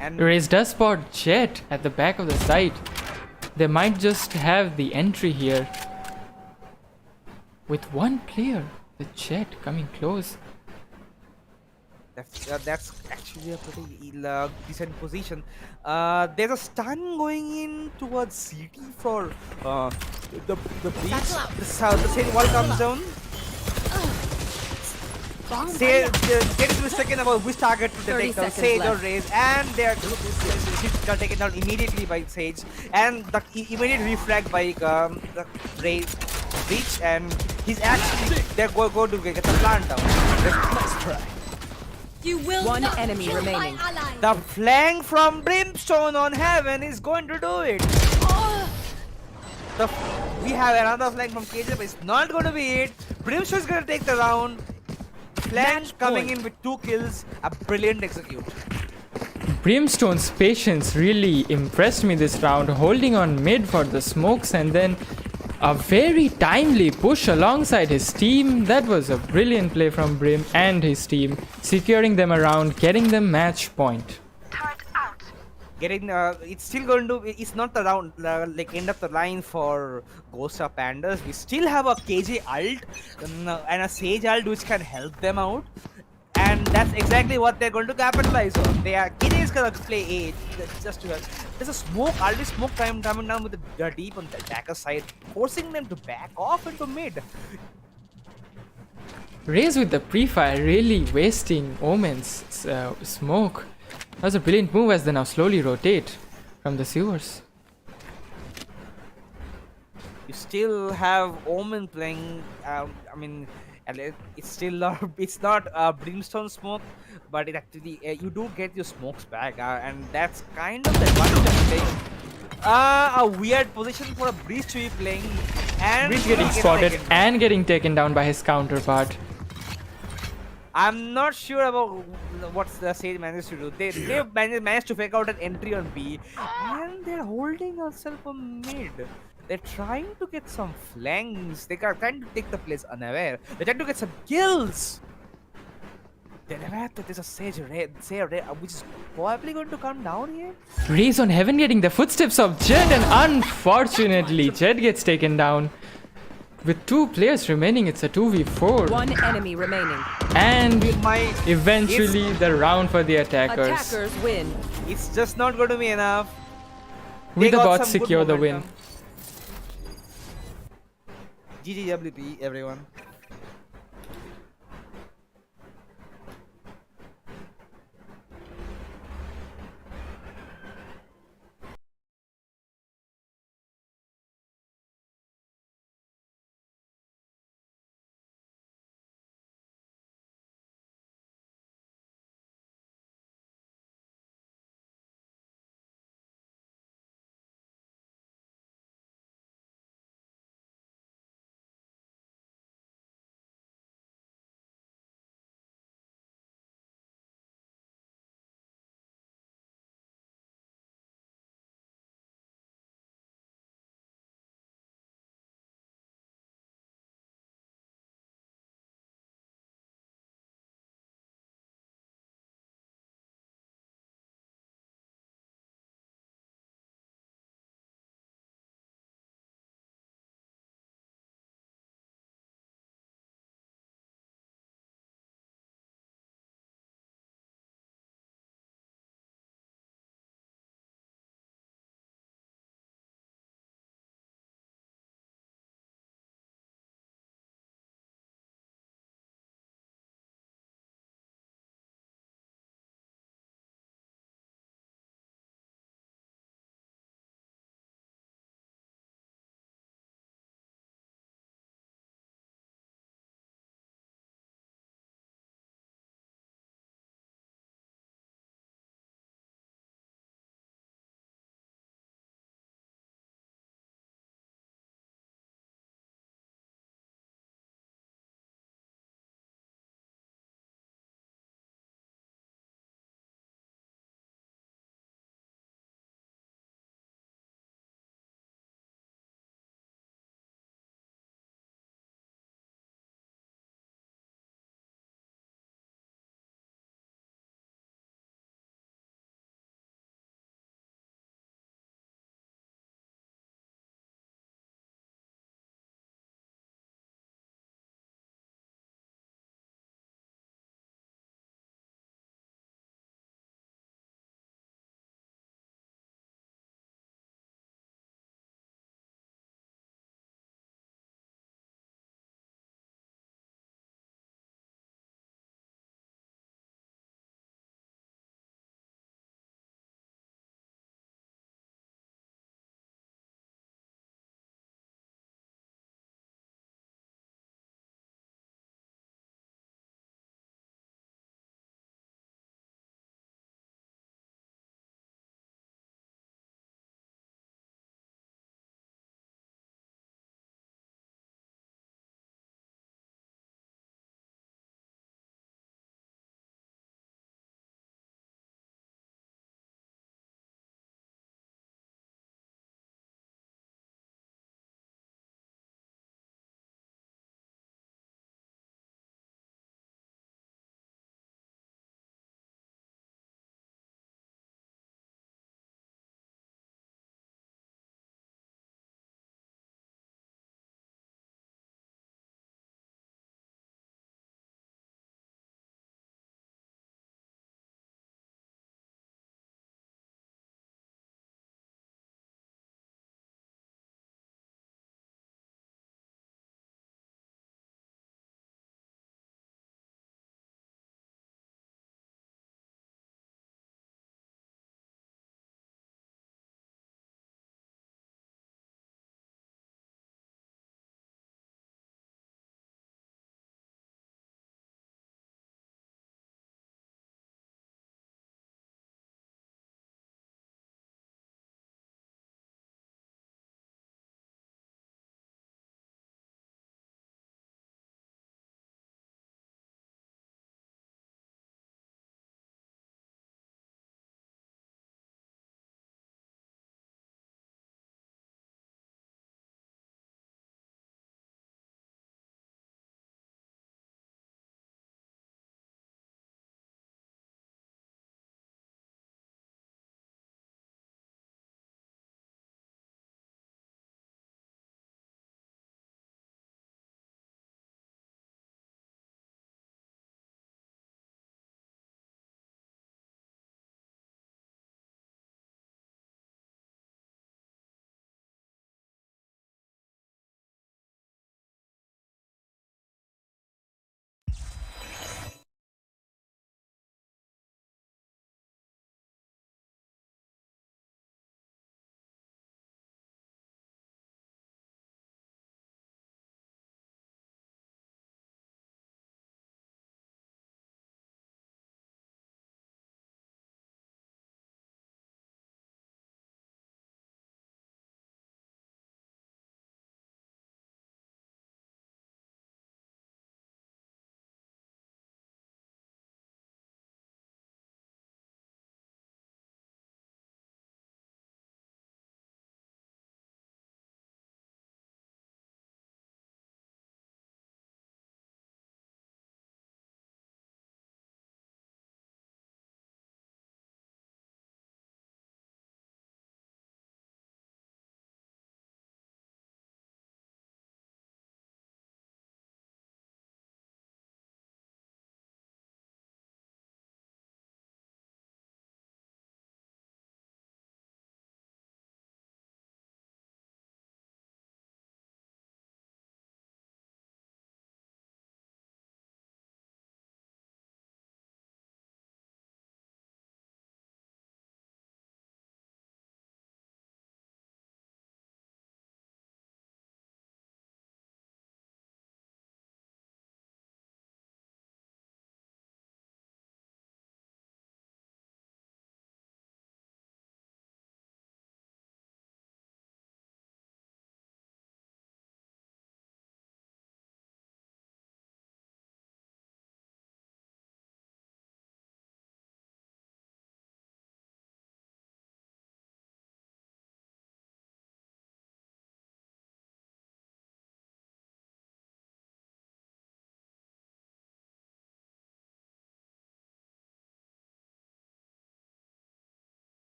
And Raze does spot Jet at the back of the site. They might just have the entry here. With one player, the Jet coming close. That's actually a pretty decent position. There's a stun going in towards CT for the breach. The same wall comes down. Get into a second about which target to take down, Sage or Raze, and they're taken down immediately by Sage, and the immediate refrag by the Raze breach, and he's actually they're going to get the plant down. You will One not enemy kill remaining. my ally. The flank from Brimstone on Heaven is going to do it. We have another flank from KJ, but it's not going to be it. Brimstone is going to take the round. Flank Match coming point. in with 2 kills. A brilliant execute. Brimstone's patience really impressed me this round, holding on mid for the smokes and then a very timely push alongside his team. That was a brilliant play from Brim and his team, securing them around, getting them match point. Getting it's still going to it's not the round like end of the line for Ghost of Pandas. We still have a KJ ult and a Sage ult which can help them out, and that's exactly what they're going to capitalize on. KJ is gonna play A just to there's a smoke, already smoke time coming down with the deep on the attacker side, forcing them to back off into mid. Raze with the pre-fire really wasting Omen's smoke. That was a brilliant move as they now slowly rotate from the sewers. You still have Omen playing. I mean, it's still it's not Brimstone smoke, but it actually you do get your smokes back, and that's kind of the advantage of playing. A weird position for a Breeze to be playing, and Breeze getting spotted and getting taken down by his counterpart. I'm not sure about what the Sage managed to do. They managed to fake out an entry on B, and they're holding themselves on mid. They're trying to get some flanks. They are trying to take the place unaware. They're trying to get some kills. They're aware that there's a Sage Red, which is probably going to come down here. Raze on Heaven getting the footsteps of Jed, and unfortunately Jed gets taken down. With 2 players remaining, it's a 2v4. One enemy remaining. And eventually the round for the attackers. Attackers win. It's just not going to be enough. Will They the got bots some good secure the win? momentum. GGWP, everyone.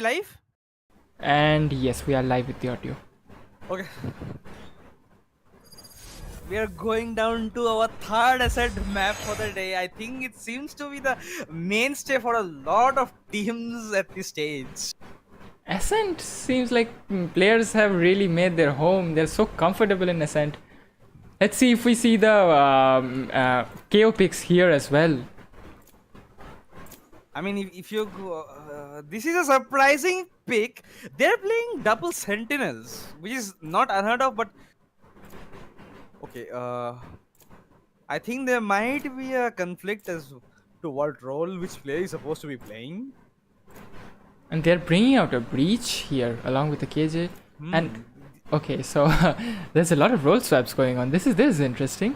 live? And yes, we are live with the audio. Okay. We are going down to our third ascent map for the day. I think it seems to be the mainstay for a lot of teams at this stage. Ascent seems like players have really made their home. They're so comfortable in Ascent. Let's see if we see the KO picks here as well. I mean, if you go, this is a surprising pick. They're playing double sentinels, which is not unheard of. But okay, I think there might be a conflict as to what role which player is supposed to be playing. And they're bringing out a breach here along with the KJ. And okay, so there's a lot of role swaps going on. This is interesting.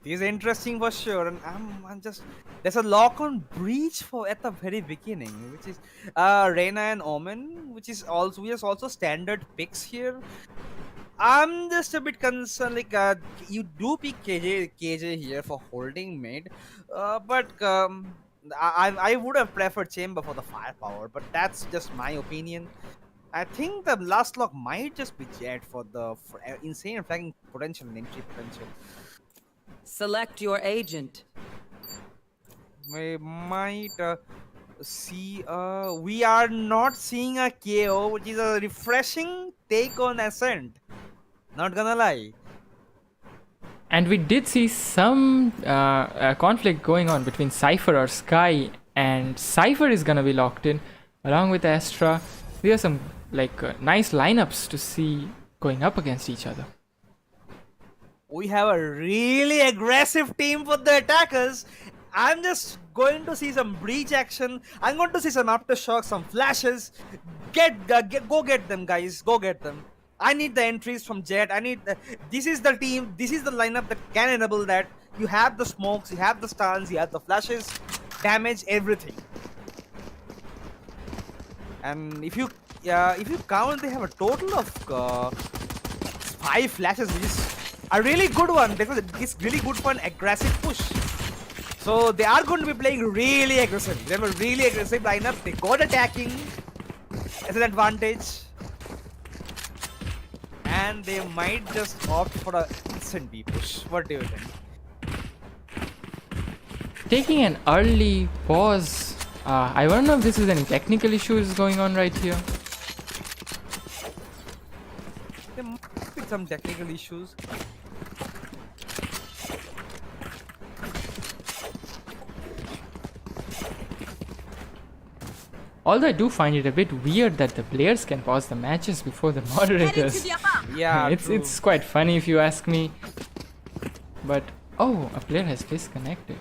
This is interesting for sure, and I'm just there's a lock on breach for at the very beginning, which is Reyna and Omen, which is also standard picks here. I'm just a bit concerned, like you do pick KJ here for holding mid, but I would have preferred Chamber for the firepower, but that's just my opinion. I think the last lock might just be Jet for the insane flagging potential and entry potential. Select your agent. We might see. We are not seeing a KO, which is a refreshing take on Ascent. Not gonna lie. And we did see some conflict going on between Cypher or Sky, and Cypher is gonna be locked in along with Astra. There are some nice lineups to see going up against each other. We have a really aggressive team for the attackers. I'm just going to see some breach action. I'm going to see some aftershocks, some flashes. Go get them, guys. Go get them. I need the entries from Jet. This is the team. This is the lineup that can enable that. You have the smokes, you have the stuns, you have the flashes, damage, everything. And if you count, they have a total of 5 flashes, which is a really good one because it's really good for an aggressive push. So they are going to be playing really aggressive. They have a really aggressive lineup. They got attacking as an advantage. And they might just opt for a instant B push. What do you think? Taking an early pause. I don't know if this is any technical issues going on right here. There might be some technical issues. Although I do find it a bit weird that the players can pause the matches before the moderators. Yeah, it's quite funny if you ask me. But oh, a player has disconnected.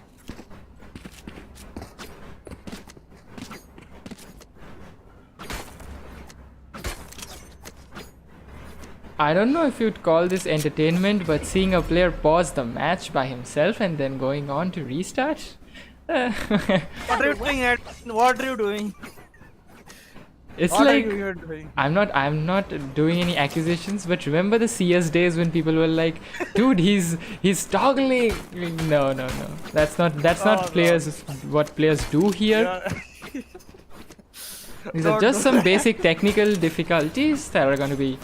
I don't know if you'd call this entertainment, but seeing a player pause the match by himself and then going on to restart. What are you doing, Ed? What are you doing? It's What like are you doing? I'm not doing any accusations, but remember the CS days when people were like, dude, he's toggling. No. That's not players what players do here. Yeah. These are just some basic technical difficulties that are going to be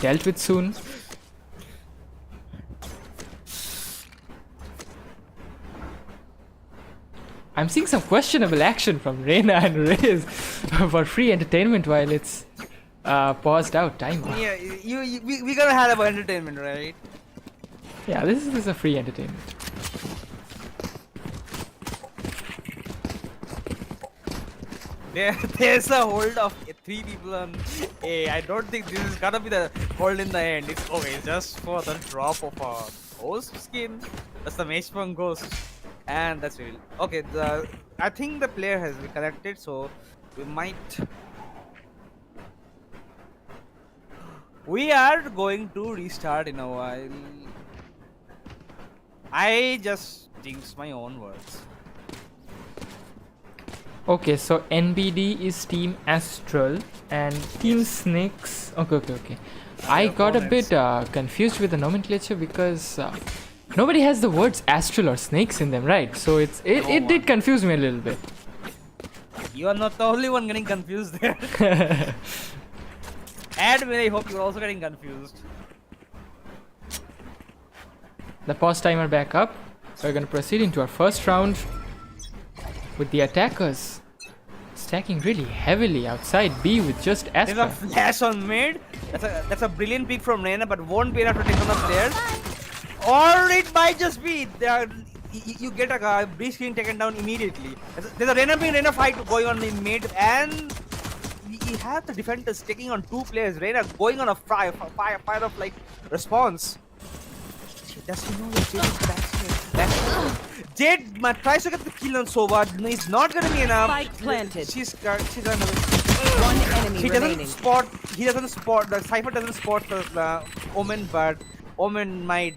dealt with soon. I'm seeing some questionable action from Reyna and Riz for free entertainment while it's paused out timer. Yeah, we gotta have entertainment, right? Yeah, this is a free entertainment. There's a hold of 3 people on A. I don't think this is gonna be the hold in the end. It's okay, just for the drop of a ghost skin. That's the Mage-Punk ghost. And that's real. Okay, I think the player has reconnected, so we are going to restart in a while. I just jinxed my own words. Okay, so NBD is Team Astral and Team Snakes. Okay. I got a bit confused with the nomenclature because nobody has the words Astral or Snakes in them, right? So it did confuse me a little bit. You are not the only one getting confused there. And I hope you're also getting confused. The pause timer back up. We're gonna proceed into our first round with the attackers stacking really heavily outside B with just There's a Astral. flash on mid. That's a brilliant pick from Reina, but won't be enough to take on the players. Or it might just be you get a breach screen taken down immediately. There's a Reina fight going on in mid, and we have the defenders taking on 2 players. Reina going on a fire of like response. Does she know that Jade is back? Jade tries to get the kill on Sova. It's not gonna be enough. Spike planted. She's gonna. One enemy He remaining. doesn't spot, the Cypher doesn't spot the Omen, but Omen might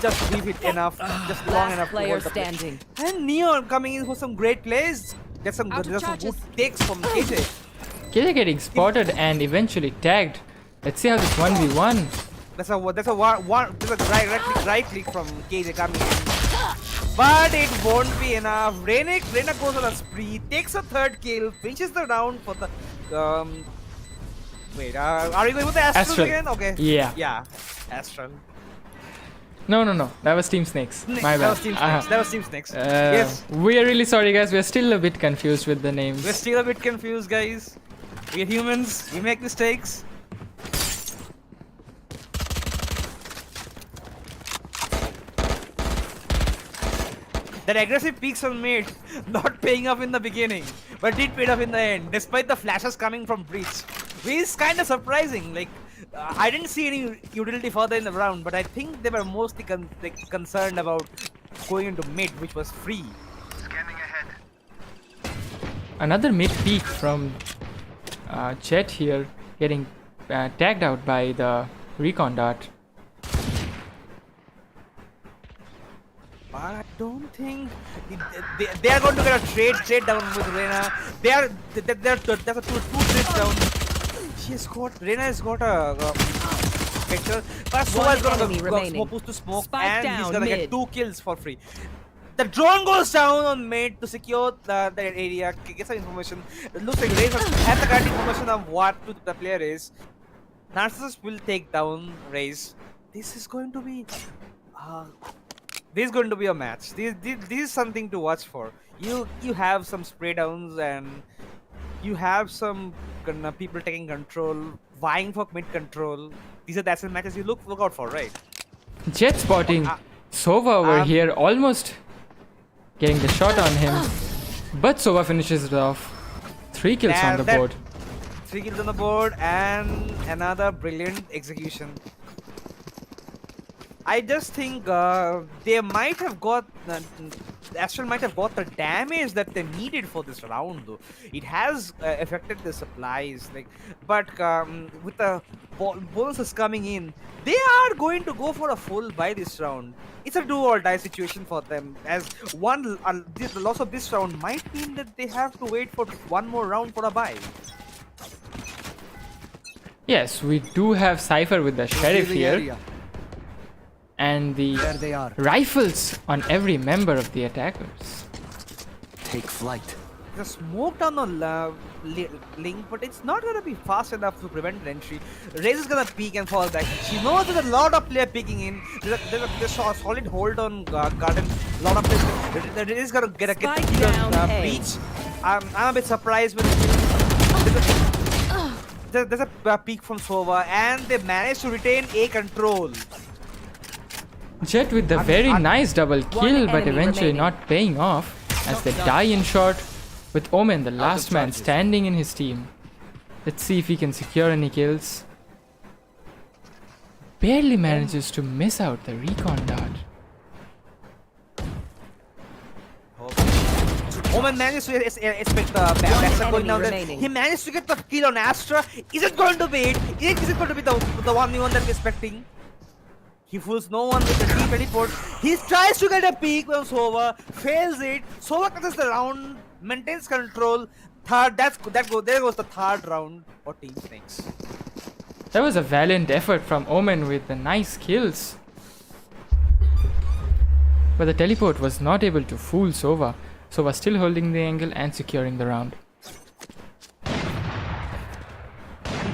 just leave it enough, just long Last enough to player hold the play. standing. And Neon coming in for some great plays. There's some Out of good charges. takes from KJ. KJ getting spotted and eventually tagged. Let's see how this 1v1. There's a right click from KJ coming in. But it won't be enough. Reina goes on a spree, takes a 3rd kill, finishes the round for the wait, are we going with the Astral again? Okay. Yeah. Astral. No. That was Team Snakes. My bad. That was Team Snakes. That was Team Snakes. Yes. We are really sorry, guys. We're still a bit confused with the names. We're still a bit confused, guys. We're humans. We make mistakes. That aggressive peaks on mid, not paying off in the beginning, but did pay off in the end, despite the flashes coming from breach. Which is kind of surprising. Like, I didn't see any utility further in the round, but I think they were mostly concerned about going into mid, which was free. Another mid peek from Jet here, getting tagged out by the recon dart. I don't think they are going to get a trade down with Reina. There's a two trades down. Reina has got a vector, but Sova is enemy going to remaining. push to smoke, Spike and he's down going to mid. get 2 kills for free. The drone goes down on mid to secure the area, get some information. It looks like Raze has the correct information of what the player is. Narcissus will take down Raze. This is going to be a match. This is something to watch for. You have some spray downs, and you have some people taking control, vying for mid control. These are the matches you look out for, right? Jet spotting Sova over here, almost getting the shot on him, but Sova finishes it off. 3 kills on the board. 3 kills on the board, and another brilliant execution. I just think they might have got Astral might have got the damage that they needed for this round, though. It has affected the supplies, but with the bonuses coming in, they are going to go for a full buy this round. It's a do or die situation for them, as the loss of this round might mean that they have to wait for one more round for a buy. Yes, we do have Cypher with the Sheriff here. Area. And the There they are. rifles on every member of the attackers. Take flight. The smoke down on Link, but it's not gonna be fast enough to prevent the entry. Raze is gonna peek and fall back. She knows there's a lot of player peeking in. There's a solid hold on Garden. Lot of players. Raze is gonna get a breach. I'm a bit surprised when there's a peek from Sova, and they managed to retain A control. Jet with the very nice double kill, but enemy eventually remaining. not paying off as they die in short, with Omen the last man standing in his team. Let's see if he can secure any kills. Barely manages to miss out the recon dart. Omen managed to expect the backside going down there. remaining. He managed to get the kill on Astra. Is it going to be it? Is it going to be the 1v1 that we're expecting? He fools no one with the deep teleport. He tries to get a peek on Sova, fails it. Sova catches the round, maintains control. There goes the 3rd round for Team Snakes. That was a valiant effort from Omen with the nice kills. But the teleport was not able to fool Sova. Sova still holding the angle and securing the round.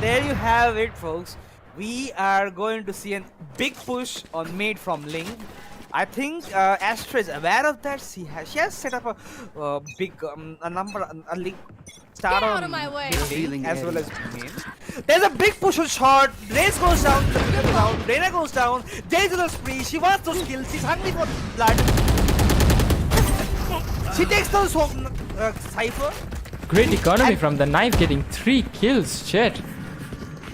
there you have it, folks. We are going to see a big push on mid from Ling. I think Astral is aware of that. She has set up a big a Ling start Get out on of my way. mid Revealing Ling as well area. as main. There's a big push on short. Raze goes down, Reyna goes down. Jay's on the spree. She wants those kills. She's hungry for blood. She takes those home, Cypher. Great economy from the knife, getting 3 kills, Chet.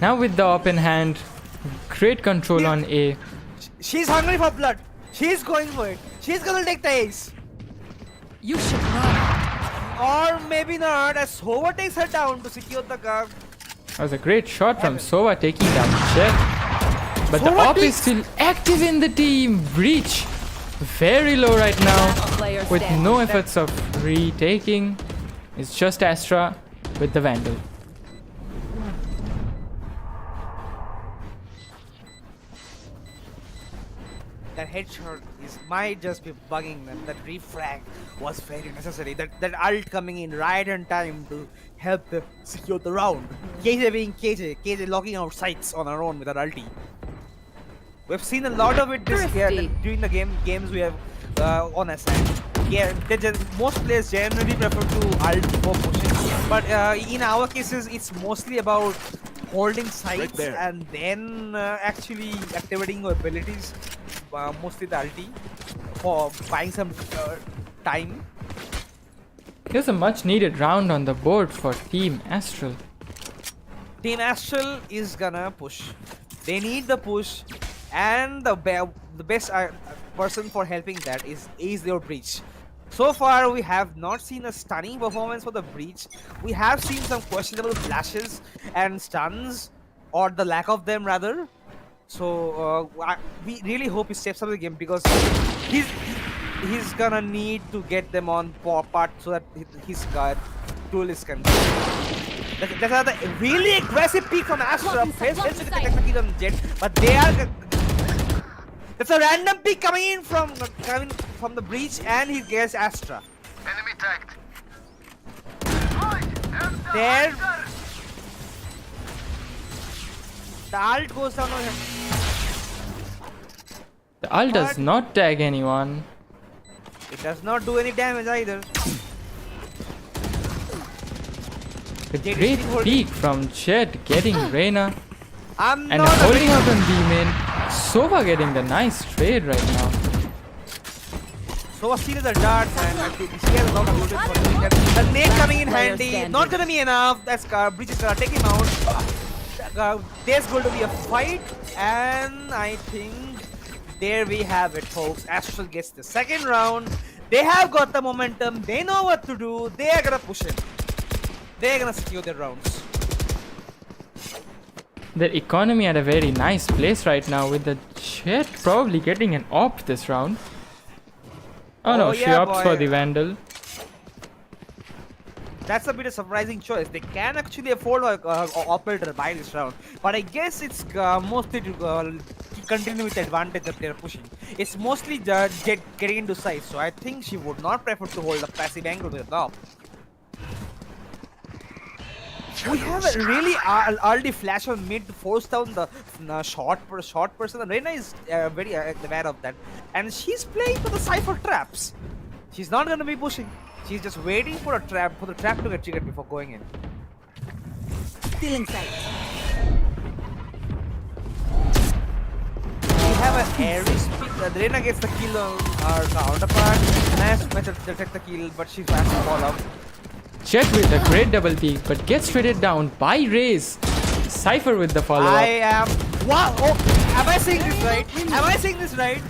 Now with the open hand, great control on A. She's hungry for blood. She's going for it. She's gonna take the ace. You should run. Or maybe not, as Hova takes her down to secure the car. That was a great shot from Sova taking down Chet. But the Sova op is still active in the team. Breach very low right now Player with standing. no efforts of retaking. It's just Astra with the Vandal. That headshot might just be bugging them. That refrag was very necessary. That ult coming in right on time to help them secure the round. KJ being KJ locking out sights on her own with her ulti. We've seen a lot of it this year Thrifty. during the games we have on SI. Yeah, most players generally prefer to ult before pushing, but in our cases, it's mostly about holding sights there. and then actually activating your abilities, mostly the ulti, for buying some time. Here's a much needed round on the board for Team Astral. Team Astral is gonna push. They need the push, and the best person for helping that is their breach. So far, we have not seen a stunning performance for the breach. We have seen some questionable flashes and stuns, or the lack of them rather. So we really hope he steps up the game, because he's gonna need to get them on part so that his duelist can. That's a really aggressive peek from Astra. Fails to get the kill on Jet, but they are. That's a random pick coming in from the breach, and he gets Astra. Enemy tagged. There, the ult goes down on him. The ult does not tag anyone. It does not do any damage either. A Jet is great still holding. peek from Chet getting Reyna I'm and not holding out on B main. Sova getting the nice trade right now. So steals the dart, and she has a lot of movement for doing that. The nade coming in Player handy, standing. not gonna be enough. That's Breach is gonna take him out. There's going to be a fight, and I think there we have it, folks. Astral gets the second round. They have got the momentum. They know what to do. They are gonna push it. They're gonna secure their rounds. Their economy at a very nice place right now, with the Chet probably getting an op this round. Oh no, Oh, she yeah, opts for boy. the Vandal. That's a bit of surprising choice. They can actually afford a operator by this round, but I guess it's mostly to continue with the advantage that they're pushing. It's mostly getting into size, so I think she would not prefer to hold a passive angle with the top. We have a really early flash on mid to force down the short person. And Reyna is very aware of that, and she's playing for the Cypher traps. She's not gonna be pushing. She's just waiting for the trap to get triggered before going in. Still in sight. We have an airy speed. Reyna gets the kill on our counterpart. Nice method to detect the kill, but she's fast to fall off. Chet with a great double peek, but gets traded down by Raze. Cypher with the follow-up. I am. Wow! Oh, am I saying this right? Am I saying this right?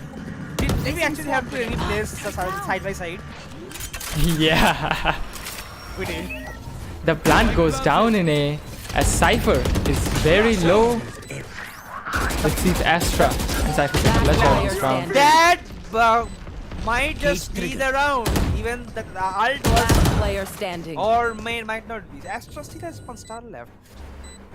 Did we actually have to any players side by side? Yeah. We did. The plant goes down in A, as Cypher is very low. Let's see if Astra and Cypher can clutch out this round. That might just be the round. Even the ult was, Player standing. or might not be. Astra still has one star left.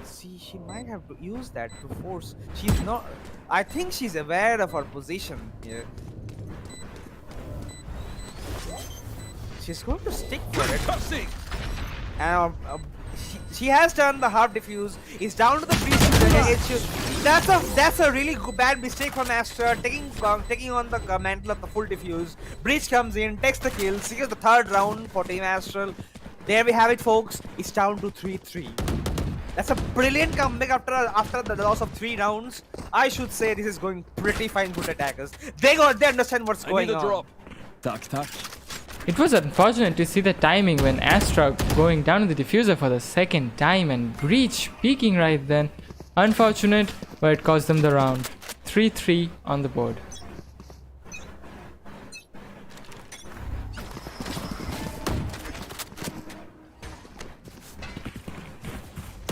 See, she might have to use that to force. She's not. I think she's aware of her position here. She's going to stick for it. And She has done the half defuse. It's down to the breach. That's a really bad mistake from Astral, taking on the mantle of the full defuse. Breach comes in, takes the kill, secures the third round for Team Astral. There we have it, folks. It's down to 3-3. That's a brilliant comeback after the loss of 3 rounds. I should say this is going pretty fine for the attackers. They understand what's going on. Touch, touch. It was unfortunate to see the timing when Astral going down to the diffuser for the second time and Breach peeking right then. Unfortunate, but it cost them the round. 3-3 on the board.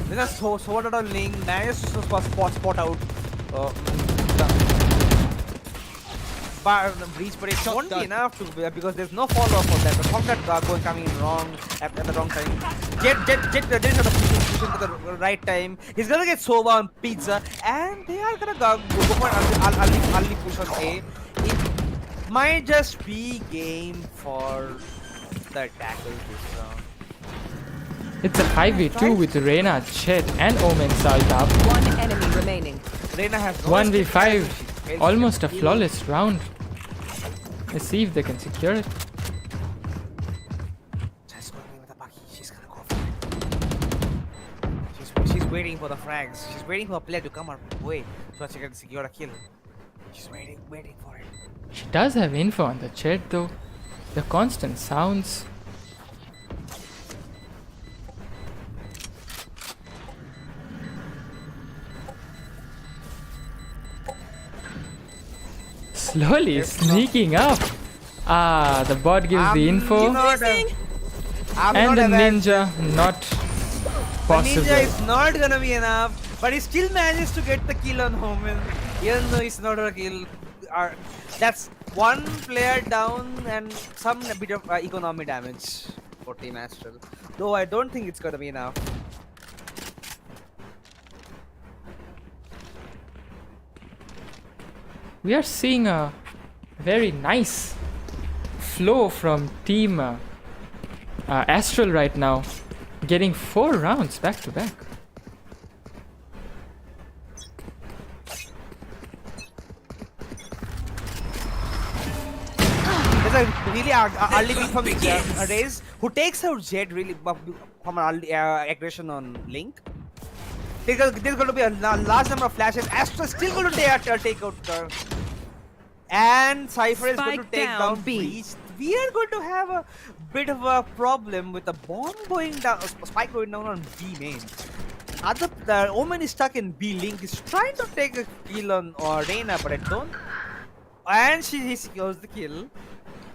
Then a sword out on Ling managed to spot out Breach, but it won't be enough to because there's no follow-up for that. The Conquer coming in wrong at the wrong time. Jet didn't have the push at the right time. He's gonna get Sova on Pizza, and they are gonna go for early push on A. It might just be game for the attackers this round. It's a 5v2 with Reyna, Chet and Omen salted up. One enemy remaining. Reyna has 1v5. Almost a flawless round. Let's see if they can secure it. Just going with the Bucky. She's gonna go for it. She's waiting for the frags. She's waiting for a player to come her way so she can secure a kill. She's waiting for it. She does have info on the Chet though. The constant sounds. Slowly sneaking up. Ah, the bot gives the info. And the ninja, not possible. The ninja is not gonna be enough, but he still manages to get the kill on Omen, even though it's not a kill. That's one player down and some bit of economy damage for Team Astral. Though I don't think it's gonna be enough. We are seeing a very nice flow from Team Astral right now, getting 4 rounds back to back. There's a really early pick from Raze, who takes out Jet really from an early aggression on Link. There's going to be a large number of flashes. Astral still going to take out her. And Cypher is going to take down Breach. We are going to have a bit of a problem with the bomb going down, spike going down on B main. The Omen is stuck in B. Link is trying to take a kill on Reyna, but I don't. And he secures the kill.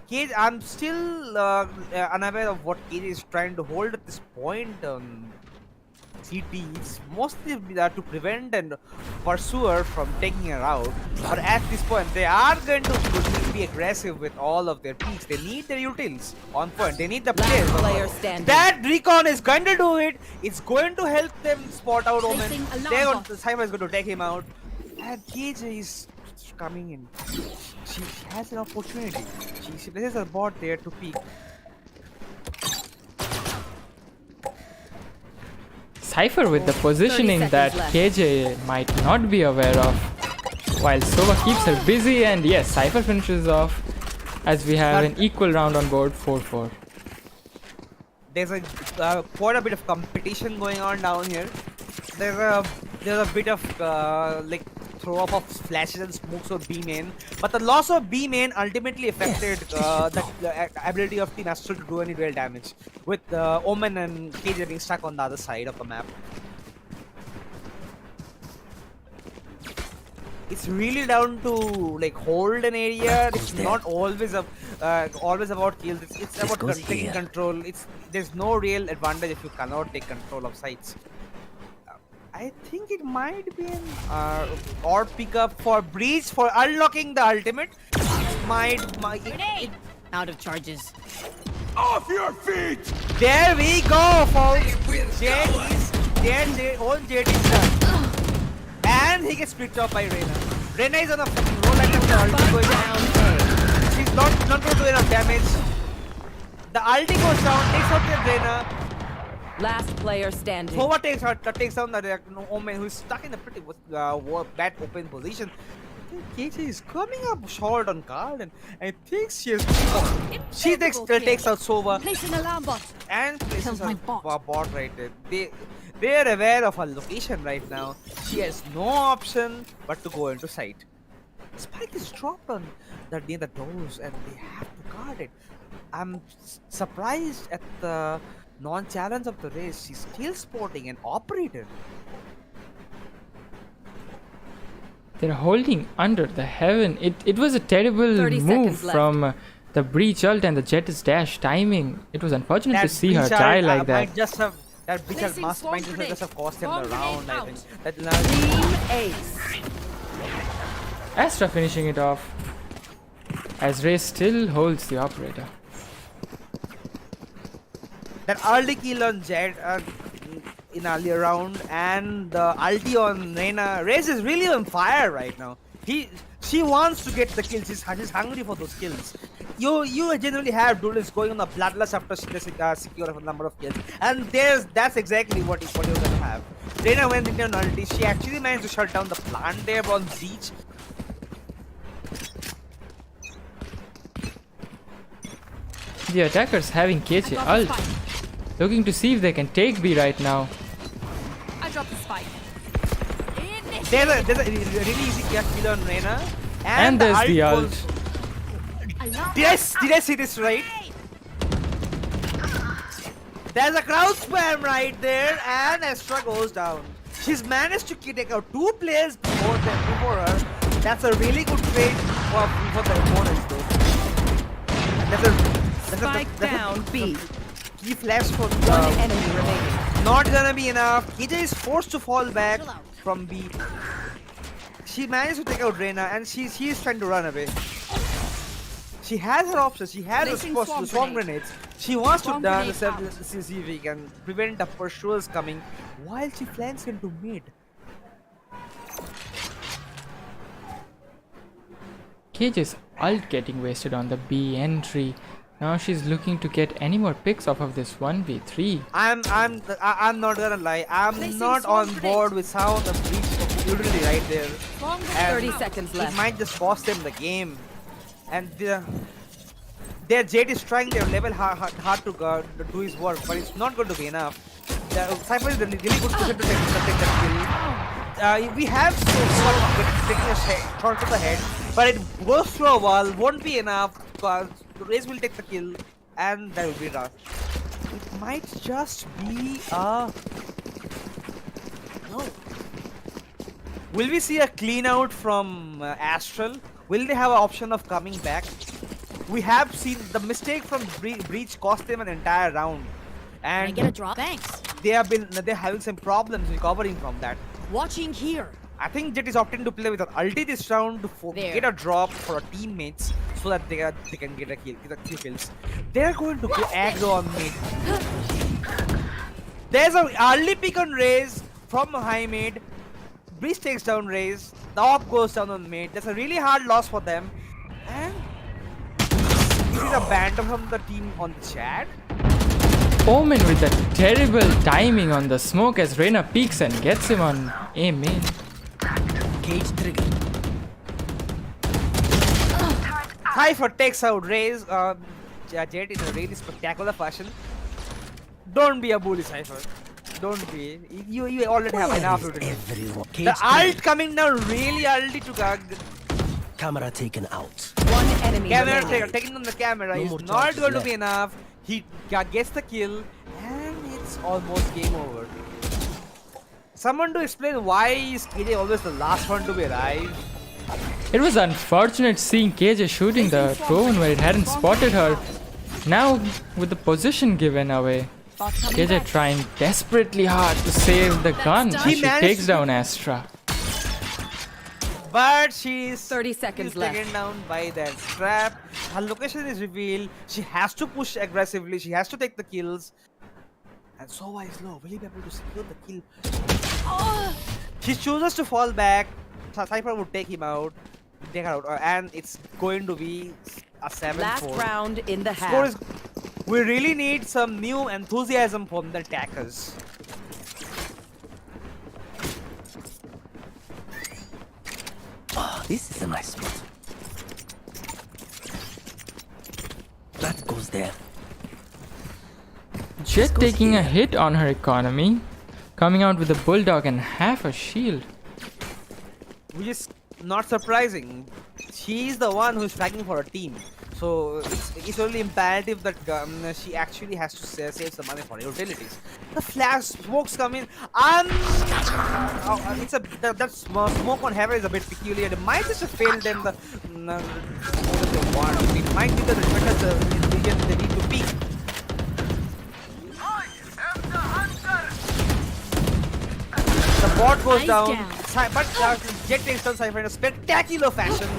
Cage, I'm still unaware of what Cage is trying to hold at this point on CT. It's mostly to prevent and pursue her from taking her out. But at this point, they are going to be aggressive with all of their peaks. They need their utils on point. They need the players. That recon is going to do it. It's going to help them spot out Omen. Cypher is going to take him out. And Cage is coming in. She has an opportunity. She places a bot there to peek. Cypher with the positioning that KJ might not be aware of, while Sova keeps her busy, and yes, Cypher finishes off as we have an equal round on board, 4-4. There's quite a bit of competition going on down here. There's a bit of like throw up of flashes and smokes of B main, but the loss of B main ultimately affected the ability of Team Astral to do any real damage, with Omen and KJ being stuck on the other side of the map. It's really down to like hold an area. It's not always about kills. It's about taking control. There's no real advantage if you cannot take control of sites. I think it might be an or pickup for Breach for unlocking the ultimate. Out of charges. Off your feet! There we go, folks. Jet is done. And he gets split off by Reyna. Reyna is on a fucking roll like the ulti going down. She's not going to do enough damage. The ulti goes down, takes out the Reyna. Last player standing. Sova takes down the Omen, who is stuck in a pretty bad open position. KJ is coming up short on card, and I think she takes out Sova Placing alarm bot. and places Kills my a bot. bot right there. They are aware of her location right now. She has no option but to go into sight. Spike is dropped on near the doors, and they have to guard it. I'm surprised at the non-challenge of the race. She's still sporting an operator. They're holding under the heaven. It was a terrible 30 move seconds left. from the breach ult and the Jet's dash timing. It was unfortunate to see her Breach die ult, like that. Might just have that breach ult Placing swarm might just grenade. have cost him Swarm the grenade round. I out. think that Team Ace. Astra finishing it off as Ray still holds the operator. that early kill on Jet in earlier round and the ulti on Reyna. Raze is really on fire right now. She wants to get the kills. She's hungry for those kills. You generally have duelists going on the bloodlust after they secure a number of kills, and that's exactly what you're gonna have. Reyna went into an ulti. She actually managed to shut down the plant there on Breach. The attackers having KJ ult, looking to see if they can take B right now. I dropped the spike. There's a really easy kill on Reyna, And there's the ult. goes- Did I see this right? There's a crowd spam right there, and Astral goes down. She's managed to take out 2 players before her. That's a really good trade for the opponents, though. Spike down B. Key flash for One enemy remaining. not gonna be enough. KJ is forced to fall back from B. She managed to take out Reyna, and she's trying to run away. She has her options. She has Placing the swarm swarm grenade. grenades. She wants to Swarm dance grenade see if we can prevent the pursuers coming while she flanks into mid. KJ's ult getting wasted on the B entry. Now she's looking to get any more picks off of this 1v3. I'm not gonna lie. I'm Placing not swarm on grenade. board with how the breach literally right there. Swarm grenade And 30 out. seconds It left. might just cost them the game. And their Jet is trying their level hard to do his work, but it's not going to be enough. Cypher is in a really good position to take that kill. We have taking a shot to the head, but it goes through a wall, won't be enough. Raze will take the kill, and that will be rough. It might just be a... No. Will we see a clean out from Astral? Will they have an option of coming back? We have seen the mistake from Breach cost them an entire round, Can I and get a drop? Thanks. they're having some problems recovering from that. Watching here. I think Jet is opting to play with an ulti this round to There. get a drop for our teammates so that they can get a kill, get a few kills. They're going to go aggro on mid. There's an early pick on Raze from high mid. Breach takes down Raze. The op goes down on mid. That's a really hard loss for them. And this is a banter from the team on the chat. Omen with that terrible timing on the smoke as Reyna peeks and gets him on A main. Cage trigger. Cypher takes out Raze. Jet in a really spectacular fashion. Don't be a bully, Cypher. Don't be. You already have enough to do. Everyone. Cage The trigger. ult coming down really early to Camera taken out. One enemy camera remaining. taking on the camera No is more not charges going to left. be enough. He gets the kill, and it's almost game over. Someone to explain why is KJ always the last one to be alive? It was unfortunate seeing KJ shooting the drone where it hadn't spotted her. Now with the position given away, KJ trying desperately hard to save the gun as He she managed takes to- down Astra. But she's 30 seconds left. taken down by that trap. Her location is revealed. She has to push aggressively. She has to take the kills. And Sova is low. Will he be able to secure the kill? She chooses to fall back. Cypher would take him out. Take her out. And it's going to be a 7-4. Last round in the Score half. is We really need some new enthusiasm from the attackers. Oh, this is a nice spot. That goes there. Jet taking a hit on her economy, coming out with a bulldog and half a shield. Which is not surprising. She's the one who's fighting for a team. So it's only imperative that she actually has to save some money for utilities. The flash smokes come in. It's that smoke on heaven is a bit peculiar. It might just have failed them the more than they want. It might be the defenders they need to peak. The bot goes down. But Jet takes down Cypher in a spectacular fashion.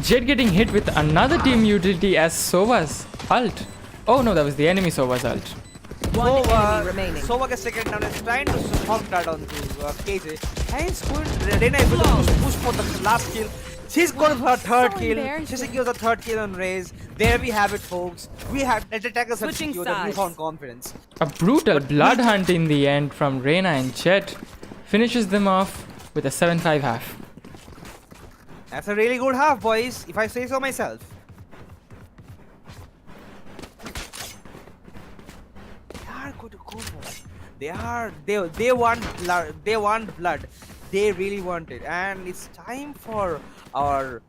Jet getting hit with another team utility as Sova's ult. Oh no, that was the enemy Sova's ult. One enemy remaining. Sova gets taken down and is trying to hog that onto KJ. And it's going. Reyna is going to push for the last kill. She's going for her third kill. She secures a third kill on Raze. There we have it, folks. We have attackers have secured a newfound confidence. A brutal blood hunt in the end from Reyna and Jet finishes them off with a 7-5 half. That's a really good half, boys, if I say so myself. They are going to go for it. They want blood. They want blood. They really want it, and it's time for our.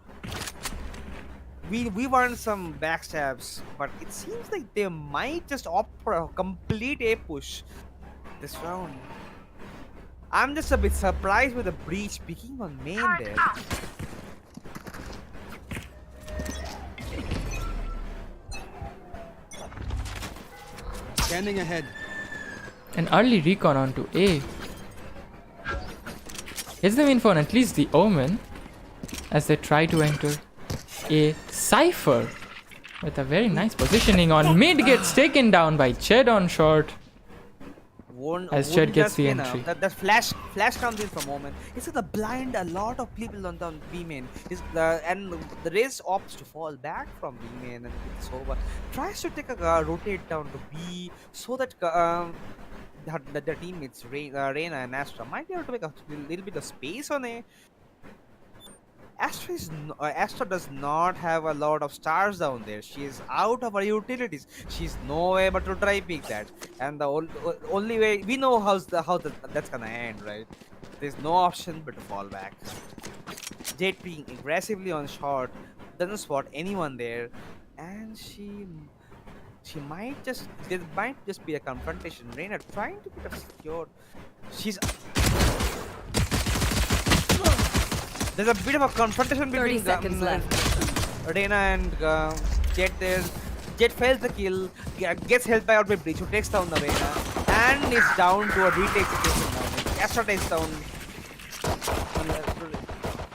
We want some backstabs, but it seems like they might just opt for a complete A push this round. I'm just a bit surprised with the breach picking on main there. Standing ahead. An early recon onto A. Gets them in for at least the Omen as they try to enter a Cypher with a very nice positioning on mid. Gets taken down by Ched on short as Ched gets the entry. That flash comes in for a moment. It's like the blind a lot of people on B main. And the Raze opts to fall back from B main and it's over. Tries to take a rotate down to B so that the teammates Reyna and Astral might be able to make a little bit of space on A. Astral does not have a lot of stars down there. She is out of her utilities. She's no way but to try pick that. And the only way we know how that's gonna end, right? There's no option but to fall back. Jet being aggressively on short, doesn't spot anyone there, and there might just be a confrontation. Reyna trying to get a secure. There's a bit of a confrontation between 30 seconds left. Reyna and Jet there. Jet fails the kill, gets helped by out by Breach, who takes down the Reyna, and is down to a retake situation now. Astral takes down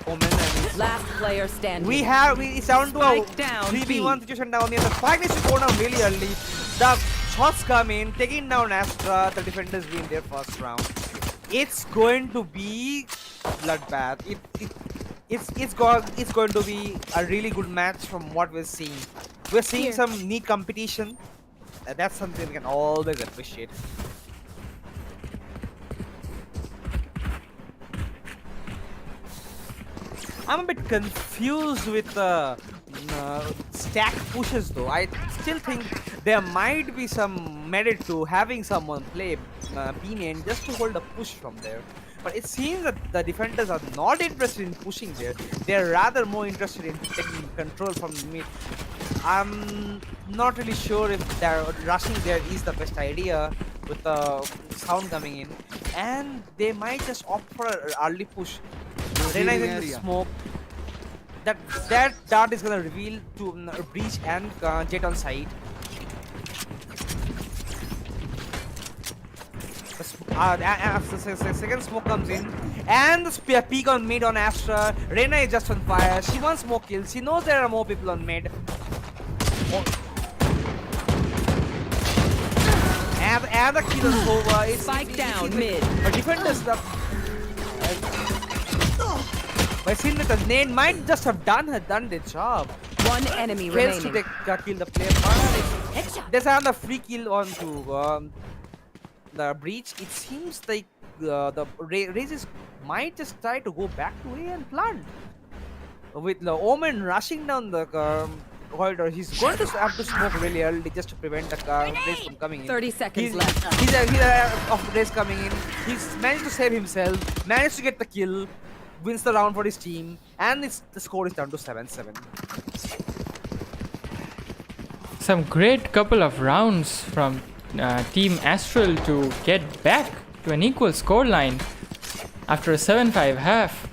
Omen and Last player standing. it's down to a Spike down, 3v1 situation down here. The fight needs to go down really early. The shots come in, taking down Astra. The defenders win their first round. It's going to be bloodbath. It's going to be a really good match from what we're seeing. We're seeing some neat competition. That's something we can always appreciate. I'm a bit confused with the stack pushes though. I still think there might be some merit to having someone play B main just to hold a push from there. But it seems that the defenders are not interested in pushing there. They're rather more interested in taking control from mid. I'm not really sure if rushing there is the best idea with the sound coming in. And they might just opt for an early push. Realizing the smoke. That dart is gonna reveal to Breach and Jet on side. The second smoke comes in, and the peek on mid on Astra. Reyna is just on fire. She wants more kills. She knows there are more people on mid. And the kill is over. It's Spike down mid. But defenders by seeing that the nade might just have done their job. One enemy Fails remaining. to kill the player. there's another free kill onto the breach. It seems like the Razes might just try to go back to A and plant. With the Omen rushing down the corridor, he's going to have to smoke really early just to prevent the Raze from coming in. 30 seconds He's left. of Raze coming in. He's managed to save himself, managed to get the kill, wins the round for his team, and the score is down to 7-7. Some great couple of rounds from Team Astral to get back to an equal scoreline after a 7-5 half.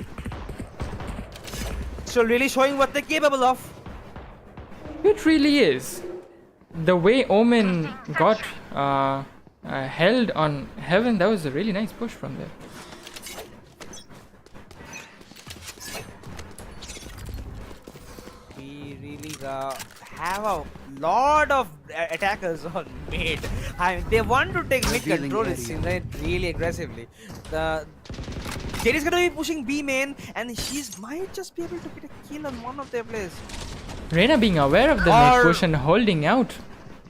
So really showing what they're capable of. It really is. The way Omen got held on Heaven, that was a really nice push from there. We really have a lot of attackers on mid. They want to take mid control really aggressively. Jerry's gonna be pushing B main, and she's might just be able to get a kill on one of their players. Reyna being aware of the mid push and holding out.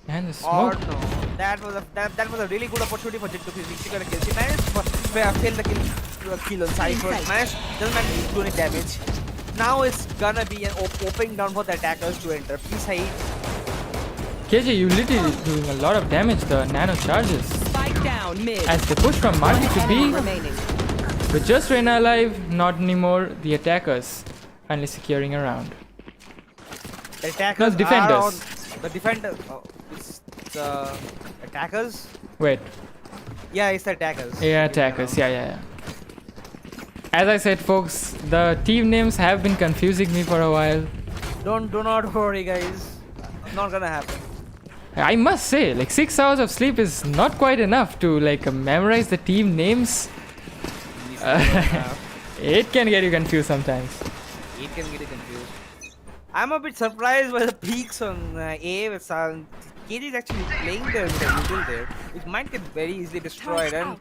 And the smoke. Or no, that was a really good opportunity for Jit to get a kill. She managed to fail the kill on Cypher. Doesn't manage to do any damage. Now it's gonna be an opening down for the attackers to enter. Please hide. KJ, you literally doing a lot of damage. The nano charges. Spike down mid. As they push from Marty to Enemy B. remaining. With just Reyna alive, not anymore. The attackers finally securing a round. The attackers defenders. The defender. It's the attackers. Wait. Yeah, it's the attackers. Yeah, attackers. Yeah. As I said, folks, the team names have been confusing me for a while. Do not worry, guys. Not gonna happen. I must say, like 6 hours of sleep is not quite enough to memorize the team names. It can get you confused sometimes. It can get you confused. I'm a bit surprised by the peaks on A with Sound. KD is actually playing there with a util there. It might get very easily destroyed, and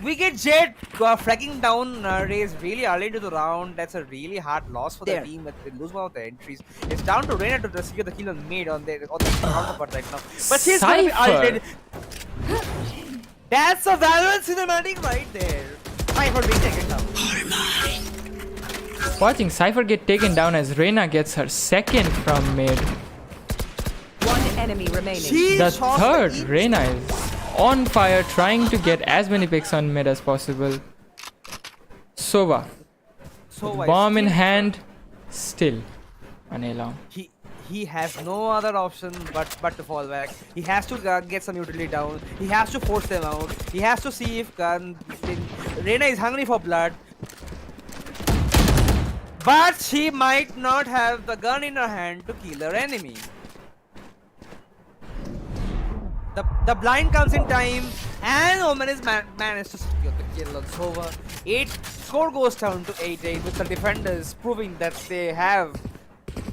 we get Jet flagging down Raze really early into the round. That's a really hard loss for the team. That they lose one of the entries. It's down to Reyna to secure the kill on mid on the counterpart right now. But she's gonna be ulted. That's a Valorant cinematic right there. Cypher being taken down. Watching Cypher get taken down as Reyna gets her second from mid. One enemy remaining. The third, Reyna is on fire trying to get as many picks on mid as possible. Sova, bomb in hand, still on A long. He has no other option but to fall back. He has to get some utility down. He has to force them out. He has to see if Reyna is hungry for blood. But she might not have the gun in her hand to kill her enemy. The blind comes in time, and Omen is managed to secure the kill on Sova. Score goes down to 8-8 with the defenders proving that they have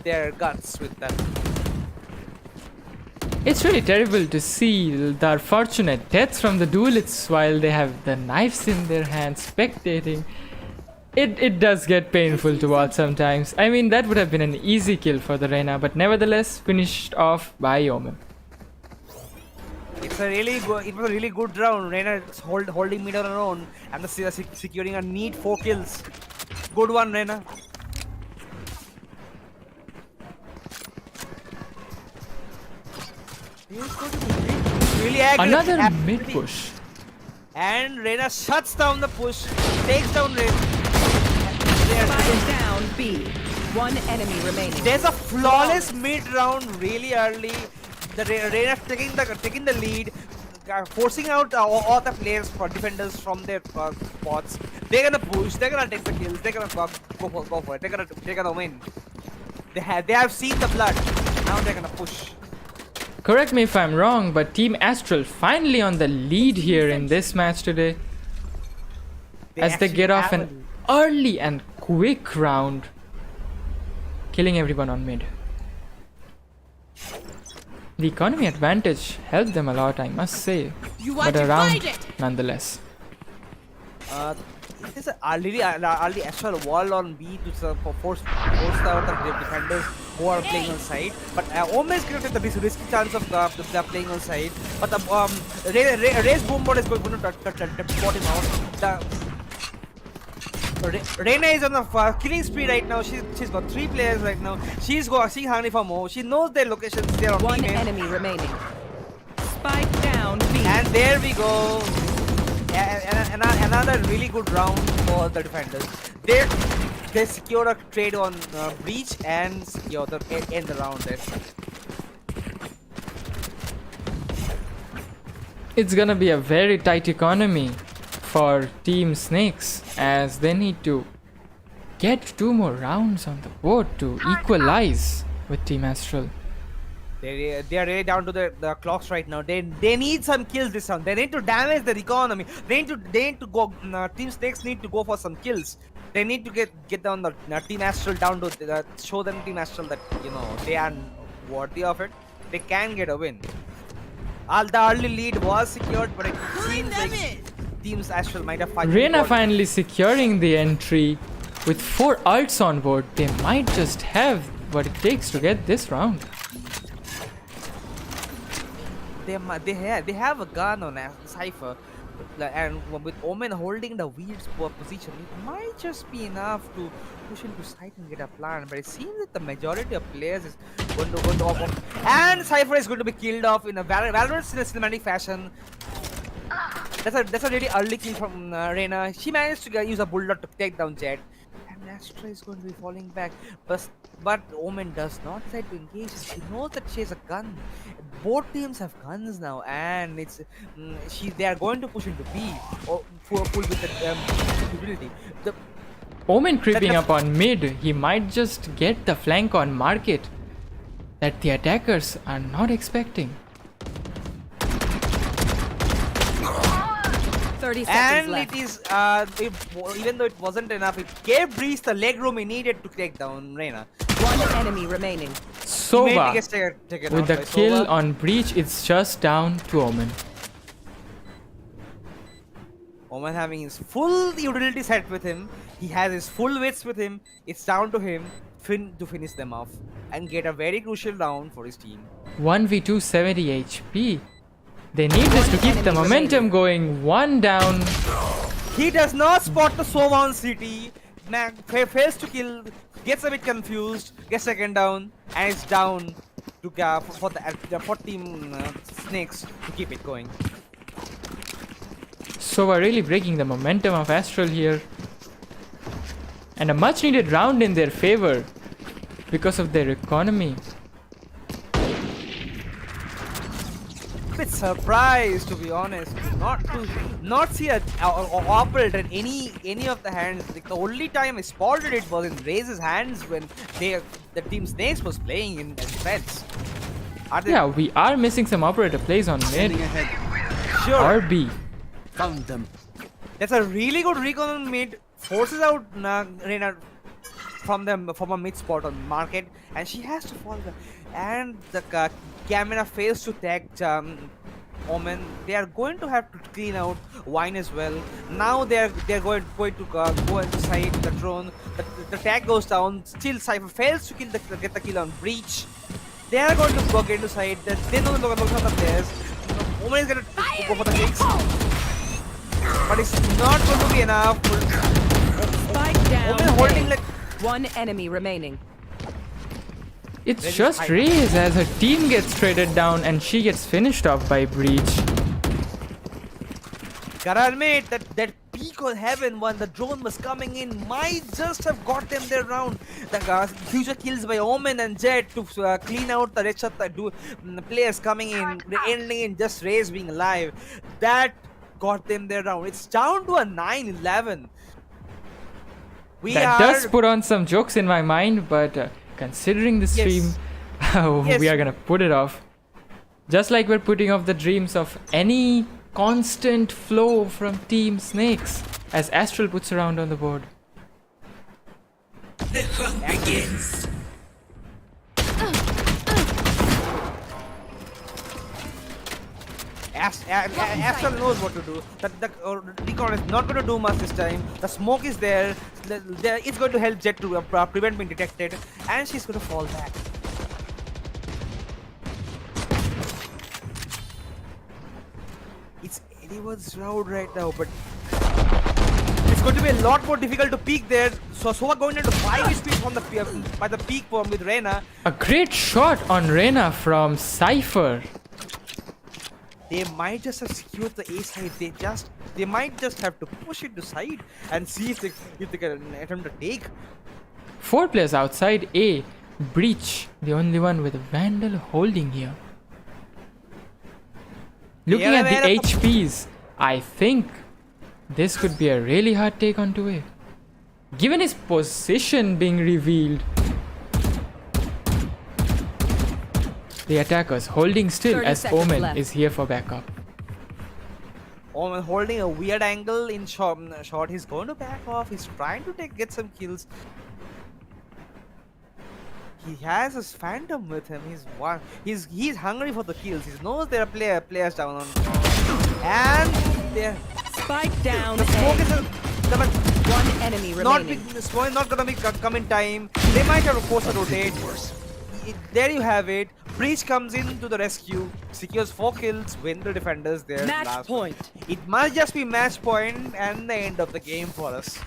their guts with them. It's really terrible to see the unfortunate deaths from the duelists while they have the knives in their hands spectating. It does get painful to watch sometimes. I mean, that would have been an easy kill for the Reyna, but nevertheless finished off by Omen. It was a really good round. Reyna holding mid on her own and securing a neat 4 kills. Good one, Reyna. Really Another mid push. And Reyna shuts down the push, takes down Reyna. Spike down B. One enemy remaining. There's a flawless mid round really early. The Reyna taking the lead, forcing out all the players for defenders from their spots. They're gonna push. They're gonna take the kills. They're gonna go for it. They're gonna win. They have seen the blood. Now they're gonna push. Correct me if I'm wrong, but Team Astral finally on the lead here in this match today. As they get off an early and quick round, killing everyone on mid. The economy advantage helped them a lot, I must say, but a round nonetheless. This is already Astral wall on B to force out the defenders who are playing on side. But Omen is going to take the risky chance of the playing on side. But the Ray's boombot is going to spot him out. Reina is on the killing spree right now. She's got 3 players right now. She's hungry for more. She knows their locations. They're on One B main. enemy remaining. Spike down B. And there we go. Another really good round for the defenders. They secured a trade on breach and secure the end the round there. It's gonna be a very tight economy for Team Snakes, as they need to get 2 more rounds on the board to equalize with Team Astral. They are really down to the clocks right now. They need some kills this round. They need to damage their economy. They need to go. Team Snakes need to go for some kills. They need to get down the Team Astral down to show them Team Astral that they are worthy of it. They can get a win. The early lead was secured, but it seems like Team Astral might have fighting. Reina finally securing the entry with 4 ults on board. They might just have what it takes to get this round. They have a gun on Cypher, and with Omen holding the weird position, it might just be enough to push into side and get a plan. But it seems that the majority of players is going to off, and Cypher is going to be killed off in a Valorant cinematic fashion. That's a really early kill from Reina. She managed to use a bulldog to take down Jet. And Astra is going to be falling back. But Omen does not decide to engage. She knows that she has a gun. Both teams have guns now, and they are going to push into B or pull with the utility. Omen creeping up on mid. He might just get the flank on market that the attackers are not expecting. 30 seconds And left. it is, even though it wasn't enough, it gave Breeze the leg room he needed to take down Reina. One enemy remaining. Sova Taken with out the by kill Sova. on breach. It's just down to Omen. Omen having his full utility set with him. He has his full wits with him. It's down to him to finish them off and get a very crucial round for his team. 1v2 70 HP. They need this to keep the momentum going. 1 down. He does not spot the Sova on CT. Fails to kill, gets a bit confused, gets second down, and it's down to for Team Snakes to keep it going. So we're really breaking the momentum of Astral here. And a much needed round in their favor because of their economy. Bit surprised, to be honest, not see a operate at any of the hands. Like, the only time I spotted it was in Raze's hands when the Team Snakes was playing in defense. Yeah, we are missing some operator plays on mid. Sure. Or B. Found them. That's a really good recon on mid. Forces out Reina from a mid spot on market, and she has to fall back. And the camera fails to tag Omen. They are going to have to clean out Wine as well. Now they're going to go inside the drone. The tag goes down. Still Cypher fails to get the kill on breach. They are going to go into side. They know the players. Omen is going to go for the kicks, but it's not going to be enough. Spike down. Omen holding like. One enemy remaining. It's just Raze as her team gets traded down and she gets finished off by breach. Gotta admit that peak of heaven when the drone was coming in might just have got them their round. The future kills by Omen and Jet to clean out the rest of the players coming in, ending in just Raze being alive. That got them their round. It's down to a 9-11. That does put on some jokes in my mind, but considering the stream, we are gonna put it off. Just like we're putting off the dreams of any constant flow from Team Snakes as Astral puts around on the board. The hunt begins. Astral knows what to do. The recon is not going to do much this time. The smoke is there. It's going to help Jet to prevent being detected, and she's going to fall back. It's anyone's round right now, but it's going to be a lot more difficult to peek there. So Sova going into 5 HP from by the peak bomb with Reyna. A great shot on Reyna from Cypher. They might just have secured the A side. They might just have to push it to side and see if they can attempt to take. 4 players outside A. Breach, the only one with a Vandal holding here. Looking at the HPs, I think this could be a really hard take on 2A. Given his position being revealed, the attackers holding still 30 as seconds Omen left. is here for backup. Omen holding a weird angle in shot. He's going to back off. He's trying to get some kills. He has his Phantom with him. He's hungry for the kills. He knows there are players down on. And there. Spike down. The smoke A. is One enemy remaining. not gonna be come in time. They might have to force a rotate. There you have it. Breach comes in to the rescue, secures 4 kills, win the defenders there. Match point. It must just be match point and the end of the game for us.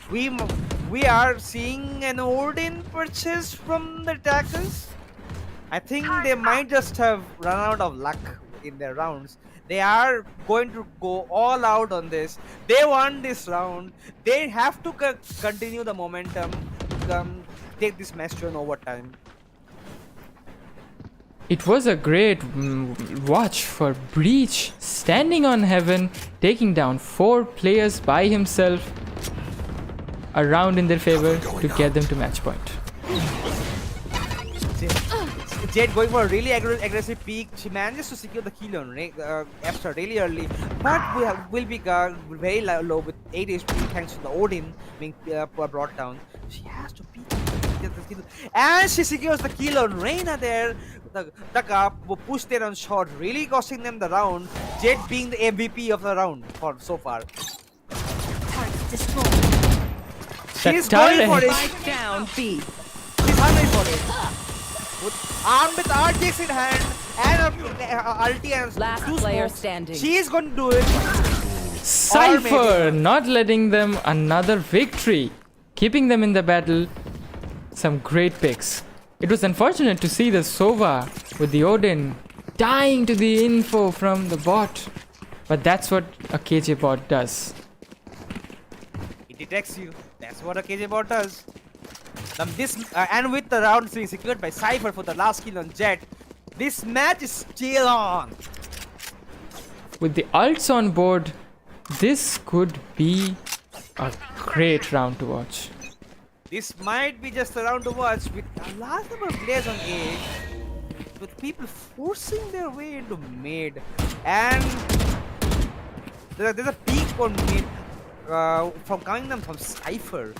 We are seeing an Odin purchase from the attackers. I think they might just have run out of luck in their rounds. They are going to go all out on this. They won this round. They have to continue the momentum, take this match to an overtime. It was a great watch for Breach, standing on Heaven, taking down 4 players by himself. A round in their favor to get them to match point. Jade going for a really aggressive peek. She manages to secure the kill on Astral really early, but will be very low with 8 HP thanks to the Odin being brought down. She has to peek to get the kill, and she secures the kill on Reyna there. The push there on shot, really costing them the round. Jade being the MVP of the round for so far. She's going for it. Spike down B. She's hungry for it. Armed with RTX in hand and ulti and Last 2 player smokes, standing. she is going to do it. Cypher not letting them another victory, keeping them in the battle. Some great picks. It was unfortunate to see the Sova with the Odin dying to the info from the bot, but that's what a KJ bot does. It detects you. That's what a KJ bot does. And with the round being secured by Cypher for the last kill on Jet, this match is still on. With the ults on board, this could be a great round to watch. This might be just a round to watch with a large number of players on A, with people forcing their way into mid, and there's a peak on mid from coming them from Cypher.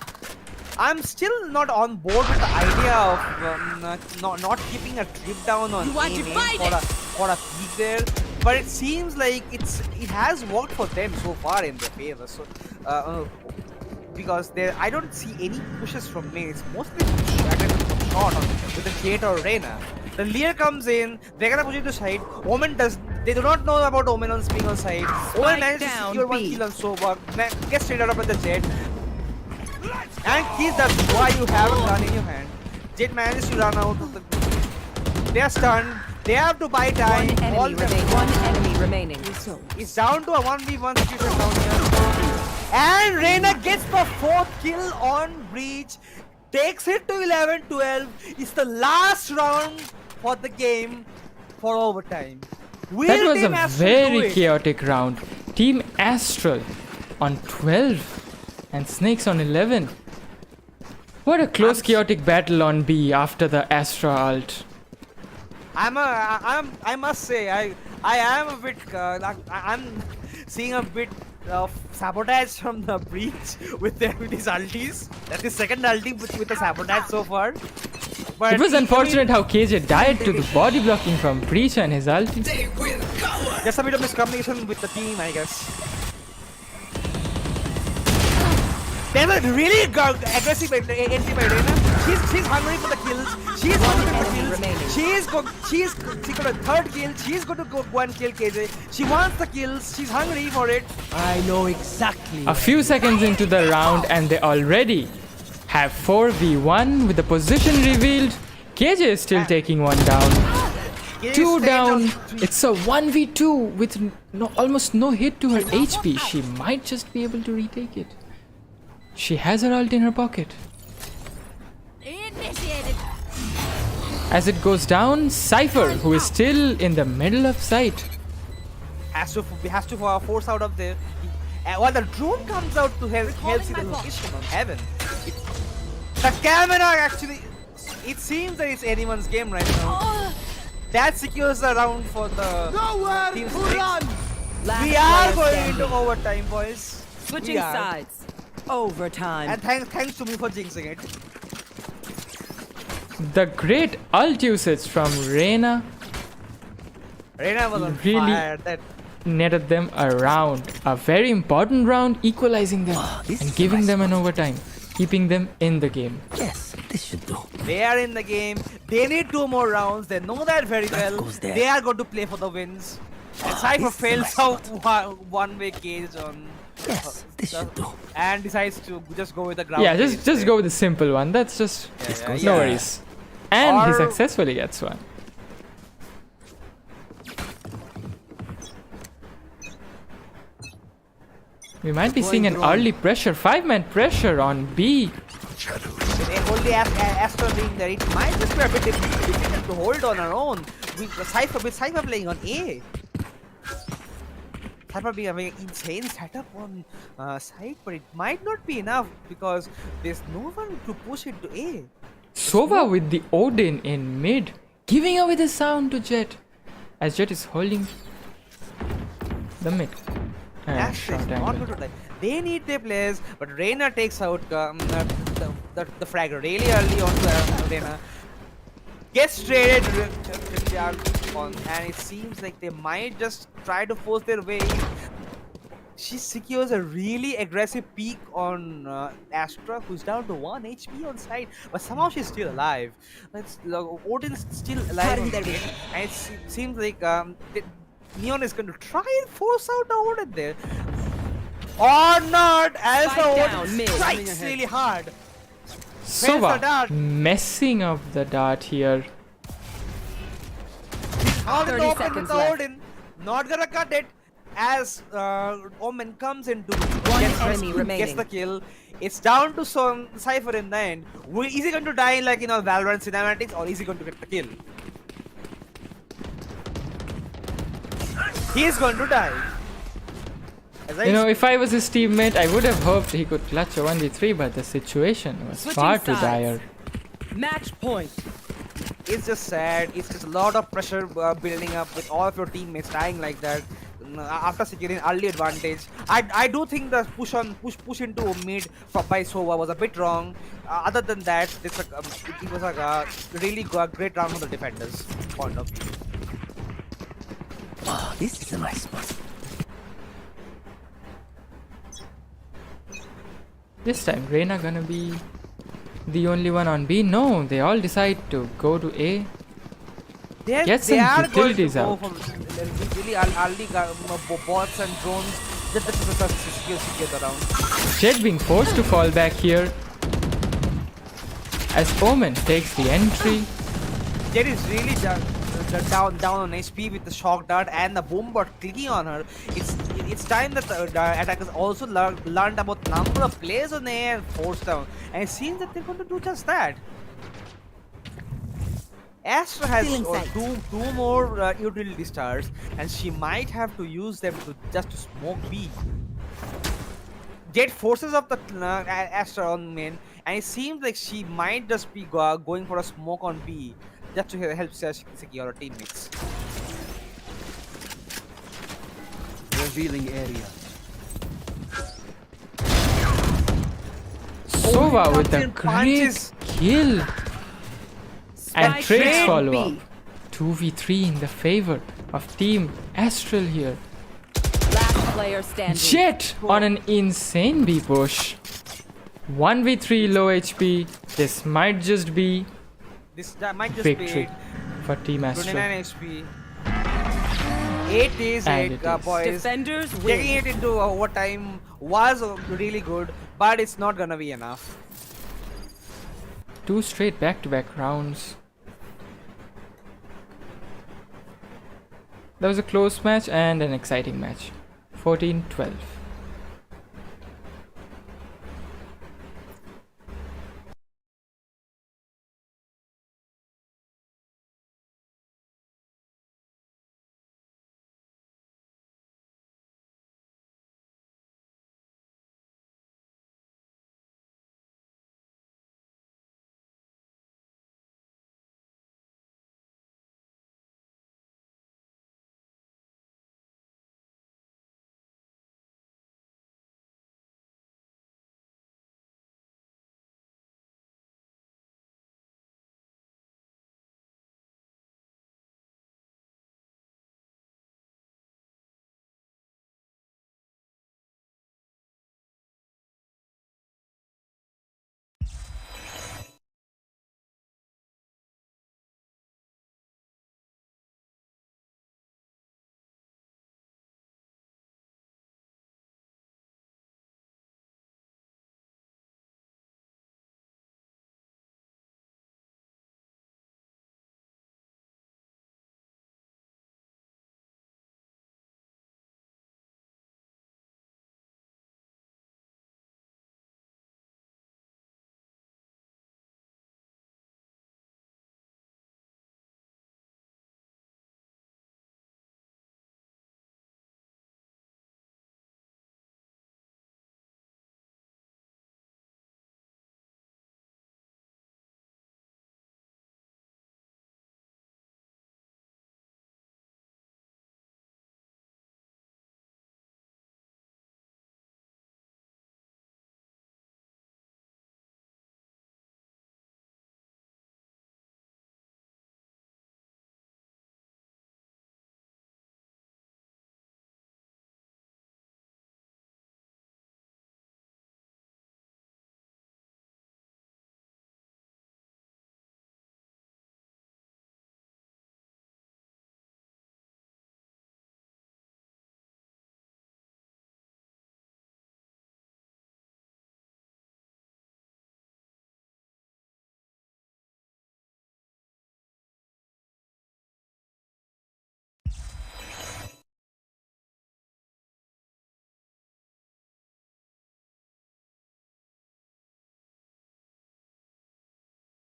I'm still not on board with the idea of not keeping a trip down on A main for a peak there, but it seems like it has worked for them so far in their favor. So because I don't see any pushes from main. It's mostly shot with the Jade or Reyna. The Lear comes in, they're gonna push it to side. Omen they do not know about Omen on being on side. Omen manages to secure 1 kill on Sova, gets straight out of the Jet. And keys, that's why you have a gun in your hand. Jet manages to run out of the. They're stunned. They have to buy time. One enemy remaining. It's down to a 1v1 situation down here. And Reyna gets the 4th kill on Breach. Takes it to 11-12. It's the last round for the game for overtime. That was a very chaotic round. Team Astral on 12 and Snakes on 11. What a close chaotic battle on B after the Astra ult. I must say I am a bit I'm seeing a bit of sabotage from the Breach with his ultis. That's his second ulti with the sabotage so far. But it was unfortunate how KJ died to the body blocking from Breach and his ulti. They will cover. Just a bit of miscommunication with the team, I guess. There's a really aggressive entry by Reina. She's hungry for the kills. She's hungry for the kills. She's got a third kill. She's going to go and kill KJ. She wants the kills. She's hungry for it. I know exactly. A few seconds into the round and they already have 4v1 with the position revealed. KJ is still taking one down. Two down. It's a 1v2 with almost no hit to her HP. She might just be able to retake it. She has her ult in her pocket. Initiated. As it goes down, Cypher, who is still in the middle of sight, has to force out of there. While the drone comes out to help see the location of heaven. The camera actually, it seems that it's anyone's game right now. That secures the round for the team stakes. We are going into overtime, boys. Switching sides. Overtime. And thanks to me for jinxing it. the great ult usage from Reina Reina was on really fire. That netted them a round, a very important round, equalizing them and giving them an overtime, keeping them in the game. Yes, this should do. they are in the game. They need 2 more rounds. They know that very well. They are going to play for the wins. And Cypher fails out one-way cage on. Yes, this should do. And decides to just go with the ground. Yeah, just go with the simple one. That's just no worries. And he successfully gets one. We might be seeing an early pressure, 5-man pressure on B. With only Astral being there, it might just be a bit difficult to hold on our own. With Cypher playing on A. Cypher being an insane setup on side, but it might not be enough because there's no one to push it to A. Sova with the Odin in mid, giving away the sound to Jet, as Jet is holding the mid. Astral is not going to die. They need their players, but Reina takes out the frag really early on Reina. Gets traded on, and it seems like they might just try to force their way in. She secures a really aggressive peek on Astra, who's down to 1 HP on side, but somehow she's still alive. Odin's still alive, and it seems like Neon is going to try and force out the Odin there. Or not, as the Odin strikes really hard. Sova messing up the dart here. Out in the open with the Odin. Not gonna cut it. As Omen comes into gets the kill. It's down to Cypher in the end. Is he going to die in like Valorant cinematics, or is he going to get the kill? He is going to die. If I was his teammate, I would have hoped he could clutch a 1v3, but the situation was far too dire. Match point. It's just sad. It's just a lot of pressure building up with all of your teammates dying like that after securing early advantage. I do think the push into mid by Sova was a bit wrong. Other than that, it was a really great round from the defenders' point of view. Oh, this is a nice spot. This time, Reina gonna be the only one on B? No, they all decide to go to A. Get some utilities out. Really early bots and drones just to secure the round. Jet being forced to fall back here as Omen takes the entry. Jet is really down on HP with the shock dart and the boom bot clicking on her. It's time that the attackers also learned about number of players on A and force down, and it seems that they're going to do just that. Astra has two more utility stars, and she might have to use them to smoke B. Jet forces up the Astra on main, and it seems like she might just be going for a smoke on B just to help secure her teammates. Revealing area. Sova with a great kill. And trades follow up. 2v3 in the favor. of Team Astral here. Last player standing. Jet on an insane B push. 1v3 low HP. This might just be That might just victory be for Team Astral. 29 HP. 8 days, And it is. boys. Defenders Taking win. it into overtime was really good, but it's not gonna be enough. 2 straight back-to-back rounds. That was a close match and an exciting match. 14-12.